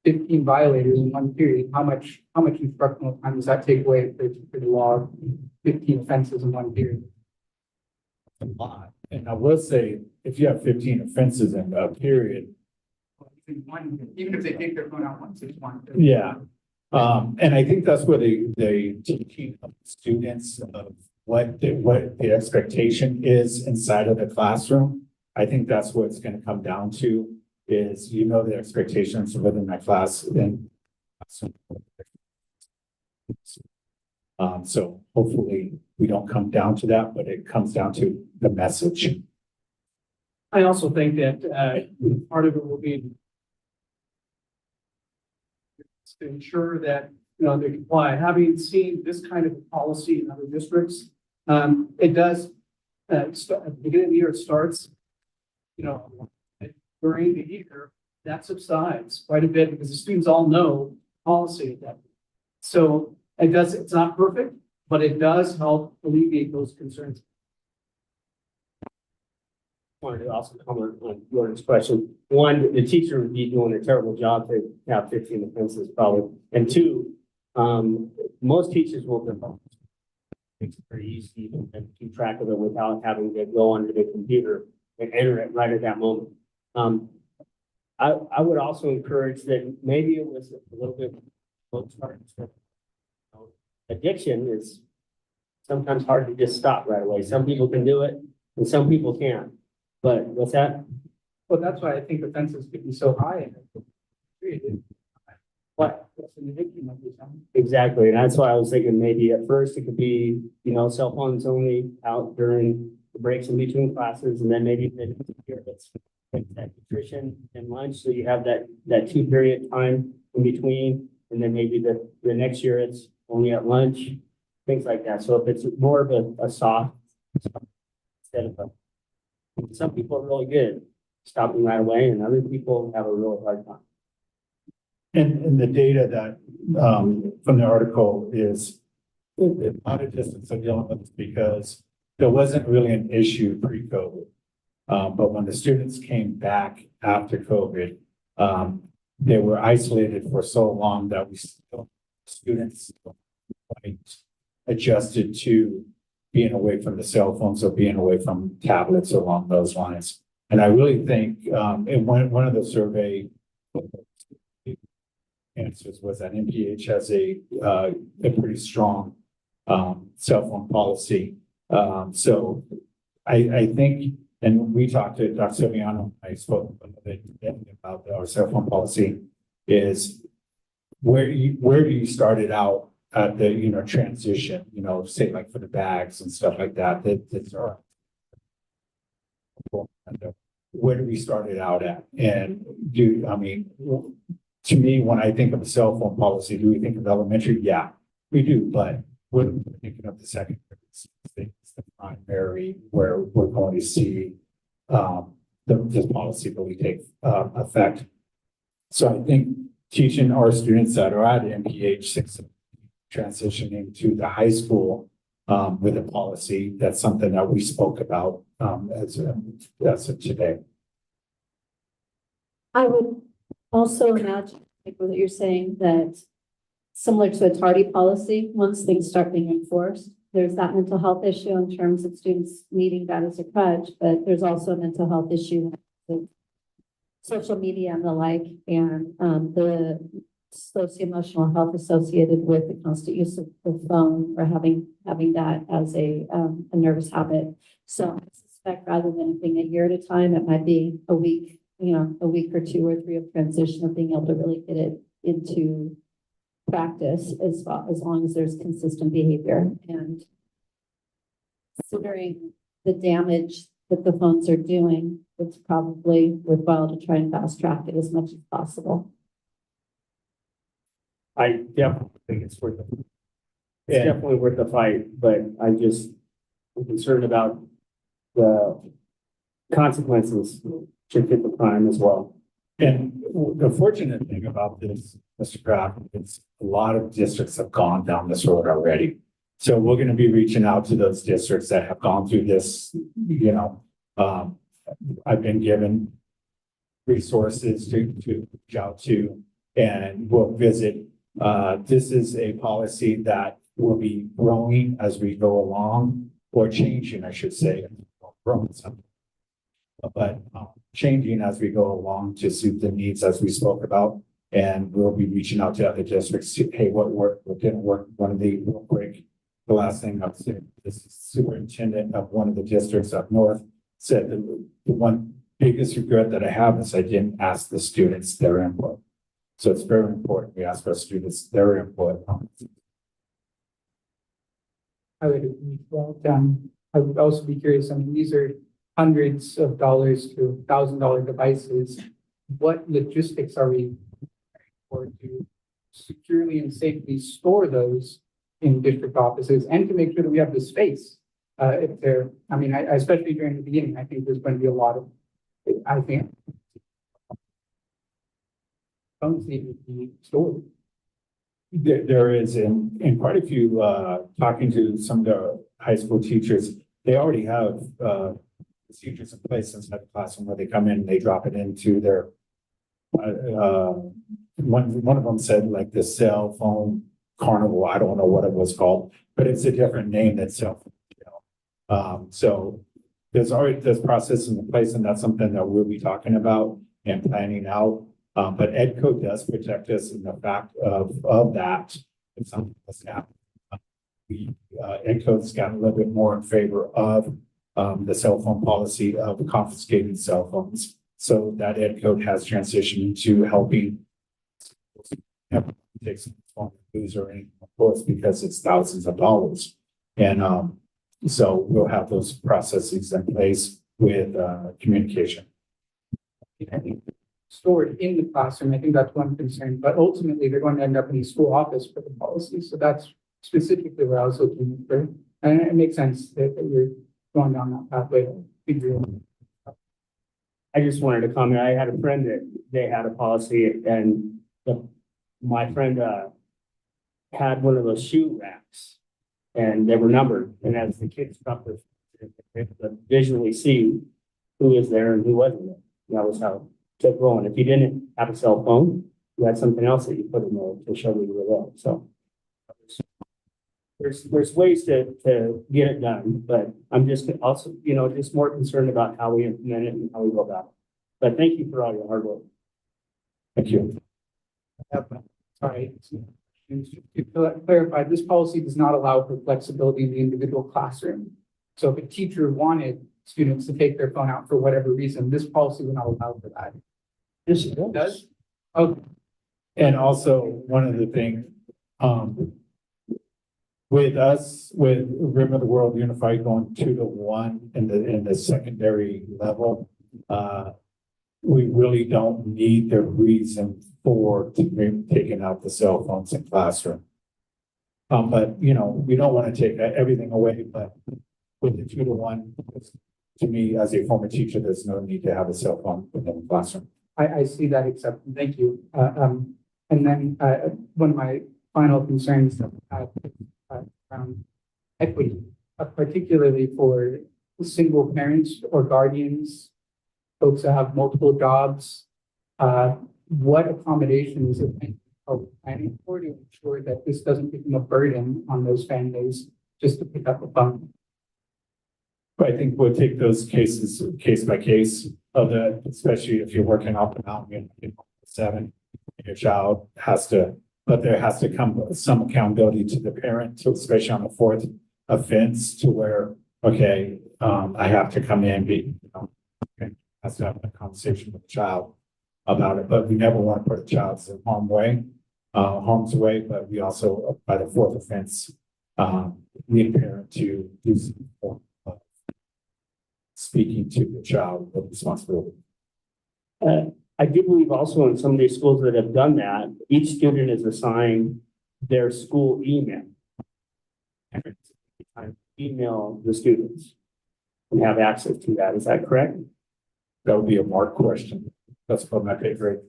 15 violators in one period. How much instructional time does that take away for the law? 15 offenses in one period. A lot. And I will say, if you have 15 offenses in a period. Even if they take their phone out once, it's one. Yeah. And I think that's where the teaching of students of what the expectation is inside of the classroom. I think that's what it's going to come down to is, the expectations within that class. And so hopefully we don't come down to that, but it comes down to the message. I also think that part of it will be to ensure that they comply. Having seen this kind of policy in other districts, it does at the beginning of the year it starts, during the year that subsides quite a bit because the students all know policy at that point. So it's not perfect, but it does help alleviate those concerns. Wanted to also comment on Jordan's question. 1, the teacher would be doing a terrible job to have 15 offenses probably. And 2, most teachers will develop. It's pretty easy to keep track of it without having to go onto the computer and enter it right at that moment. I would also encourage that maybe it was a little bit. Addiction is sometimes hard to just stop right away. Some people can do it and some people can't. But what's that? Well, that's why I think offenses could be so high in it. What? That's in the victim of this, huh? Exactly, and that's why I was thinking maybe at first it could be, cell phones only out during the breaks in between classes, and then maybe the year it's like that nutrition and lunch, so you have that 2 period time in between, and then maybe the next year it's only at lunch, things like that. So if it's more of a soft instead of some people are really good stopping right away, and other people have a really hard time. And the data that, from the article is, a lot of districts are dealing with this because there wasn't really an issue pre-COVID. But when the students came back after COVID, they were isolated for so long that students adjusted to being away from the cell phones or being away from tablets along those lines. And I really think, in one of the survey answers was that NPH has a pretty strong cell phone policy. So I think, and we talked to Dr. Silviano, I spoke a bit about our cell phone policy, is where do you start it out at the, transition, say like for the bags and stuff like that, that's our, where do we start it out at? And to me, when I think of a cell phone policy, do we think of elementary? Yeah, we do, but we're thinking of the secondary, the primary, where we're going to see this policy really take effect. So I think teaching our students that are at MPH 6 transitioning to the high school with a policy, that's something that we spoke about as of today. I would also imagine, like what you're saying, that similar to a tardy policy, once things start being enforced, there's that mental health issue in terms of students needing that as a crutch, but there's also a mental health issue with social media and the like, and the socio-emotional health associated with the constant use of the phone or having that as a nervous habit. So I suspect rather than it being a year at a time, it might be a week or 2 or 3 of transition of being able to really get it into practice as long as there's consistent behavior. And considering the damage that the phones are doing, it's probably worthwhile to try and fast track it as much as possible. I definitely think it's worth it. It's definitely worth the fight, but I'm concerned about the consequences should hit the prime as well. And the fortunate thing about this, Mr. Kraft, is a lot of districts have gone down this road already. So we're going to be reaching out to those districts that have gone through this, I've been given resources to reach out to, and we'll visit. This is a policy that will be growing as we go along, or changing, I should say, growing something. But changing as we go along to suit the needs as we spoke about. And we'll be reaching out to other districts to, hey, what worked, what didn't work. One of the real quick, the last thing I'll say, this superintendent of one of the districts up north said the one biggest regret that I have is I didn't ask the students their input. So it's very important we ask our students their input. I would agree. Well, I would also be curious, these are hundreds of dollars to $1,000 devices. What logistics are we for to securely and safely store those in district offices and to make sure that we have the space? If they're, especially during the beginning, I think there's going to be a lot of, phones need to be stored. There is, in quite a few, talking to some of the high school teachers, they already have procedures in place inside the classroom where they come in and they drop it into their, one of them said like the cell phone carnival, I don't know what it was called, but it's a different name than cell phone. So there's already this process in place, and that's something that we'll be talking about and planning out. But Ed Code does protect us in the fact of that. If something does happen, Ed Code's gotten a little bit more in favor of the cell phone policy of confiscating cell phones. So that Ed Code has transitioned to helping have to take some form of dues or anything, of course, because it's thousands of dollars. And so we'll have those processes in place with communication. I think stored in the classroom, I think that's one concern, but ultimately they're going to end up in the school office for the policy. So that's specifically where I was looking for. And it makes sense that you're going down that pathway to figure it out. I just wanted to comment, I had a friend that they had a policy and my friend, had one of those shoe racks and they were numbered. And as the kids dropped their, they could visually see who was there and who wasn't there. That was how it took rolling. If you didn't have a cell phone, you had something else that you put in there to show that you were there. So there's ways to get it done, but I'm just also, just more concerned about how we implement it and how we go about it. But thank you for all your hard work. Thank you. Sorry. To clarify, this policy does not allow for flexibility in the individual classroom. So if a teacher wanted students to take their phone out for whatever reason, this policy would not allow for that. Yes, it does. Okay. And also, one of the things, with us, with Rim of the World Unified going 2-1 in the secondary level, we really don't need the reason for taking out the cell phones in classroom. But we don't want to take everything away, but with the 2-1, to me, as a former teacher, there's no need to have a cell phone within the classroom. I see that accepted. Thank you. And then one of my final concerns around equity, particularly for single parents or guardians, folks that have multiple jobs. What accommodations are we planning for to ensure that this doesn't become a burden on those families just to pick up a phone? But I think we'll take those cases case by case of that, especially if you're working off and out, 7, your child has to, but there has to come some accountability to the parent, to especially on the 4th offense, to where, okay, I have to come in, has to have a conversation with the child about it, but we never want to put a child in harm's way, but we also, by the 4th offense, need a parent to do some form of speaking to the child with responsibility. I do believe also in some of these schools that have done that, each student is assigned their school email. Email the students and have access to that. Is that correct? That would be a Mark question. That's about my favorite.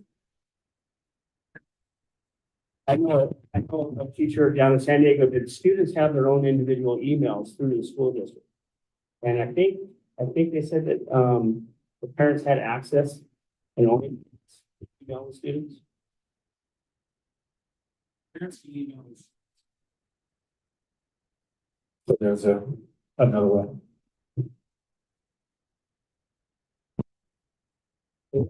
I know a teacher down in San Diego that students have their own individual emails through the school district. And I think they said that the parents had access and only email the students. Parents emails. So there's another one.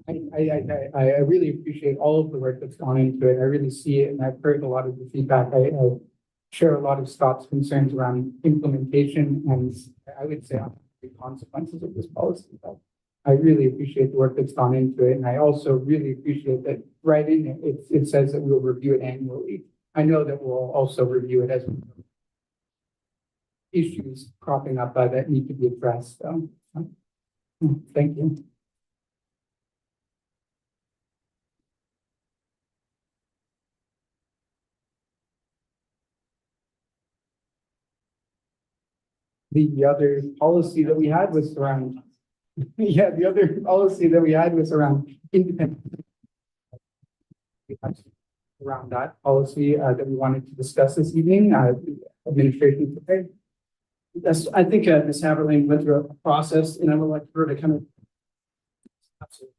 I really appreciate all of the work that's gone into it. I really see it, and I've heard a lot of the feedback. I share a lot of Scott's concerns around implementation, and I would say the consequences of this policy. But I really appreciate the work that's gone into it, and I also really appreciate that right in it says that we'll review it annually. I know that we'll also review it as issues cropping up that need to be addressed. So, thank you. The other policy that we had was around, the other policy that we had was around independent. Around that policy that we wanted to discuss this evening, administration prepared. Yes, I think Ms. Haberlin went through a process, and I would like her to kind of. Absolutely.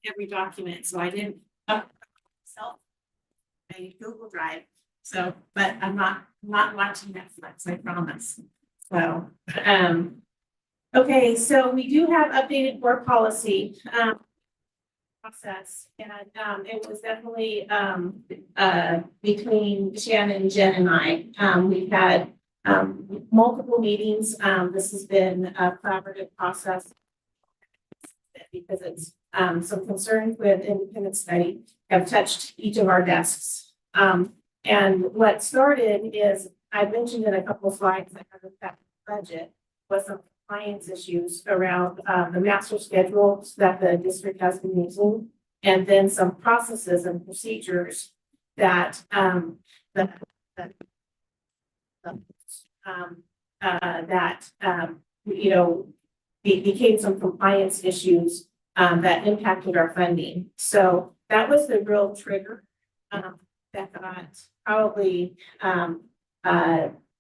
Every document, so I didn't myself a Google Drive. So, but I'm not watching Netflix, I promise. So, okay, so we do have updated board policy process, and it was definitely between Shannon, Jen, and I. We've had multiple meetings. This has been a collaborative process because it's, some concerns with independent study have touched each of our desks. And what started is, I mentioned in a couple of slides that have affected the budget, was some compliance issues around, the master schedules that the district has been using. And then some processes and procedures that, you know, became some compliance issues that impacted our funding. So that was the real trigger that got probably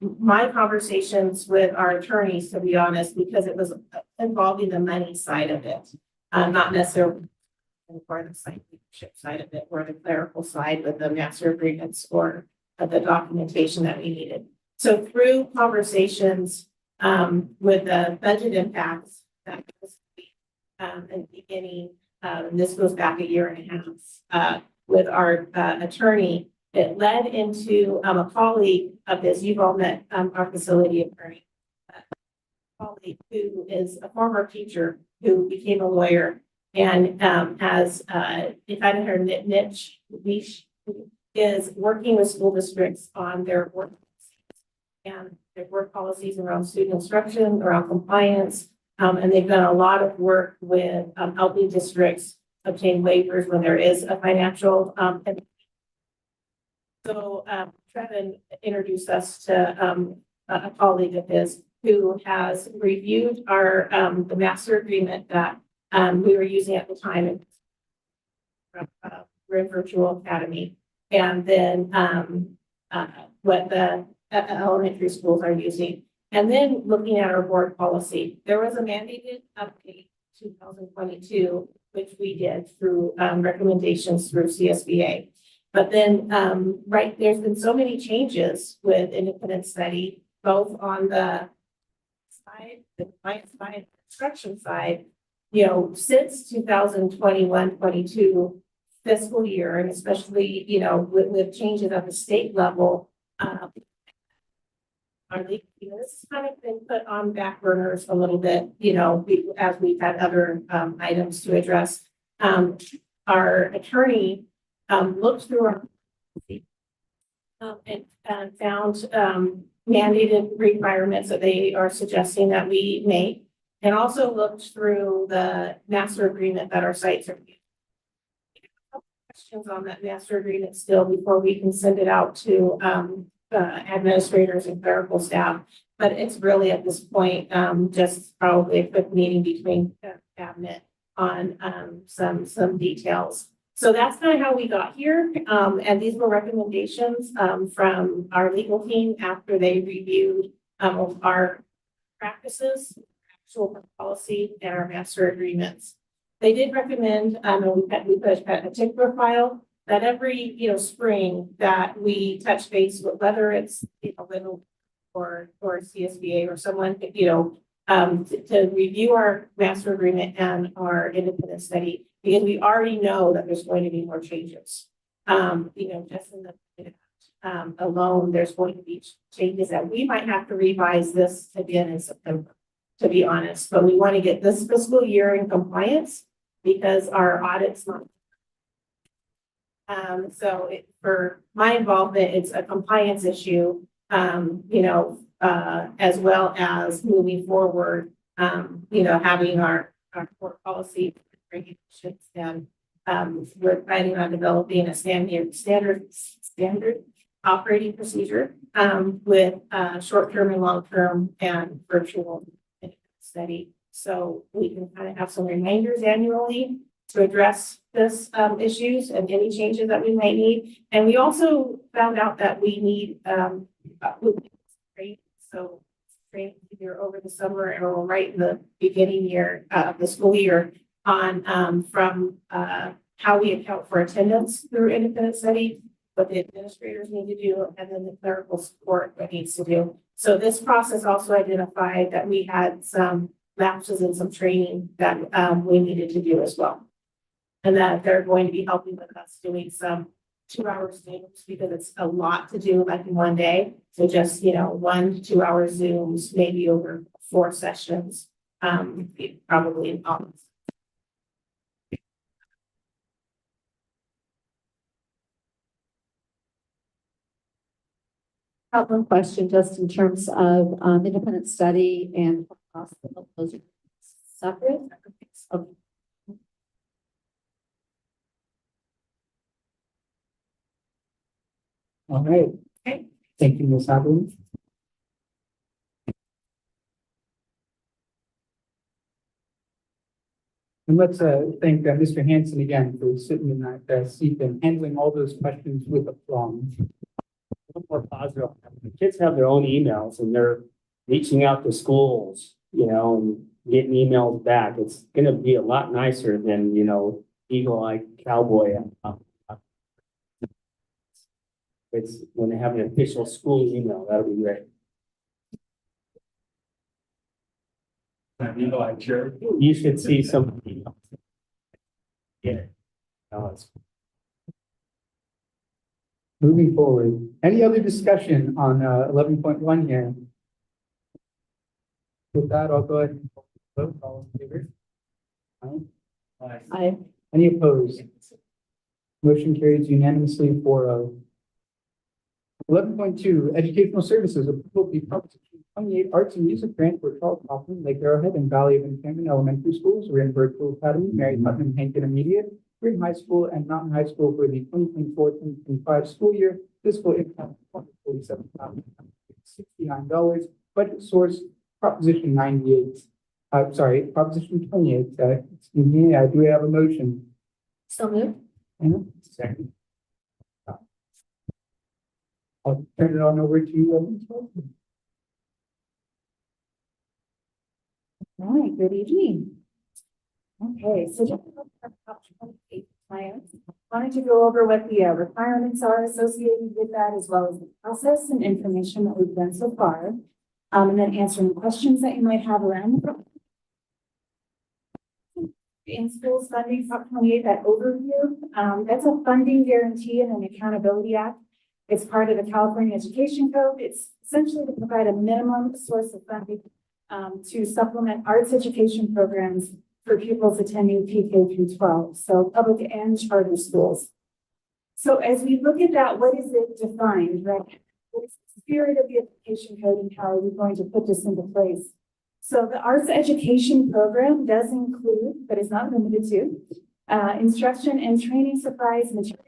my conversations with our attorneys, to be honest, because it was involving the money side of it, not necessarily for the site leadership side of it, or the clerical side with the master agreements or the documentation that we needed. So through conversations with the budget impacts that was in the beginning, and this goes back a year and a half with our attorney, it led into a colleague of his. You've all met our facility attorney, colleague who is a former teacher who became a lawyer and has decided her niche is working with school districts on their work and their work policies around student instruction, around compliance. And they've done a lot of work with helping districts obtain waivers when there is a financial. So Trevin introduced us to a colleague of his who has reviewed our the master agreement that we were using at the time. We're in Virtual Academy, and then what the elementary schools are using. And then looking at our board policy, there was a mandated update 2022, which we did through recommendations through CSBA. But then, right, there's been so many changes with independent study, both on the side, the client side, instruction side, you know, since 2021-22 fiscal year, and especially, you know, with changes at the state level, our league, you know, this has kind of been put on back burners a little bit, you know, as we've had other items to address. Our attorney looked through our and found mandated requirements that they are suggesting that we make, and also looked through the master agreement that our sites are using. Questions on that master agreement still before we can send it out to administrators and clerical staff, but it's really at this point just probably a quick meeting between cabinet on some details. So that's kind of how we got here, and these were recommendations from our legal team after they reviewed our practices, actual policy, and our master agreements. They did recommend, and we put a tick profile that every, you know, spring that we touch base with, whether it's, you know, little or CSBA or someone, you know, to review our master agreement and our independent study, because we already know that there's going to be more changes. You know, just in the alone, there's going to be changes that we might have to revise this again in September, to be honest. But we want to get this fiscal year in compliance because our audit's not. So for my involvement, it's a compliance issue, you know, as well as moving forward, you know, having our core policy regulations, and we're planning on developing a standard operating procedure with short-term and long-term and virtual study. So we can kind of have some reminders annually to address this issues and any changes that we might need. And we also found out that we need so training either over the summer or right in the beginning year of the school year on from how we account for attendance through independent study, what the administrators need to do, and then the clerical support that needs to do. So this process also identified that we had some lapses in some training that we needed to do as well. And that they're going to be helping with us doing some 2 hour Zooms because it's a lot to do like in one day. So just, 1 to 2 hour Zooms, maybe over 4 sessions, probably in August. Have one question just in terms of independent study and hospital, those are separate? Okay. All right. Okay. Thank you, Ms. Abrams. And let's thank Mr. Hanson again for sitting in that seat and handling all those questions with aplomb. A little more positive. The kids have their own emails and they're reaching out to schools, and getting emails back. It's gonna be a lot nicer than, eagle-eyed cowboy. It's when they have an official school email, that'll be great. Sure. You should see some emails. Yeah. No, it's Moving forward, any other discussion on 11.1 here? With that, I'll go ahead and vote. All in favor? Aye. Any opposed? Motion carries unanimously 4-0. 11.2, educational services, approval of the Proposition 28 Arts and Music Grant for Charles Kaufman, Lake Arrowhead, and Valley of Encampment Elementary Schools, Rin Virtual Academy, Mary Putnam Hank Intermediate, Green High School, and Mountain High School for the 2024-2025 school year. Fiscal impact $47,69. Budget source Proposition 98. Proposition 28. Excuse me. Do we have a motion? So moved. Anna? Second. I'll turn it on over to you. All right, good evening. Okay, so just plans. Wanted to go over what the requirements are associated with that, as well as the process and information that we've done so far. And then answering questions that you might have around the in schools funding, Prop 28, that overview. That's a funding guarantee and an accountability act. It's part of the California Education Code. It's essentially to provide a minimum source of funding to supplement arts education programs for pupils attending PK through 12, so public and charter schools. So as we look at that, what is it defined, right? What is the spirit of the education code and how are we going to put this into place? So the arts education program does include, but is not limited to, instruction and training supplies, materials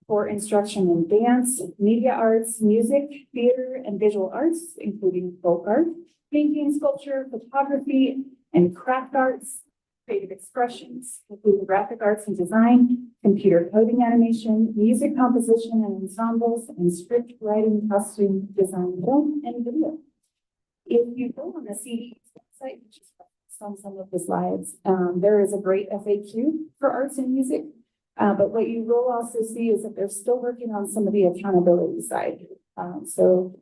for instruction in dance, media arts, music, theater, and visual arts, including folk art, painting, sculpture, photography, and craft arts, creative expressions, including graphic arts and design, computer coding animation, music composition and ensembles, and script writing, costume design, film, and video. If you go on the CD's website, which is on some of the slides, there is a great FAQ for arts and music. But what you will also see is that they're still working on some of the accountability side. So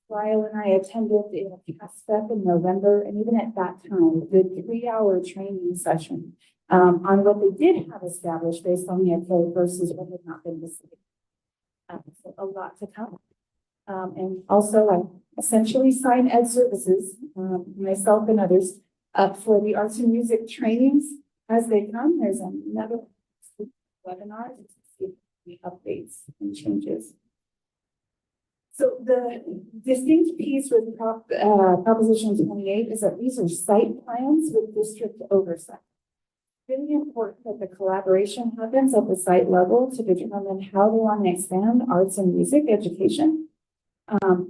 Lyle and I attended a past step in November, and even at that time, a good 3-hour training session on what they did have established based on the code versus what had not been decided. So a lot to come. And also, I essentially sign ed services, myself and others, up for the arts and music trainings as they come. There's another webinar to see the updates and changes. So the distinct piece with Proposition 28 is that these are site plans with district oversight. Really important that the collaboration happens at the site level to determine how they want to expand arts and music education.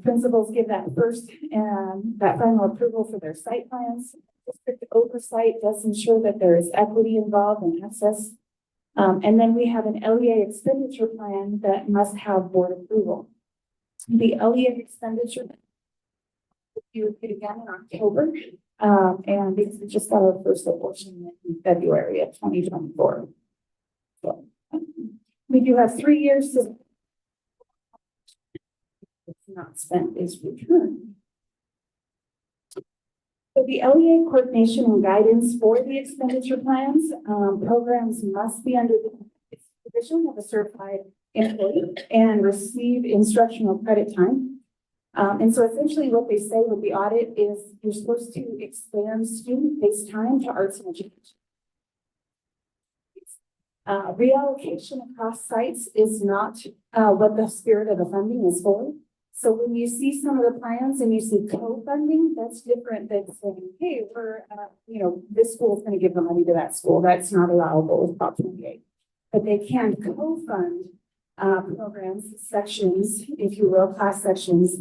Principals give that first and that final approval for their site plans. District oversight does ensure that there is equity involved in access. And then we have an LEA expenditure plan that must have board approval. The LEA expenditure will be reviewed again in October, and because we just got our first apportionment in February of 2024. So we do have 3 years to not spent is returned. So the LEA coordination and guidance for the expenditure plans, programs must be under the supervision of a certified employee and receive instructional credit time. And so essentially what they say with the audit is you're supposed to expand student-based time to arts and education. Reallocation across sites is not what the spirit of the funding is for. So when you see some of the plans and you see co-funding, that's different than saying, hey, this school is going to give the money to that school. That's not allowable with Prop 28. But they can co-fund programs, sections, if you will, class sections,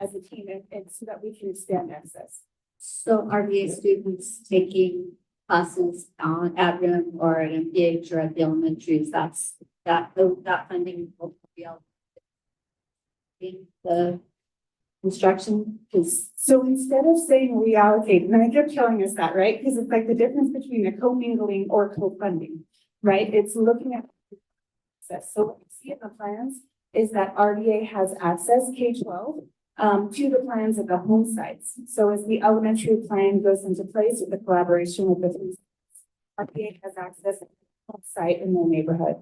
as a team, and so that we can expand access. So RVA students taking classes on at RIM or at MPH or at the elementaries, that funding will be able in the instruction is. So instead of saying reallocate, and I kept telling us that, right? Because it's like the difference between a commingling or co-funding, right? It's looking at access. So what you see in the plans is that RDA has access K-12 to the plans of the home sites. So as the elementary plan goes into place with the collaboration with the three, RDA has access to the home site in their neighborhood.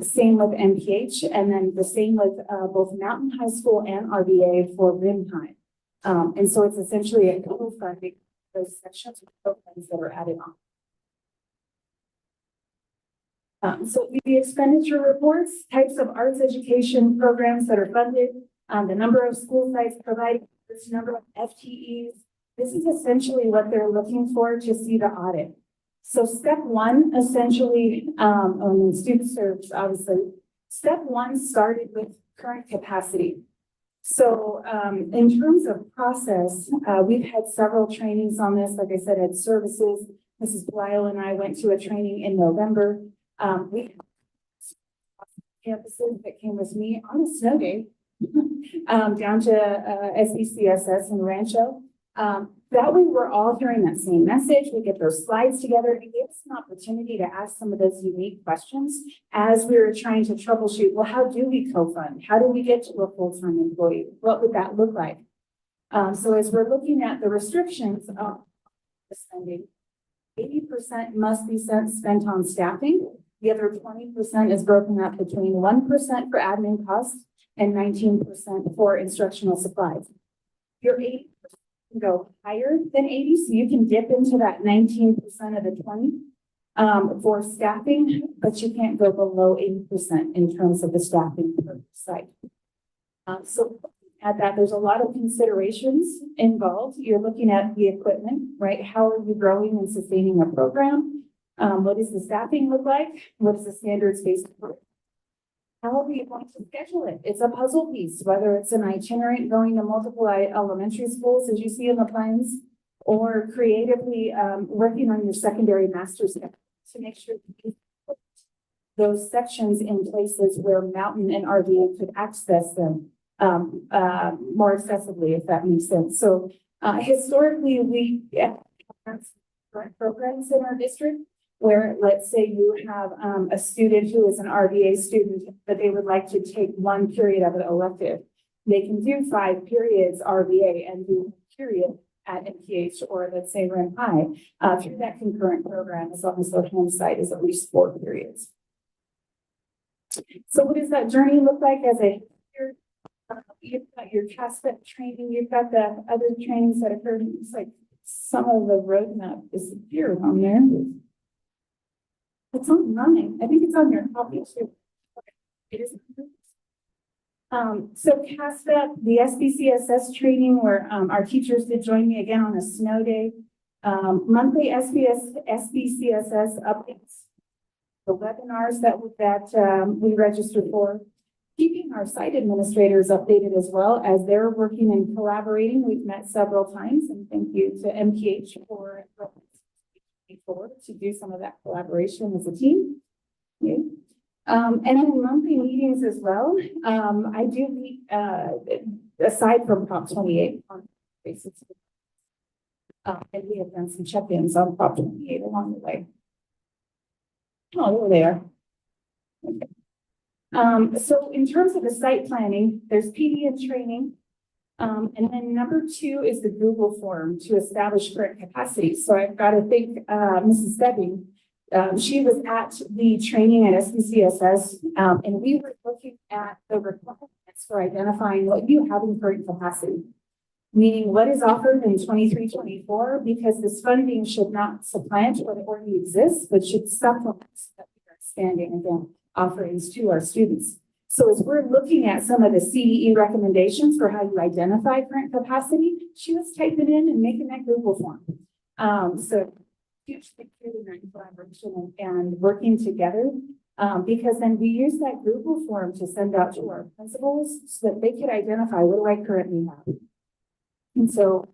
Same with MPH, and then the same with both Mountain High School and RVA for RIM time. And so it's essentially a co-funding those sections of programs that are added on. So the expenditure reports, types of arts education programs that are funded, the number of school sites provided, this number of FTEs. This is essentially what they're looking for to see the audit. So step one, essentially, student service, obviously, step one started with current capacity. So in terms of process, we've had several trainings on this. Like I said, at services, Mrs. Blyle and I went to a training in November. We had campuses that came with me on a snow day down to SBCSS in Rancho. That way we're all hearing that same message. We get those slides together. It gave us an opportunity to ask some of those unique questions as we were trying to troubleshoot. Well, how do we co-fund? How do we get to a full-time employee? What would that look like? So as we're looking at the restrictions of the spending, 80% must be spent on staffing. The other 20% is broken up between 1% for admin costs and 19% for instructional supplies. Your 80% can go higher than 80, so you can dip into that 19% of the 20 for staffing, but you can't go below 80% in terms of the staffing per site. So at that, there's a lot of considerations involved. You're looking at the equipment, right? How are you growing and sustaining a program? What does the staffing look like? What is the standards-based approach? How are we going to schedule it? It's a puzzle piece, whether it's an itinerant going to multiple elementary schools, as you see in the plans, or creatively working on your secondary master's to make sure you put those sections in places where Mountain and RVA could access them more accessibly, if that makes sense. So historically, we have programs in our district where, let's say you have a student who is an RVA student, but they would like to take one period of an elective. They can do 5 periods RVA and do a period at MPH or let's say RIM High through that concurrent program, as long as their home site is at least 4 periods. So what does that journey look like as a you've got your CASPET training, you've got the other trainings that occurred. It's like some of the roadmap disappeared on there. It's on mine. I think it's on your copy too. It is. So CASPET, the SBCSS training where our teachers did join me again on a snow day. Monthly SBCSS updates. The webinars that we registered for. Keeping our site administrators updated as well as they're working and collaborating. We've met several times, and thank you to MPH for to do some of that collaboration as a team. Okay. And then monthly meetings as well. I do meet aside from Prop 28 on basis. And we have done some check-ins on Prop 28 along the way. Oh, there they are. Okay. So in terms of the site planning, there's PD and training. And then number 2 is the Google form to establish current capacity. So I've got to thank, Mrs. Stebbing. She was at the training at SBCSS, and we were looking at the requirements for identifying what you have in current capacity. Meaning what is offered in 23-24, because this funding should not supplant what already exists, but should supplement that we are expanding again offerings to our students. So as we're looking at some of the CDE recommendations for how you identify current capacity, she was typing in and making that Google form. So huge thank you to that collaboration and working together. Because then we use that Google form to send out to our principals so that they could identify what do I currently have. And so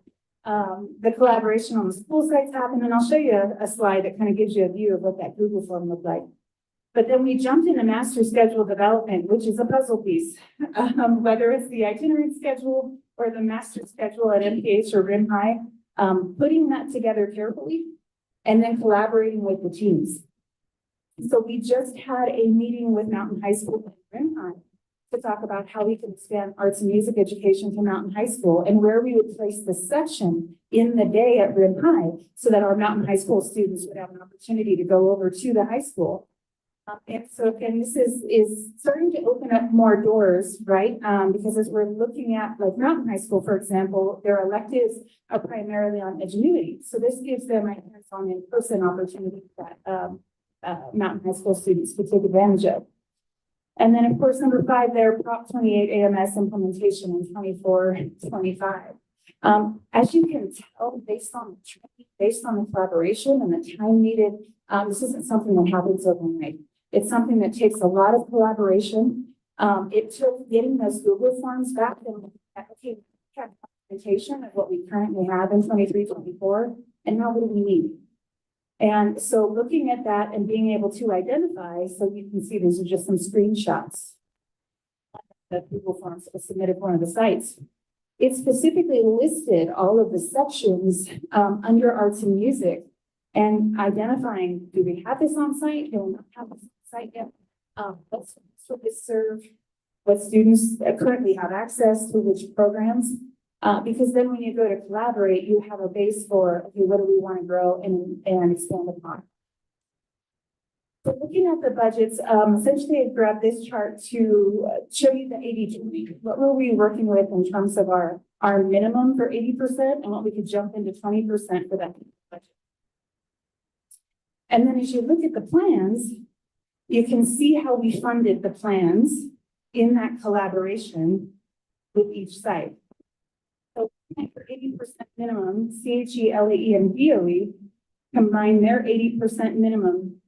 the collaboration on the school sites happened, and I'll show you a slide that kind of gives you a view of what that Google form looked like. But then we jumped into master schedule development, which is a puzzle piece. Whether it's the itinerant schedule or the master schedule at MPH or Rim High, putting that together carefully and then collaborating with the teams. So we just had a meeting with Mountain High School and Rim High to talk about how we can expand arts and music education to Mountain High School and where we would place the section in the day at Rim High so that our Mountain High School students would have an opportunity to go over to the high school. And so again, this is starting to open up more doors, right? Because as we're looking at like Mountain High School, for example, their electives are primarily on Edgenuity. So this gives them a hands-on in-person opportunity that Mountain High School students could take advantage of. And then of course, number 5, their Prop 28 AMS implementation in 24-25. As you can tell, based on the collaboration and the time needed, this isn't something that happens overnight. It's something that takes a lot of collaboration. It took getting those Google forms back and documentation of what we currently have in 23-24, and now what do we need? And so looking at that and being able to identify, so you can see these are just some screenshots that Google forms was submitted for one of the sites. It specifically listed all of the sections under arts and music and identifying, do we have this on site? Do we not have this on site yet? Let's sort of serve what students currently have access to which programs. Because then when you go to collaborate, you have a base for, okay, what do we want to grow and expand upon? So looking at the budgets, essentially I grabbed this chart to show you the 80-20. What were we working with in terms of our minimum for 80% and what we could jump into 20% for that budget. And then as you look at the plans, you can see how we funded the plans in that collaboration with each site. So for 80% minimum, CHE, LAE, and VOE combine their 80% minimum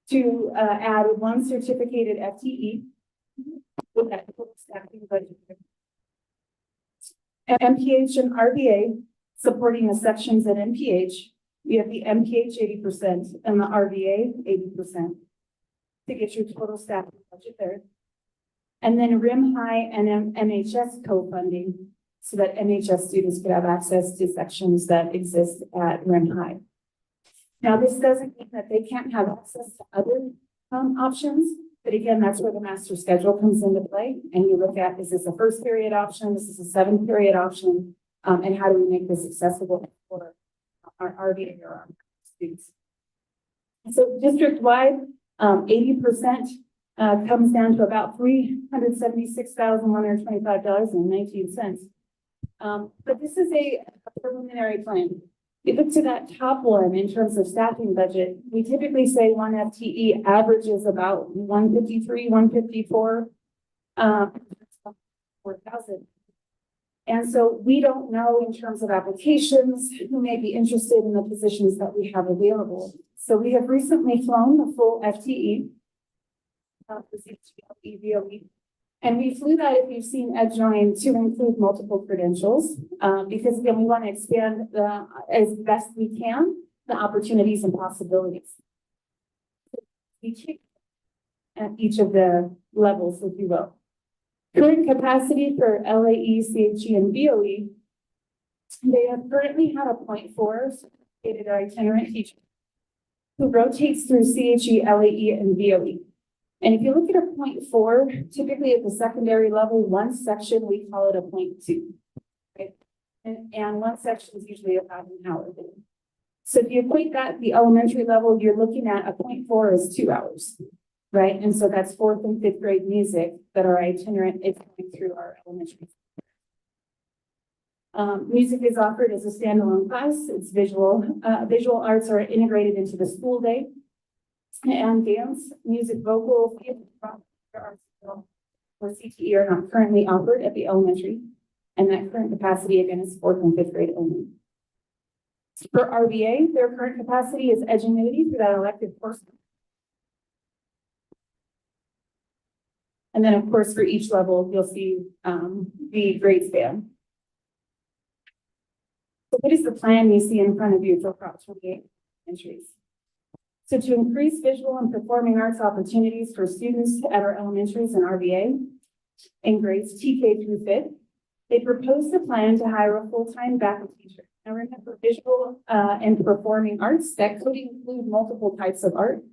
to add 1 certificated FTE with that staffing budget. MPH and RVA supporting the sections at MPH. We have the MPH 80% and the RVA 80% to get your total staffing budget there. And then Rim High and MHS co-funding so that MHS students could have access to sections that exist at Rim High. Now, this doesn't mean that they can't have access to other options, but again, that's where the master schedule comes into play. And you look at, is this a first period option? This is a 7th period option. And how do we make this accessible for our RVA or our students? So district-wide, 80% comes down to about $376,125.19. But this is a preliminary plan. You look to that top one in terms of staffing budget, we typically say 1 FTE averages about 153, 154, 4,000. And so we don't know in terms of applications who may be interested in the positions that we have available. So we have recently flown the full FTE, and we flew that, if you've seen EdJoin, to include multiple credentials, because again, we want to expand as best we can, the opportunities and possibilities. At each of the levels, if you will. Current capacity for LAE, CHE, and VOE, they have currently had a 0.4 certificated itinerant teacher who rotates through CHE, LAE, and VOE. And if you look at a 0.4, typically at the secondary level, one section, we call it a 0.2. and one section is usually about an hour. So if you equate that, the elementary level, you're looking at a 0.4 is 2 hours, right? And so that's fourth and fifth grade music that our itinerant is going through our elementary. Music is offered as a standalone class. It's visual. Visual arts are integrated into the school day. And dance, music, vocal, theater, arts, or CTE are not currently offered at the elementary. And that current capacity, again, is fourth and fifth grade only. For RBA, their current capacity is Edgenuity through that elective course. And then, of course, for each level, you'll see the grade span. So what is the plan you see in front of you for Prop 28 entries? So to increase visual and performing arts opportunities for students at our elementaries and RBA in grades TK through fifth, they proposed a plan to hire a full-time backup teacher. Now remember, visual and performing arts, that could include multiple types of art.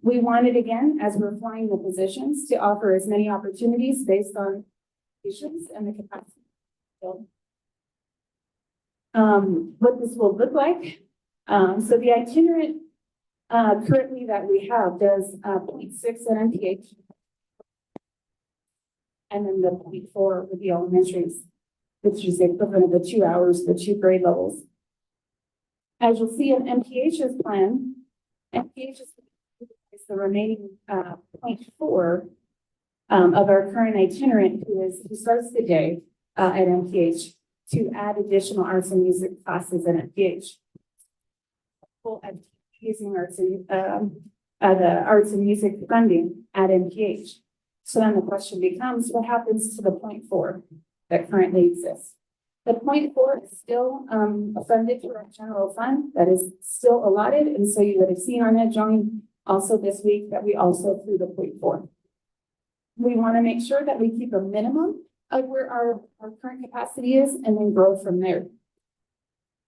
We wanted, again, as we're flying the positions, to offer as many opportunities based on patients and the capacity. So, what this will look like. So the itinerant currently that we have does 0.6 at MPH. And then the 0.4 with the elementaries, which is the equivalent of the 2 hours, the 2 grade levels. As you'll see in MPH's plan, MPH is the remaining 0.4 of our current itinerant who starts the day at MPH to add additional arts and music classes at MPH. Full using arts and the arts and music funding at MPH. So then the question becomes, what happens to the 0.4 that currently exists? The 0.4 is still funded through our general fund. That is still allotted. And so you would have seen on that drawing also this week that we also threw the 0.4. We want to make sure that we keep a minimum of where our current capacity is and then grow from there.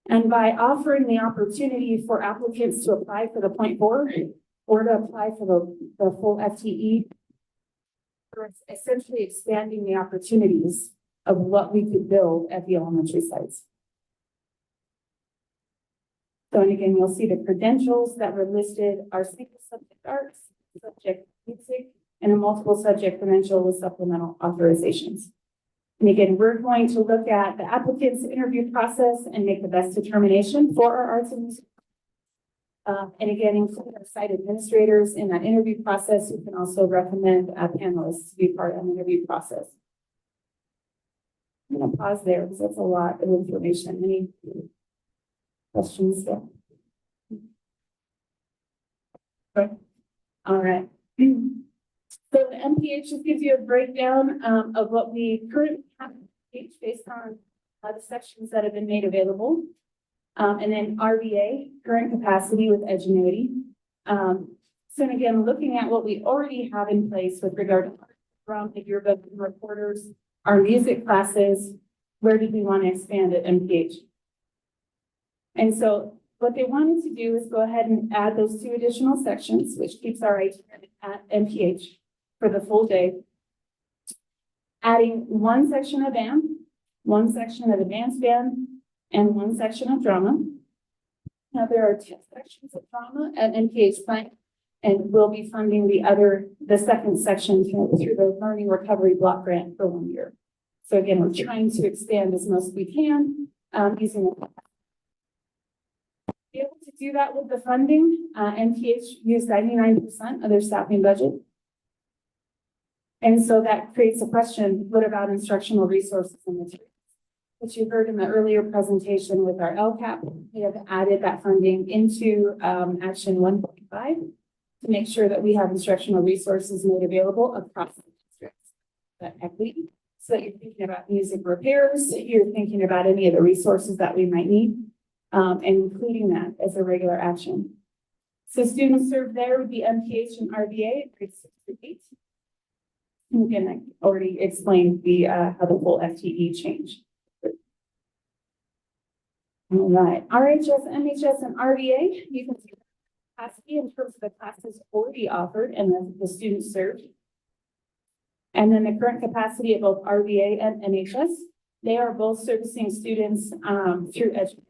And by offering the opportunity for applicants to apply for the 0.4 or to apply for the full FTE, we're essentially expanding the opportunities of what we could build at the elementary sites. So, and again, you'll see the credentials that were listed are single subject arts, subject music, and a multiple subject credential with supplemental authorizations. And again, we're going to look at the applicant's interview process and make the best determination for our arts and music. And again, include our site administrators in that interview process who can also recommend panelists to be part of the interview process. I'm going to pause there because that's a lot of information. Any questions there? Okay. All right. So the MPH just gives you a breakdown of what we currently have based on the sections that have been made available. And then RBA, current capacity with Edgenuity. So and again, looking at what we already have in place with regard to from the yearbook and reporters, our music classes, where did we want to expand at MPH? And so what they wanted to do is go ahead and add those 2 additional sections, which keeps our itinerant at MPH for the full day. Adding 1 section of band, 1 section of advanced band, and 1 section of drama. Now there are 10 sections of drama at MPH plan, and we'll be funding the second section through the Learning Recovery Block Grant for 1 year. So again, we're trying to expand as much as we can using the to be able to do that with the funding. MPH used 99% of their staffing budget. And so that creates a question, what about instructional resources and materials? Which you heard in the earlier presentation with our LCAP, we have added that funding into action 1.5 to make sure that we have instructional resources made available across the districts. That equity, so that you're thinking about music repairs, you're thinking about any of the resources that we might need, and including that as a regular action. So students served there would be MPH and RBA, grades 6 to 8. And again, I already explained how the full FTE changed. All right, RHS, MHS, and RVA, you can see capacity in terms of the classes already offered and the students served. And then the current capacity of both RVA and MHS They are both servicing students, through education.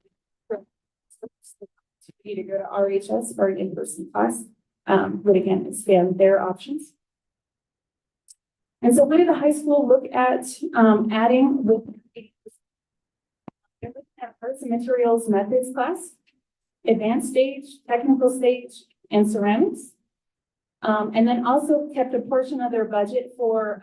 To go to RHS or an in-person class, would again expand their options. And so what did the high school look at, adding with? They're looking at arts and materials methods class, advanced stage, technical stage, and ceramics. And then also kept a portion of their budget for,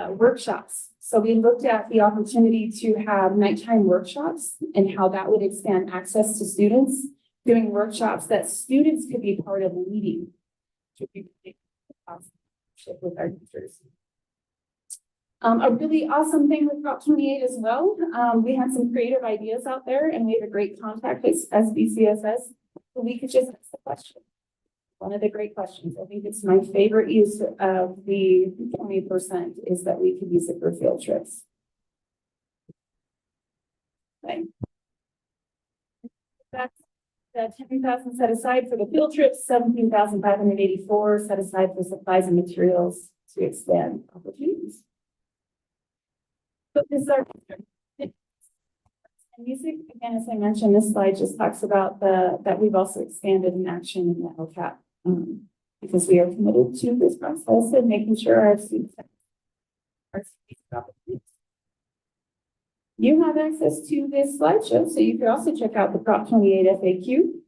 workshops. So we looked at the opportunity to have nighttime workshops and how that would expand access to students, doing workshops that students could be part of leading. With our teachers. A really awesome thing with Prop 28 as well. We had some creative ideas out there and we had a great contact with SBCSS. So we could just ask the question. One of the great questions. I think it's my favorite use of the 20% is that we could use it for field trips. Okay. That's the 10,000 set aside for the field trips, 17,584 set aside for supplies and materials to expand opportunities. But this is our music. Again, as I mentioned, this slide just talks about that we've also expanded in action in the LCAP because we are committed to this process and making sure our students are. You have access to this slideshow, so you can also check out the Prop 28 FAQ.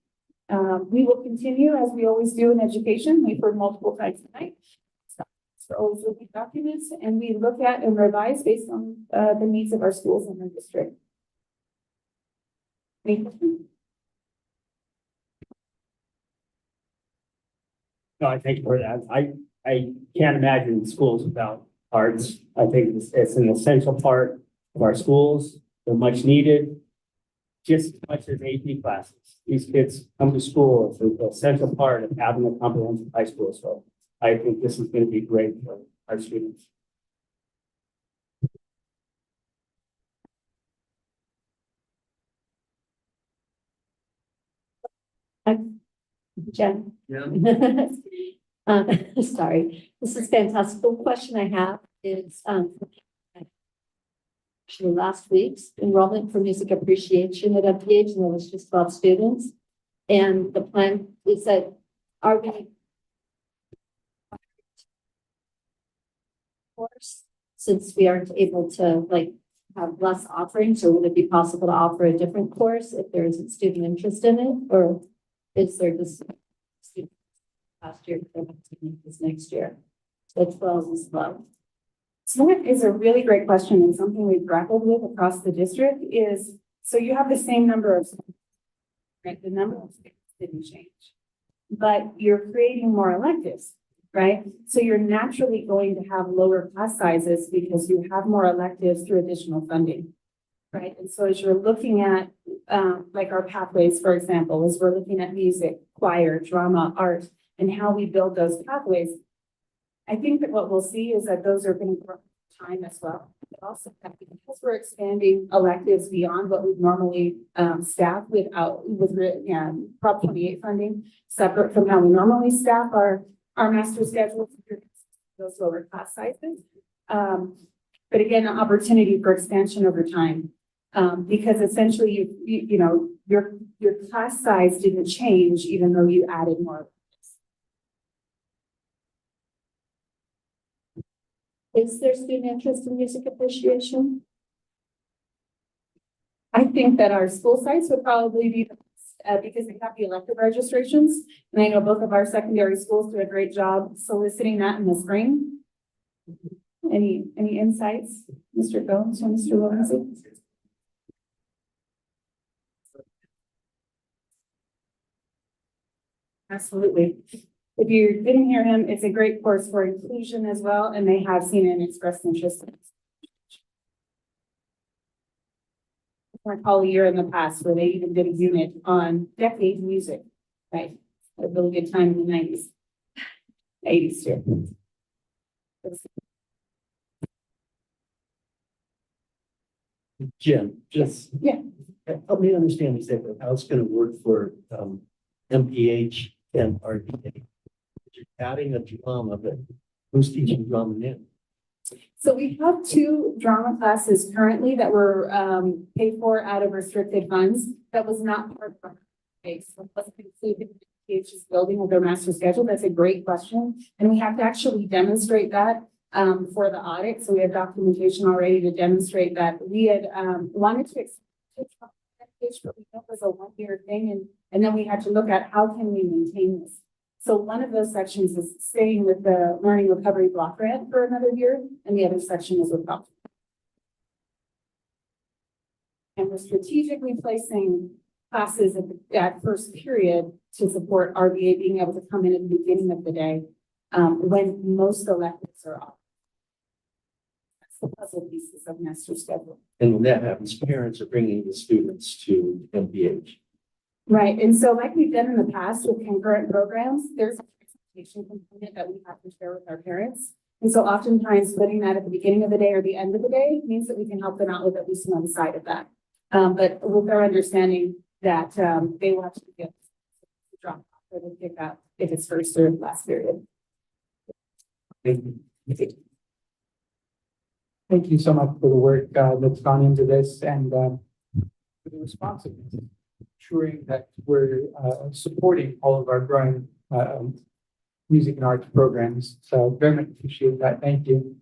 We will continue as we always do in education. We've heard multiple times tonight. So always look at documents and we look at and revise based on the needs of our schools and our district. Any questions? No, I thank you for that. I can't imagine schools without arts. I think it's an essential part of our schools. They're much needed, just as much as AP classes. These kids come to school. It's an essential part of having a comprehensive high school. So I think this is going to be great for our students. Jen. Yeah. Sorry, this is fantastic. The question I have is, actually last week's enrollment for music appreciation at MPH, and there was just 12 students. And the plan is that, are we course, since we aren't able to like have less offerings, or would it be possible to offer a different course if there isn't student interest in it? Or is there just student last year, they're going to make this next year? So 12 is low. So that is a really great question and something we've grappled with across the district is, so you have the same number of, right? The number of students didn't change, but you're creating more electives, right? So you're naturally going to have lower class sizes because you have more electives through additional funding, right? And so as you're looking at, like our pathways, for example, as we're looking at music, choir, drama, art, and how we build those pathways, I think that what we'll see is that those are going to grow time as well. But also because we're expanding electives beyond what we've normally staff with Prop 28 funding, separate from how we normally staff our master schedules, those lower class sizes. But again, an opportunity for expansion over time. Because essentially you know, your class size didn't change even though you added more. Is there student interest in music appreciation? I think that our school sites would probably be the best, because they have the elective registrations. And I know both of our secondary schools do a great job soliciting that in the spring. Any insights, Mr. Goins or Mr. Williamson? Absolutely. If you didn't hear him, it's a great course for inclusion as well, and they have seen and expressed interest in it. I recall a year in the past where they even did a unit on decade music, right? A really good time in the 90s, 80s too. Jen, just. Yeah. Help me understand exactly how it's going to work for MPH and RDA. You're adding a drama, but who's teaching drama in? So we have two drama classes currently that were paid for out of restricted funds. That was not part of our base. So it wasn't included in PH's building of their master schedule. That's a great question. And we have to actually demonstrate that for the audit. So we have documentation already to demonstrate that. We had wanted to expand that page, but we know it was a one-year thing. And then we had to look at how can we maintain this. So one of those sections is staying with the Learning Recovery Block Grant for another year, and the other section is without. And we're strategically placing classes at first period to support RBA being able to come in at the beginning of the day when most electives are off. That's the puzzle pieces of master schedule. And when that happens, parents are bringing the students to MPH. Right, and so like we've done in the past with concurrent programs, there's a presentation component that we have to share with our parents. And so oftentimes putting that at the beginning of the day or the end of the day means that we can help them out with at least one side of that. But with our understanding that they will have to get drop off or they pick up if it's first or last period. Thank you. Thank you so much for the work that's gone into this and for the responsiveness, ensuring that we're supporting all of our growing music and arts programs. So very much appreciate that. Thank you.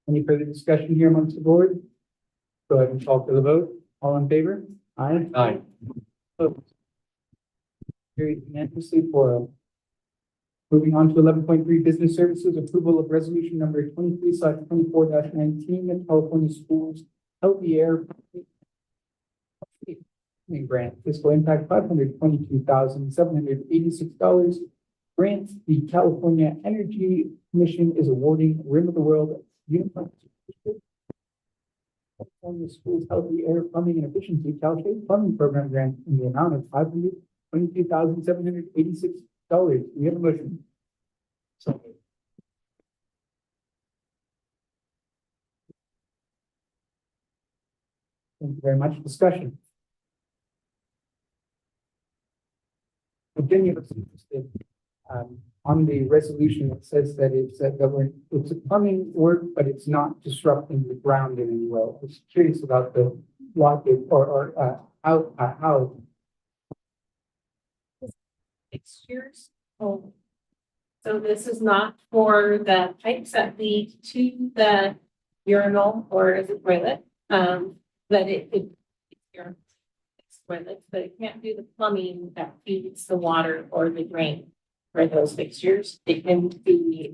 Any further discussion here amongst the board? Go ahead and call for the vote. All in favor? Aye. Aye. Opposed? Carried unanimously for. Moving on to 11.3 business services, approval of resolution number 23/24-19, the California Schools Healthy Air Grant, fiscal impact $522,786. Grant the California Energy Commission is awarding Rim of the World Unified District California Schools Healthy Air Plumbing and Efficiency CalShape Plumbing Program Grant in the amount of $522,786. We have a motion. So. Thank you very much. Discussion. Virginia was interested on the resolution. It says that it's a plumbing work, but it's not disrupting the ground in any way. I was curious about the logic or how. Fixtures. Oh. So this is not for the pipes that lead to the urinal or the toilet. But it could. Toilets, but it can't do the plumbing that feeds the water or the drain for those fixtures. It can be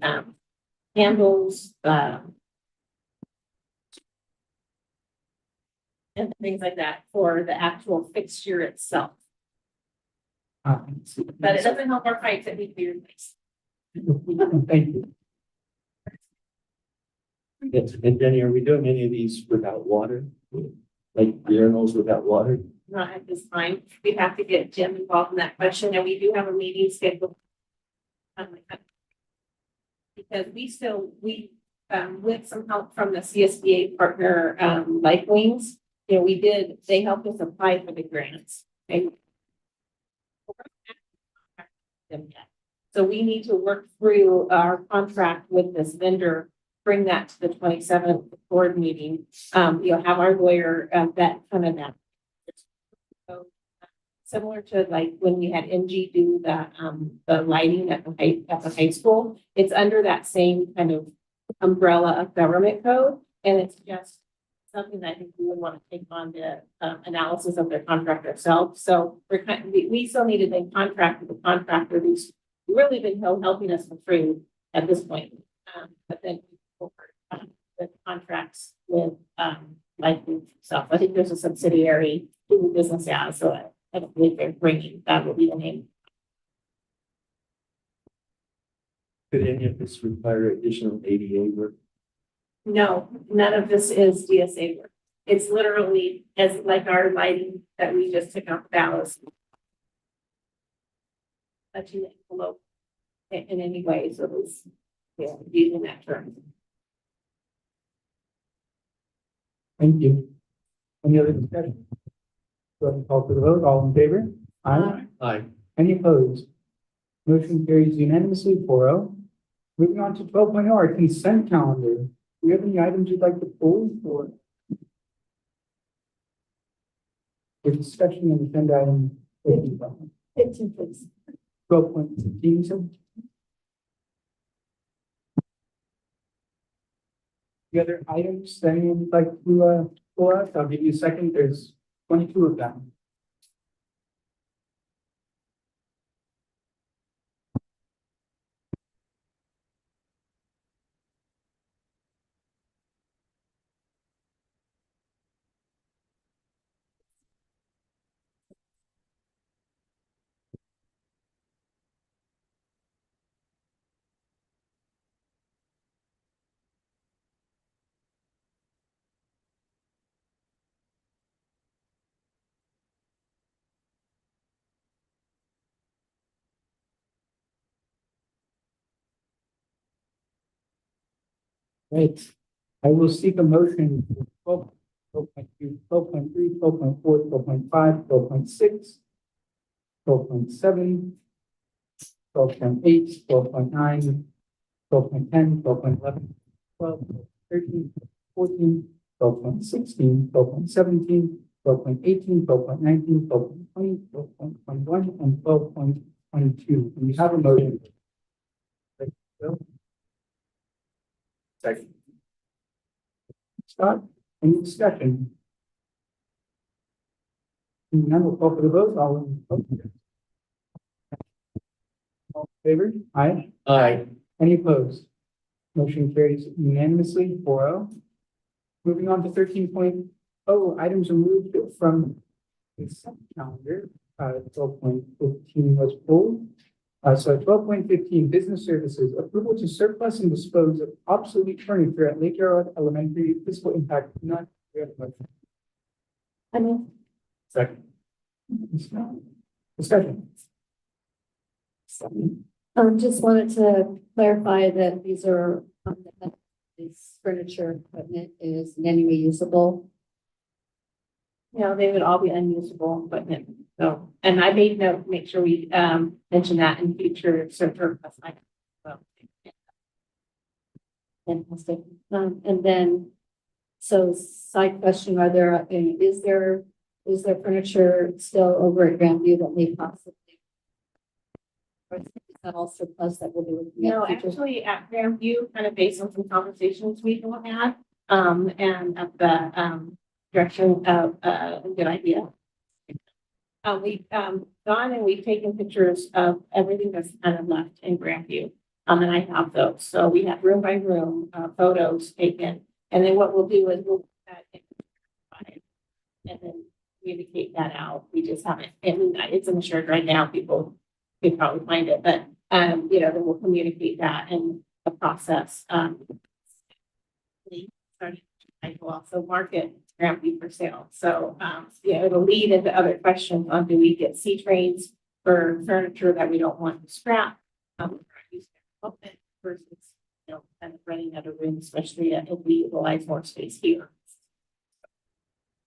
handles, and things like that for the actual fixture itself. But it doesn't help our pipes that need to be replaced. Thank you. Yes, and Jenny, are we doing any of these without water? Like urinals without water? Not at this time. We have to get Jim involved in that question, and we do have a meeting scheduled. Because we with some help from the CSBA partner, Life Wings, you know, they helped us apply for the grants. Okay. So we need to work through our contract with this vendor, bring that to the 27th board meeting. You'll have our lawyer that kind of that. So similar to like when we had NG do the lighting at the high school, it's under that same kind of umbrella of government code, and it's just something that I think we would want to take on the analysis of their contract ourselves. So we still need to then contract with the contractor who's really been helping us for free at this point. But then the contracts with Life itself. I think there's a subsidiary doing business out, so I don't believe they're bringing, that will be the name. Could any of this require additional ADA work? No, none of this is DSA work. It's literally as like our lighting that we just took off ballast. Touching the envelope in any way, so it was, yeah, using that term. Thank you. Any other discussion? Go ahead and call for the vote. All in favor? Aye. Aye. Any opposed? Motion carries unanimously 4-0. Moving on to 12.0, our consent calendar. Do you have any items you'd like to pull for discussion on agenda item 15, please. 12.15? So, the other items that anyone would like to pull out? I'll give you a second. There's 22 of them. Right. I will seek a motion for 12.2, 12.3, 12.4, 12.5, 12.6, 12.7, 12.8, 12.9, 12.10, 12.11, 12, 13, 14, 12.16, 12.17, 12.18, 12.19, 12.20, 12.21, and 12.22. We have a motion. Second. Scott, any discussion? Seeing none, we'll call for the vote. All in favor? Aye. Aye. Any opposed? Motion carries unanimously 4-0. Moving on to 13.0, items removed from the consent calendar. 12.15 was pulled. So 12.15, business services, approval to surplus and dispose of obsolete furniture at Lake Arrowhead Elementary, fiscal impact not. We have a motion. I mean, Second. Discussion. just wanted to clarify that these are, that this furniture equipment is in any way usable. No, they would all be unusable equipment. So, and I made note, make sure we mention that in future surplus items. So, Fantastic. And then, so side question, is there furniture still over at Grandview that may possibly? Or is that all surplus that will be looking at? no, future? actually at Grandview, kind of based on some conversations we've had, and at the direction of a good idea. We've gone and we've taken pictures of everything that's kind of left in Grandview. And I have those. So we have room by room photos taken. And then what we'll do is we'll put that in and then communicate that out. We just haven't, and it's in the shirt right now. People can probably find it, but you know, then we'll communicate that and the process. I will also market Grandview for sale. So, yeah, it'll lead into other questions on do we get C trains for furniture that we don't want to scrap? Versus, you know, kind of running out of room, especially if we utilize more space here.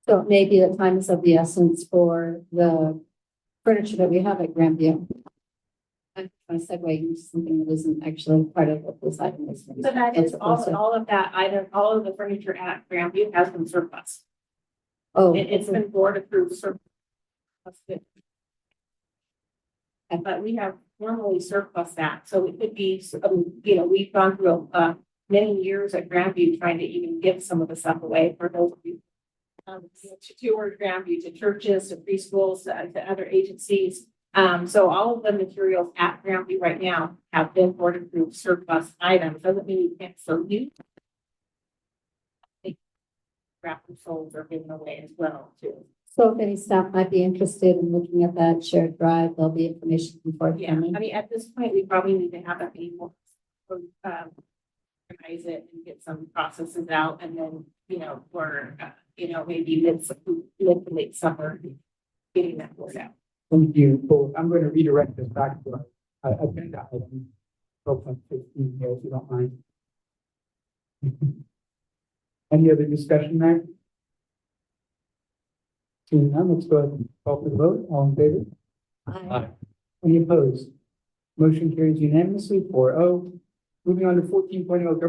So maybe the time is of the essence for the furniture that we have at Grandview. I'm trying to segue into something that isn't actually part of what this item is. So that is all of that item, all of the furniture at Grandview has been surplus. Oh, It's been board approved surplus. But we have normally surplus that, so it could be, you know, we've gone through many years at Grandview trying to even give some of the stuff away for those of you. To tour Grandview, to churches, to preschools, to other agencies. So all of the materials at Grandview right now have been board approved surplus items. Doesn't mean you can't still use. Scrap and sold or given away as well too. so if any staff might be interested in looking at that shared drive, there'll be information before. Yeah, I mean, at this point, we probably need to have that people organize it and get some processes out, and then, you know, for you know, maybe mid to late summer, getting that word out. Thank you. Well, I'm going to redirect this back to our agenda item 12.15 here, if you don't mind. Any other discussion there? Seeing none, let's go ahead and call for the vote. All in favor? Aye. Any opposed? Motion carries unanimously 4-0. Moving on to 14.0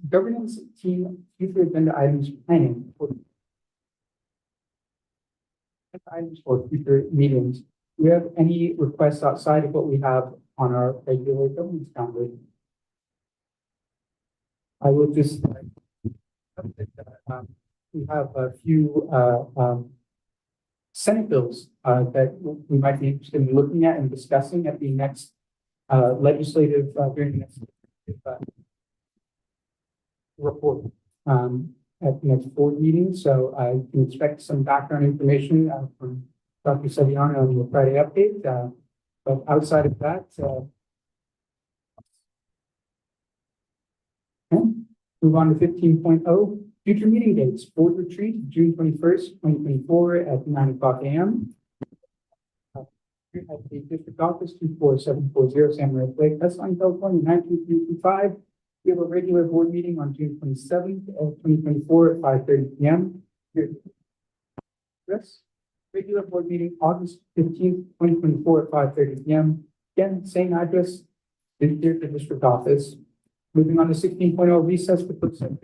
governance team future agenda items planning. Items for future meetings. Do we have any requests outside of what we have on our regular governance calendar? I will just we have a few Senate bills that we might be interested in looking at and discussing at the next legislative during the next report at the next board meeting. So I can expect some background information from Dr. Saviano on the Friday update. But outside of that, move on to 15.0. Future meeting dates, board retreat, June 21st, 2024 at 9:00 a.m. At the district office, 24740 San Maria Lake, Esline, California, 92325. We have a regular board meeting on June 27th of 2024 at 5:30 p.m. Here. Yes. Regular board meeting, August 15th, 2024 at 5:30 p.m. Again, same address, here at the district office. Moving on to 16.0 recess for closed session.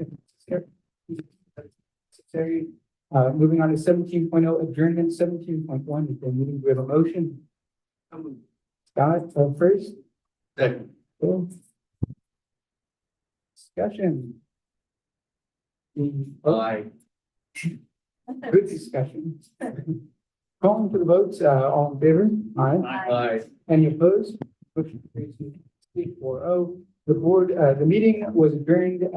Moving on to 17.0 adjournment, 17.1 the meeting. Do we have a motion? Scott, first. Second. Bill. Discussion. Aye. Good discussion. Calling for the votes, all in favor? Aye. Aye. Any opposed? Motion carries 4-0. The board, the meeting was adjourned at